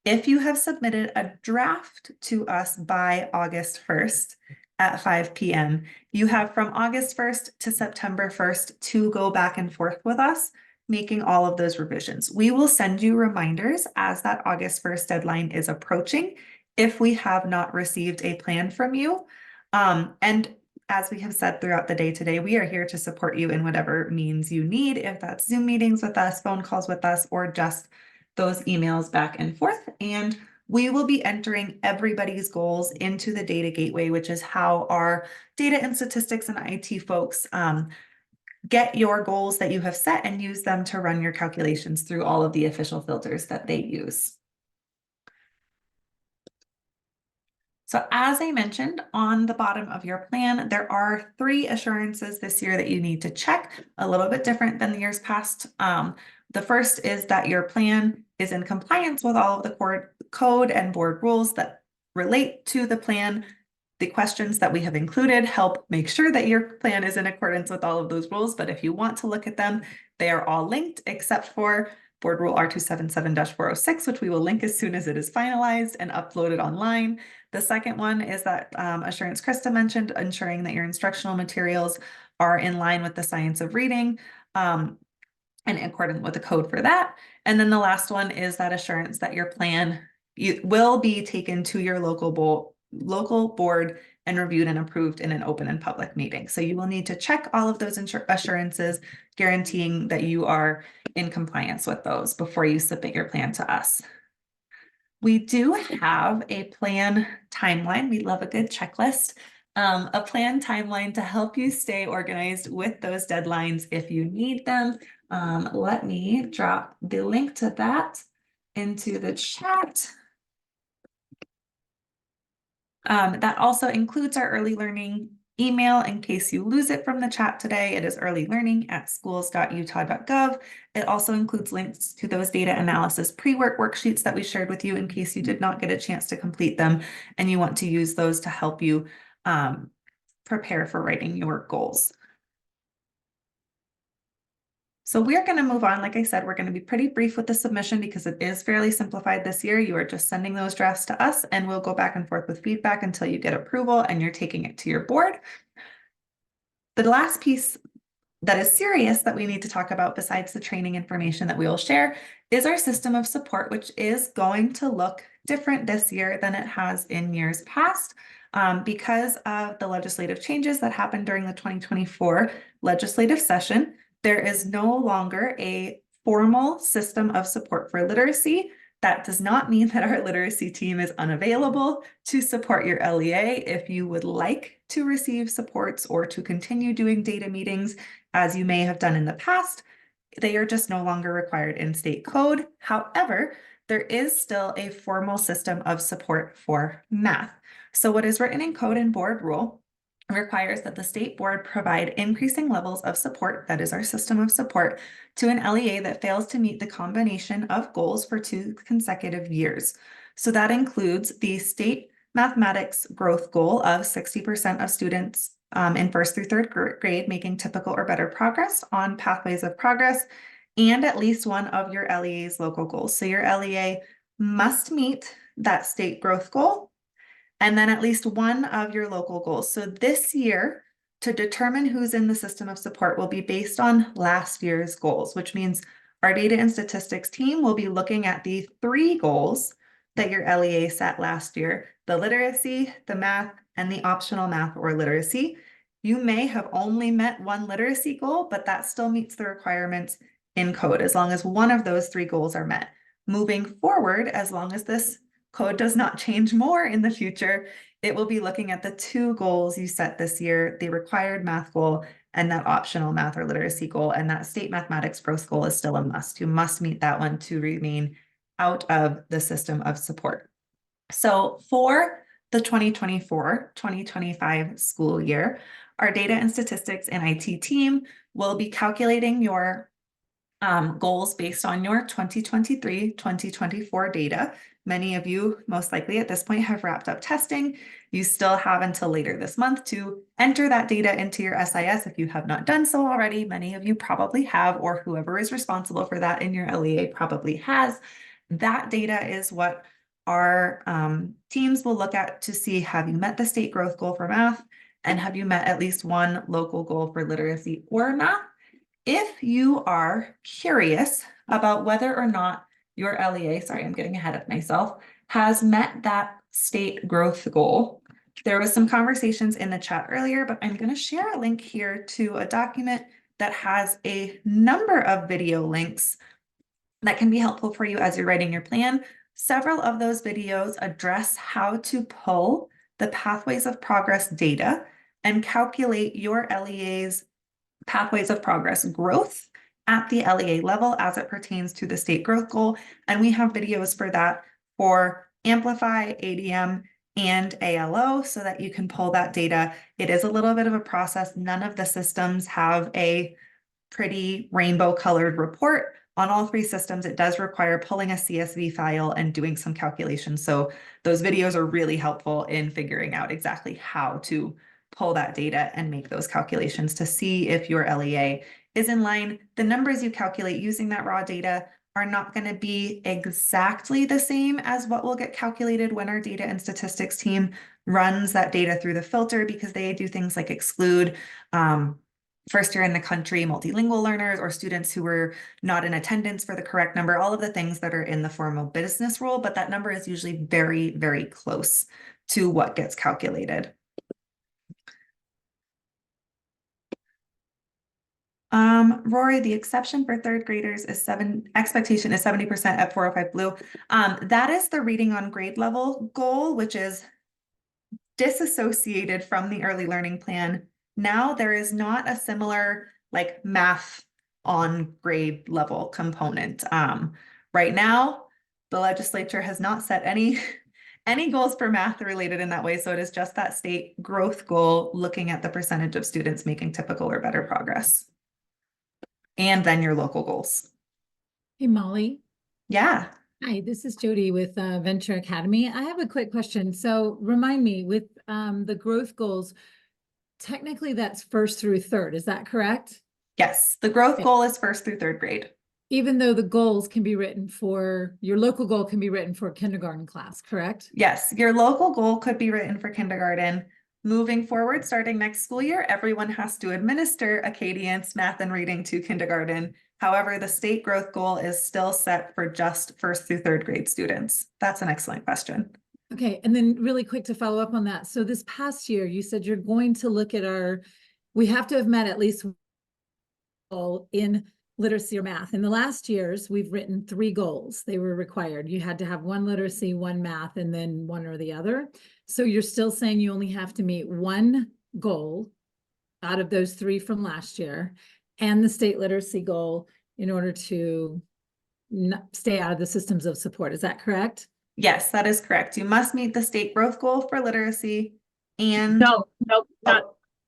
If you have submitted a draft to us by August 1st at 5 p.m., you have from August 1st to September 1st to go back and forth with us, making all of those revisions. We will send you reminders as that August 1st deadline is approaching if we have not received a plan from you. And as we have said throughout the day today, we are here to support you in whatever means you need, if that's Zoom meetings with us, phone calls with us, or just those emails back and forth. And we will be entering everybody's goals into the data gateway, which is how our data and statistics and IT folks get your goals that you have set and use them to run your calculations through all of the official filters that they use. So as I mentioned, on the bottom of your plan, there are 3 assurances this year that you need to check, a little bit different than the years past. The first is that your plan is in compliance with all of the code and board rules that relate to the plan. The questions that we have included help make sure that your plan is in accordance with all of those rules, but if you want to look at them, they are all linked except for Board Rule R277-406, which we will link as soon as it is finalized and uploaded online. The second one is that assurance Krista mentioned, ensuring that your instructional materials are in line with the science of reading and according with the code for that. And then the last one is that assurance that your plan will be taken to your local board and reviewed and approved in an open and public meeting. So you will need to check all of those assurances, guaranteeing that you are in compliance with those before you submit your plan to us. We do have a plan timeline. We love a good checklist, a plan timeline to help you stay organized with those deadlines if you need them. Let me drop the link to that into the chat. That also includes our early learning email in case you lose it from the chat today. It is earlylearning@schools.utah.gov. It also includes links to those data analysis pre-work worksheets that we shared with you in case you did not get a chance to complete them and you want to use those to help you prepare for writing your goals. So we're going to move on. Like I said, we're going to be pretty brief with the submission because it is fairly simplified this year. You are just sending those drafts to us and we'll go back and forth with feedback until you get approval and you're taking it to your board. The last piece that is serious that we need to talk about besides the training information that we will share is our system of support, which is going to look different this year than it has in years past. Because of the legislative changes that happened during the 2024 legislative session, there is no longer a formal system of support for literacy. That does not mean that our literacy team is unavailable to support your LEA. If you would like to receive supports or to continue doing data meetings as you may have done in the past, they are just no longer required in state code. However, there is still a formal system of support for math. So what is written in code and board rule requires that the state board provide increasing levels of support, that is our system of support, to an LEA that fails to meet the combination of goals for 2 consecutive years. So that includes the state mathematics growth goal of 60% of students in 1st through 3rd grade making typical or better progress on pathways of progress, and at least one of your LEA's local goals. So your LEA must meet that state growth goal and then at least one of your local goals. So this year, to determine who's in the system of support will be based on last year's goals, which means our data and statistics team will be looking at the 3 goals that your LEA set last year: the literacy, the math, and the optional math or literacy. You may have only met one literacy goal, but that still meets the requirements in code as long as one of those 3 goals are met. Moving forward, as long as this code does not change more in the future, it will be looking at the 2 goals you set this year, the required math goal and that optional math or literacy goal. And that state mathematics growth goal is still a must. You must meet that one to remain out of the system of support. So for the 2024-2025 school year, our data and statistics and IT team will be calculating your goals based on your 2023-2024 data. Many of you most likely at this point have wrapped up testing. You still have until later this month to enter that data into your SIS if you have not done so already. Many of you probably have, or whoever is responsible for that in your LEA probably has. That data is what our teams will look at to see, have you met the state growth goal for math? And have you met at least one local goal for literacy or math? If you are curious about whether or not your LEA, sorry, I'm getting ahead of myself, has met that state growth goal, there was some conversations in the chat earlier, but I'm going to share a link here to a document that has a number of video links that can be helpful for you as you're writing your plan. Several of those videos address how to pull the pathways of progress data and calculate your LEA's pathways of progress growth at the LEA level as it pertains to the state growth goal. And we have videos for that for Amplify, ADM, and ALO so that you can pull that data. It is a little bit of a process. None of the systems have a pretty rainbow colored report. On all 3 systems, it does require pulling a CSV file and doing some calculations. So those videos are really helpful in figuring out exactly how to pull that data and make those calculations to see if your LEA is in line. The numbers you calculate using that raw data are not going to be exactly the same as what will get calculated when our data and statistics team runs that data through the filter, because they do things like exclude first year in the country multilingual learners or students who were not in attendance for the correct number, all of the things that are in the formal business rule, but that number is usually very, very close to what gets calculated. Rory, the exception for 3rd graders is expectation is 70% at 405 Blue. That is the reading on grade level goal, which is disassociated from the early learning plan. Now there is not a similar like math on grade level component. Right now, the legislature has not set any goals for math related in that way. So it is just that state growth goal, looking at the percentage of students making typical or better progress. And then your local goals. Hey, Molly. Yeah. Hi, this is Jody with Venture Academy. I have a quick question. So remind me, with the growth goals, technically that's 1st through 3rd, is that correct? Yes, the growth goal is 1st through 3rd grade. Even though the goals can be written for, your local goal can be written for a kindergarten class, correct? Yes, your local goal could be written for kindergarten. Moving forward, starting next school year, everyone has to administer Acadience, math, and reading to kindergarten. However, the state growth goal is still set for just 1st through 3rd grade students. That's an excellent question. Okay, and then really quick to follow up on that. So this past year, you said you're going to look at we have to have met at least goal in literacy or math. In the last years, we've written 3 goals. They were required. You had to have 1 literacy, 1 math, and then 1 or the other. So you're still saying you only have to meet 1 goal out of those 3 from last year and the state literacy goal in order to stay out of the systems of support. Is that correct? Yes, that is correct. You must meet the state growth goal for literacy and No,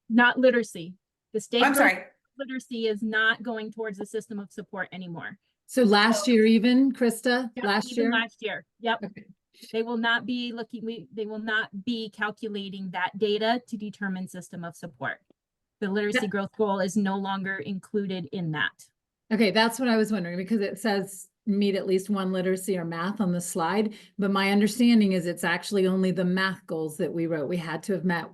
not literacy. The state I'm growth sorry. literacy is not going towards the system of support anymore. So last year even, Krista, Yep, last even year? last year. Yep. Okay. They will not be they will not be calculating that data to determine system of support. The literacy growth goal is no longer included in that. Okay, that's what I was wondering, because it says meet at least 1 literacy or math on the slide, but my understanding is it's actually only the math goals that we wrote. We had to have met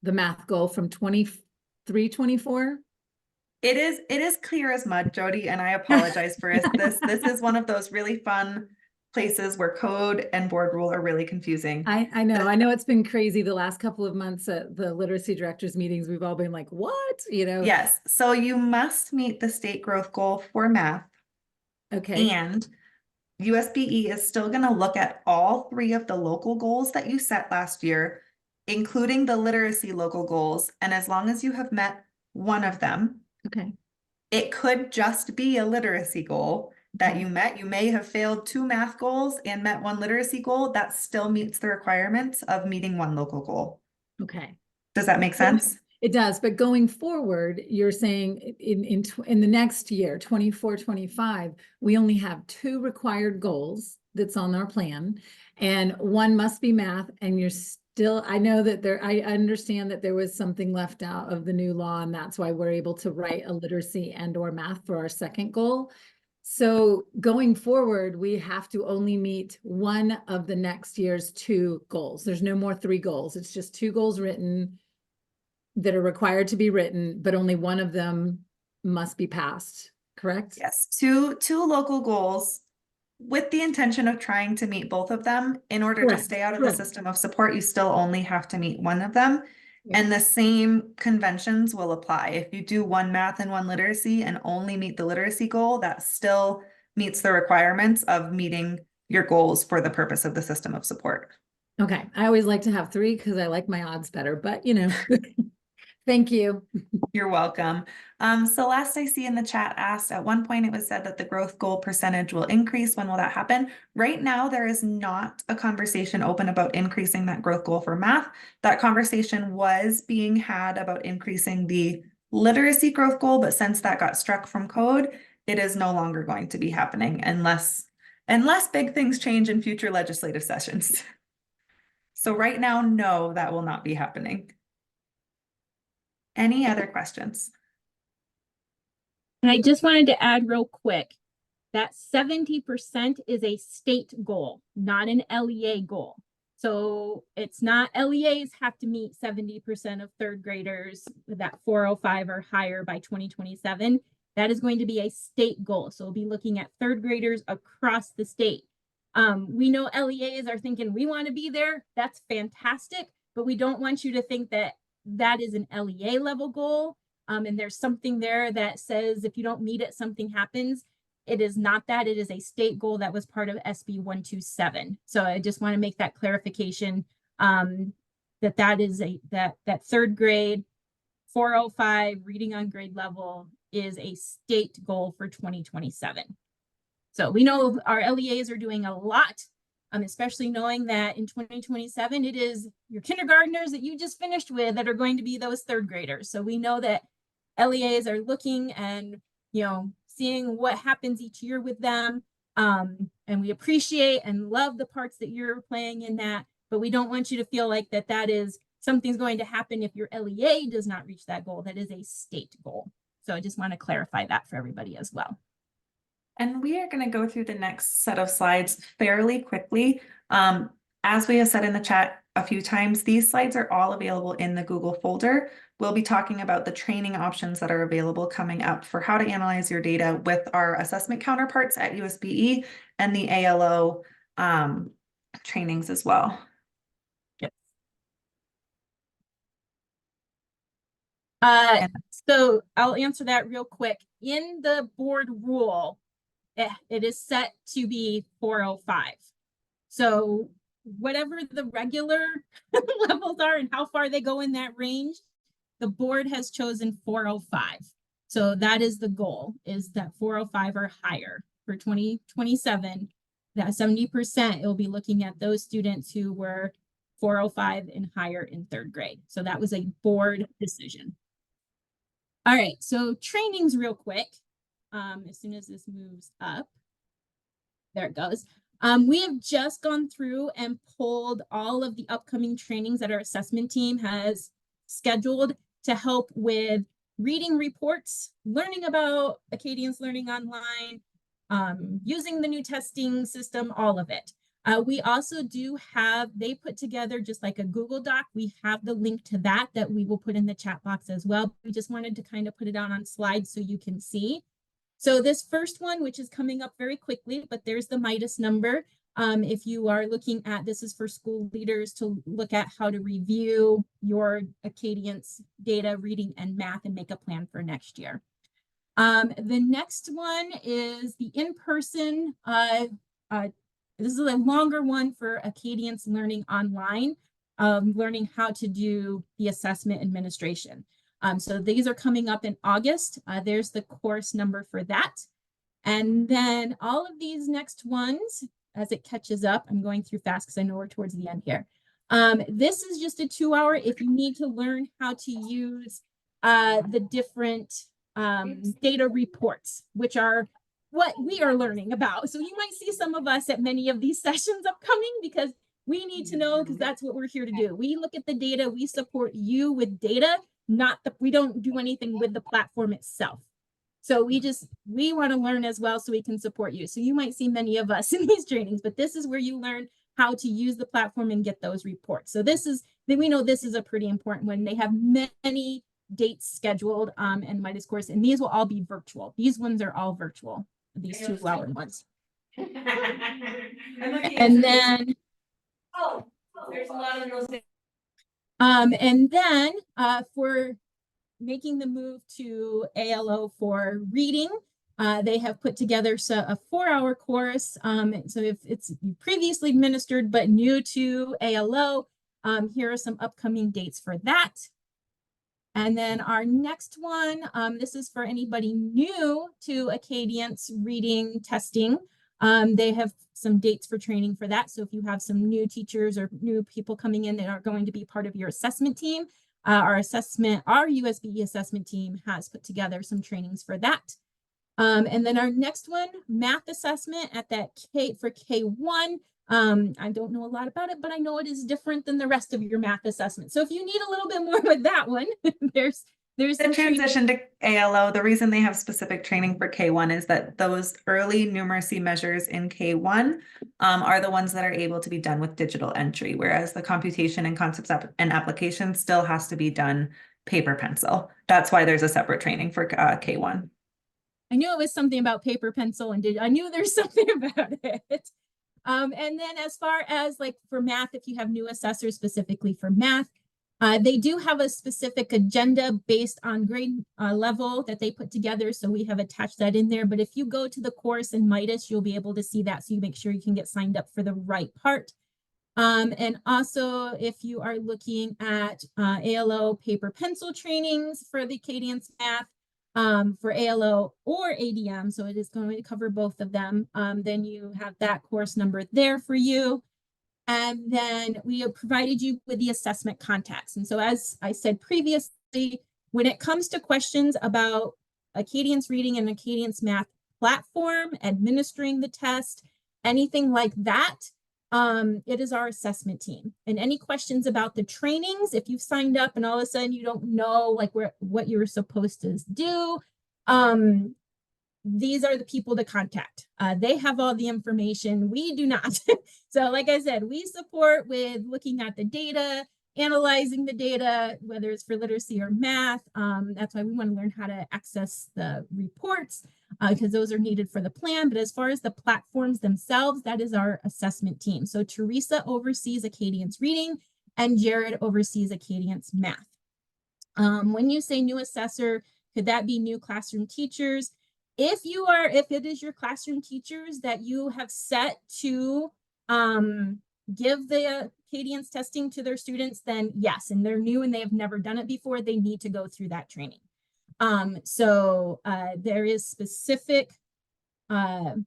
the math goal from 23, 24. It is clear as mud, Jody, and I apologize for this. This is one of those really fun places where code and board rule are really confusing. I know it's been crazy the last couple of months at the literacy directors meetings. We've all been like, what? You know? Yes, so you must meet the state growth goal for math, Okay, and USBE is still going to look at all 3 of the local goals that you set last year, including the literacy local goals. And as long as you have met one of them, okay, it could just be a literacy goal that Okay. you met. You may have failed 2 math goals and met 1 literacy goal. That still meets the requirements of meeting 1 local goal. okay. Does that make sense? It does, but going forward, you're saying in the next year, 24, 25, we only have 2 required goals that's on our plan, and 1 must be math, and you're still, I know that I understand that there was something left out of the new law, and that's why we're able to write a literacy and or math for our second goal. So going forward, we have to only meet 1 of the next year's 2 goals. There's no more 3 goals. It's just 2 goals written that are required to be written, but only 1 of them must be passed, correct? Yes, two local goals with the intention of trying to meet both of them. In order to Correct, stay out of the correct. system of support, you still only have to meet 1 of them. Yeah. And the same conventions will apply. If you do 1 math and 1 literacy and only meet the literacy goal, that still meets the requirements of meeting your goals for the purpose of the system of support. Okay, I always like to have 3 because I like my odds better, but you know, thank you. You're welcome. Celeste, I see in the chat asked, at one point it was said that the growth goal percentage will increase. When will that happen? Right now, there is not a conversation open about increasing that growth goal for math. That conversation was being had about increasing the literacy growth goal, but since that got struck from code, it is no longer going to be happening unless big things change in future legislative sessions. So right now, no, that will not be happening. Any other questions? And I just wanted to add real quick that 70% is a state goal, not an LEA goal. So it's not LEAs have to meet 70% of 3rd graders that 405 or higher by 2027. That is going to be a state goal. So we'll be looking at 3rd graders across the state. We know LEAs are thinking we want to be there. That's fantastic, but we don't want you to think that that is an LEA level goal. And there's something there that says if you don't meet it, something happens. It is not that. It is a state goal that was part of SB 127. So I just want to make that clarification that is that 3rd grade 405 reading on grade level is a state goal for 2027. So we know our LEAs are doing a lot, especially knowing that in 2027, it is your kindergartners that you just finished with that are going to be those 3rd graders. So we know that LEAs are looking and, you know, seeing what happens each year with them. And we appreciate and love the parts that you're playing in that, but we don't want you to feel like that is something's going to happen if your LEA does not reach that goal. That is a state goal. So I just want to clarify that for everybody as well. And we are going to go through the next set of slides fairly quickly. As we have said in the chat a few times, these slides are all available in the Google folder. We'll be talking about the training options that are available coming up for how to analyze your data with our assessment counterparts at USBE and the ALO trainings as well. So I'll answer that real quick. In the board rule, it is set to be 405. So whatever the regular levels are and how far they go in that range, the board has chosen 405. So that is the goal, is that 405 or higher for 2027. That 70%, it'll be looking at those students who were 405 and higher in 3rd grade. So that was a board decision. All right, so trainings real quick. As soon as this moves up, there it goes. We have just gone through and pulled all of the upcoming trainings that our assessment team has scheduled to help with reading reports, learning about Acadians Learning Online, using the new testing system, all of it. We also do have, they put together just like a Google Doc. We have the link to that we will put in the chat box as well. We just wanted to kind of put it out on slides so you can see. So this first one, which is coming up very quickly, but there's the Midas number. If you are looking at, this is for school leaders to look at how to review your Acadience data, reading and math, and make a plan for next year. The next one is the in-person, this is a longer one for Acadience Learning Online, learning how to do the assessment administration. So these are coming up in August. There's the course number for that. And then all of these next ones, as it catches up, I'm going through fast because I know we're towards the end here. This is just a 2-hour if you need to learn how to use the different data reports, which are what we are learning about. So you might see some of us at many of these sessions upcoming because we need to know, because that's what we're here to do. We look at the data, we support you with data, we don't do anything with the platform itself. So we want to learn as well so we can support you. So you might see many of us in these trainings, but this is where you learn how to use the platform and get those reports. So we know this is a pretty important one. They have many dates scheduled and Midas course, and these will all be virtual. These ones are all virtual, these 2-hour ones. And then there's a lot of those. and then for making the move to ALO for reading, they have put together a 4-hour course. So if it's previously administered but new to ALO, here are some upcoming dates for that. And then our next one, this is for anybody new to Acadience reading testing. They have some dates for training for that. So if you have some new teachers or new people coming in that are going to be part of your assessment team, our USBE assessment team has put together some trainings for that. And then our next one, math assessment at that for K1. I don't know a lot about it, but I know it is different than the rest of your math assessment. So if you need a little bit more with that one, there's The transition to ALO, the reason they have specific training for K1 is that those early numeracy measures in K1 are the ones that are able to be done with digital entry, whereas the computation and concepts and application still has to be done paper pencil. That's why there's a separate training for K1. I knew it was something about paper pencil and I knew there's something about it. And then as far as like for math, if you have new assessors specifically for math, they do have a specific agenda based on grade level that they put together. So we have attached that in there. But if you go to the course in Midas, you'll be able to see that. So you make sure you can get signed up for the right part. And also if you are looking at ALO paper pencil trainings for the Acadience math, for ALO or ADM, so it is going to cover both of them, then you have that course number there for you. And then we have provided you with the assessment contacts. And so as I said previously, when it comes to questions about Acadience reading and Acadience math platform, administering the test, anything like that, it is our assessment team. And any questions about the trainings, if you've signed up and all of a sudden you don't know like what you're supposed to do, these are the people to contact. They have all the information. We do not. So like I said, we support with looking at the data, analyzing the data, whether it's for literacy or math. That's why we want to learn how to access the reports because those are needed for the plan. But as far as the platforms themselves, that is our assessment team. So Teresa oversees Acadience reading and Jared oversees Acadience math. When you say new assessor, could that be new classroom teachers? If it is your classroom teachers that you have set to give the Acadience testing to their students, then yes, and they're new and they have never done it before, they need to go through that training. So there is specific, because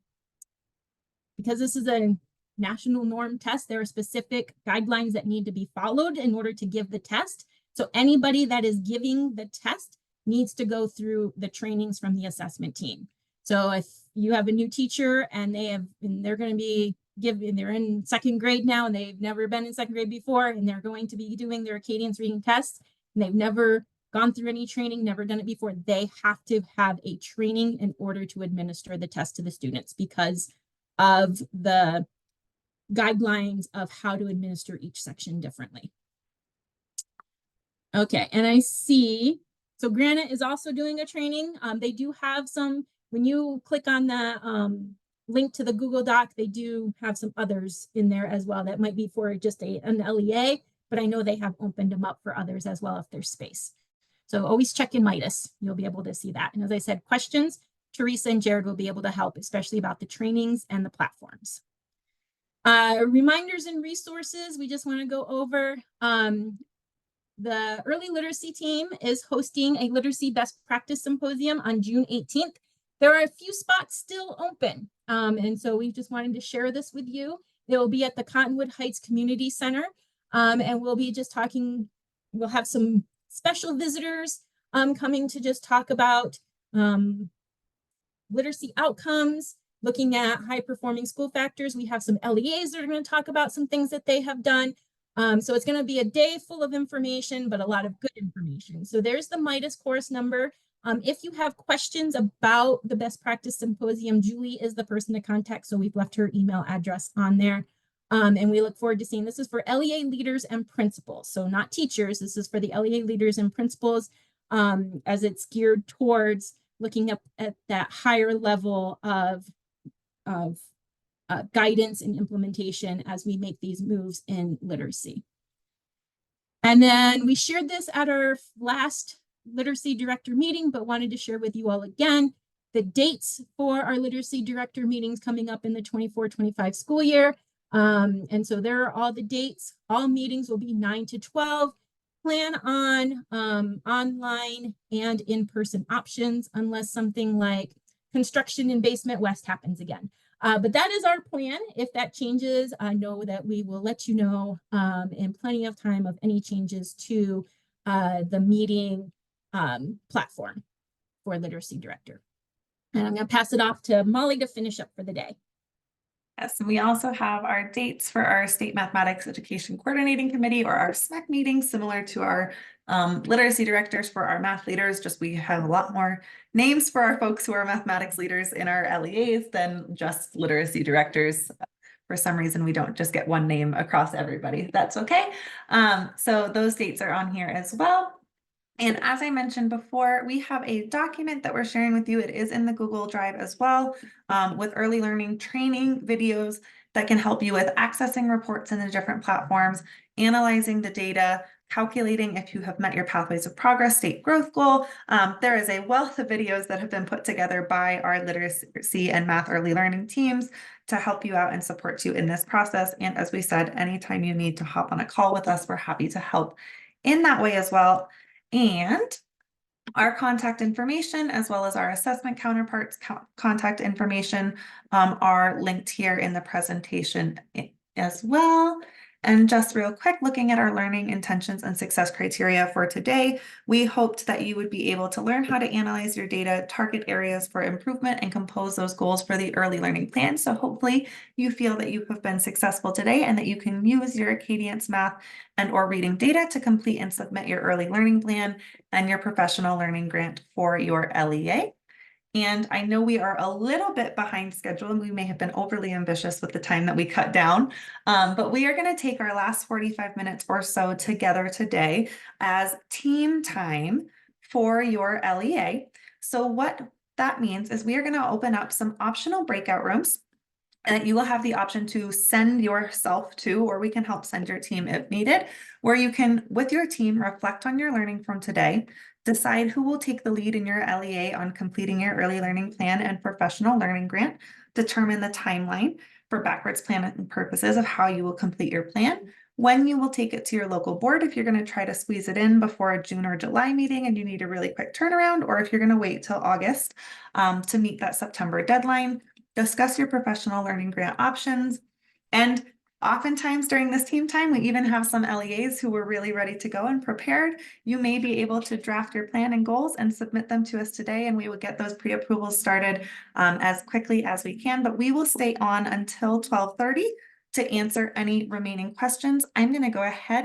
this is a national norm test, there are specific guidelines that need to be followed in order to give the test. So anybody that is giving the test needs to go through the trainings from the assessment team. So if you have a new teacher and they're going to be they're in 2nd grade now and they've never been in 2nd grade before, and they're going to be doing their Acadience reading test and they've never gone through any training, never done it before, they have to have a training in order to administer the test to the students because of the guidelines of how to administer each section differently. Okay, and I see, so Granite is also doing a training. They do have some, when you click on the link to the Google Doc, they do have some others in there as well that might be for just an LEA, but I know they have opened them up for others as well if there's space. So always check in Midas. You'll be able to see that. And as I said, questions, Teresa and Jared will be able to help, especially about the trainings and the platforms. Reminders and resources, we just want to go over. The early literacy team is hosting a literacy best practice symposium on June 18th. There are a few spots still open. And so we just wanted to share this with you. It will be at the Cottonwood Heights Community Center. And we'll be just talking, we'll have some special visitors coming to just talk about literacy outcomes, looking at high performing school factors. We have some LEAs that are going to talk about some things that they have done. So it's going to be a day full of information, but a lot of good information. So there's the Midas course number. If you have questions about the best practice symposium, Julie is the person to contact. So we've left her email address on there. And we look forward to seeing, this is for LEA leaders and principals. So not teachers, this is for the LEA leaders and principals, as it's geared towards looking up at that higher level of guidance and implementation as we make these moves in literacy. And then we shared this at our last literacy director meeting, but wanted to share with you all again the dates for our literacy director meetings coming up in the 24-25 school year. And so there are all the dates. All meetings will be 9 to 12. Plan on online and in-person options unless something like construction in Basement West happens again. But that is our plan. If that changes, I know that we will let you know in plenty of time of any changes to the meeting platform for literacy director. And I'm going to pass it off to Molly to finish up for the day. Yes, and we also have our dates for our State Mathematics Education Coordinating Committee, or our SMEC meetings, similar to our literacy directors for our math leaders. Just we have a lot more names for our folks who are mathematics leaders in our LEAs than just literacy directors. For some reason, we don't just get one name across everybody. That's okay. So those dates are on here as well. And as I mentioned before, we have a document that we're sharing with you. It is in the Google Drive as well, with early learning training videos that can help you with accessing reports in the different platforms, analyzing the data, calculating if you have met your Pathways of Progress state growth goal. There is a wealth of videos that have been put together by our literacy and math early learning teams to help you out and support you in this process. And as we said, anytime you need to hop on a call with us, we're happy to help in that way as well. And our contact information, as well as our assessment counterparts contact information, are linked here in the presentation as well. And just real quick, looking at our learning intentions and success criteria for today, we hoped that you would be able to learn how to analyze your data, target areas for improvement, and compose those goals for the early learning plan. So hopefully you feel that you have been successful today and that you can use your Acadience math and or reading data to complete and submit your early learning plan and your professional learning grant for your LEA. And I know we are a little bit behind schedule and we may have been overly ambitious with the time that we cut down, but we are going to take our last 45 minutes or so together today as team time for your LEA. So what that means is we are going to open up some optional breakout rooms that you will have the option to send yourself to, or we can help send your team if needed, where you can, with your team, reflect on your learning from today, decide who will take the lead in your LEA on completing your early learning plan and professional learning grant, determine the timeline for backwards planning purposes of how you will complete your plan, when you will take it to your local board if you're going to try to squeeze it in before a June or July meeting and you need a really quick turnaround, or if you're going to wait till August to meet that September deadline, discuss your professional learning grant options. And oftentimes during this team time, we even have some LEAs who were really ready to go and prepared. You may be able to draft your plan and goals and submit them to us today, and we will get those pre-approvals started as quickly as we can. But we will stay on until 12:30 to answer any remaining questions. I'm going to go ahead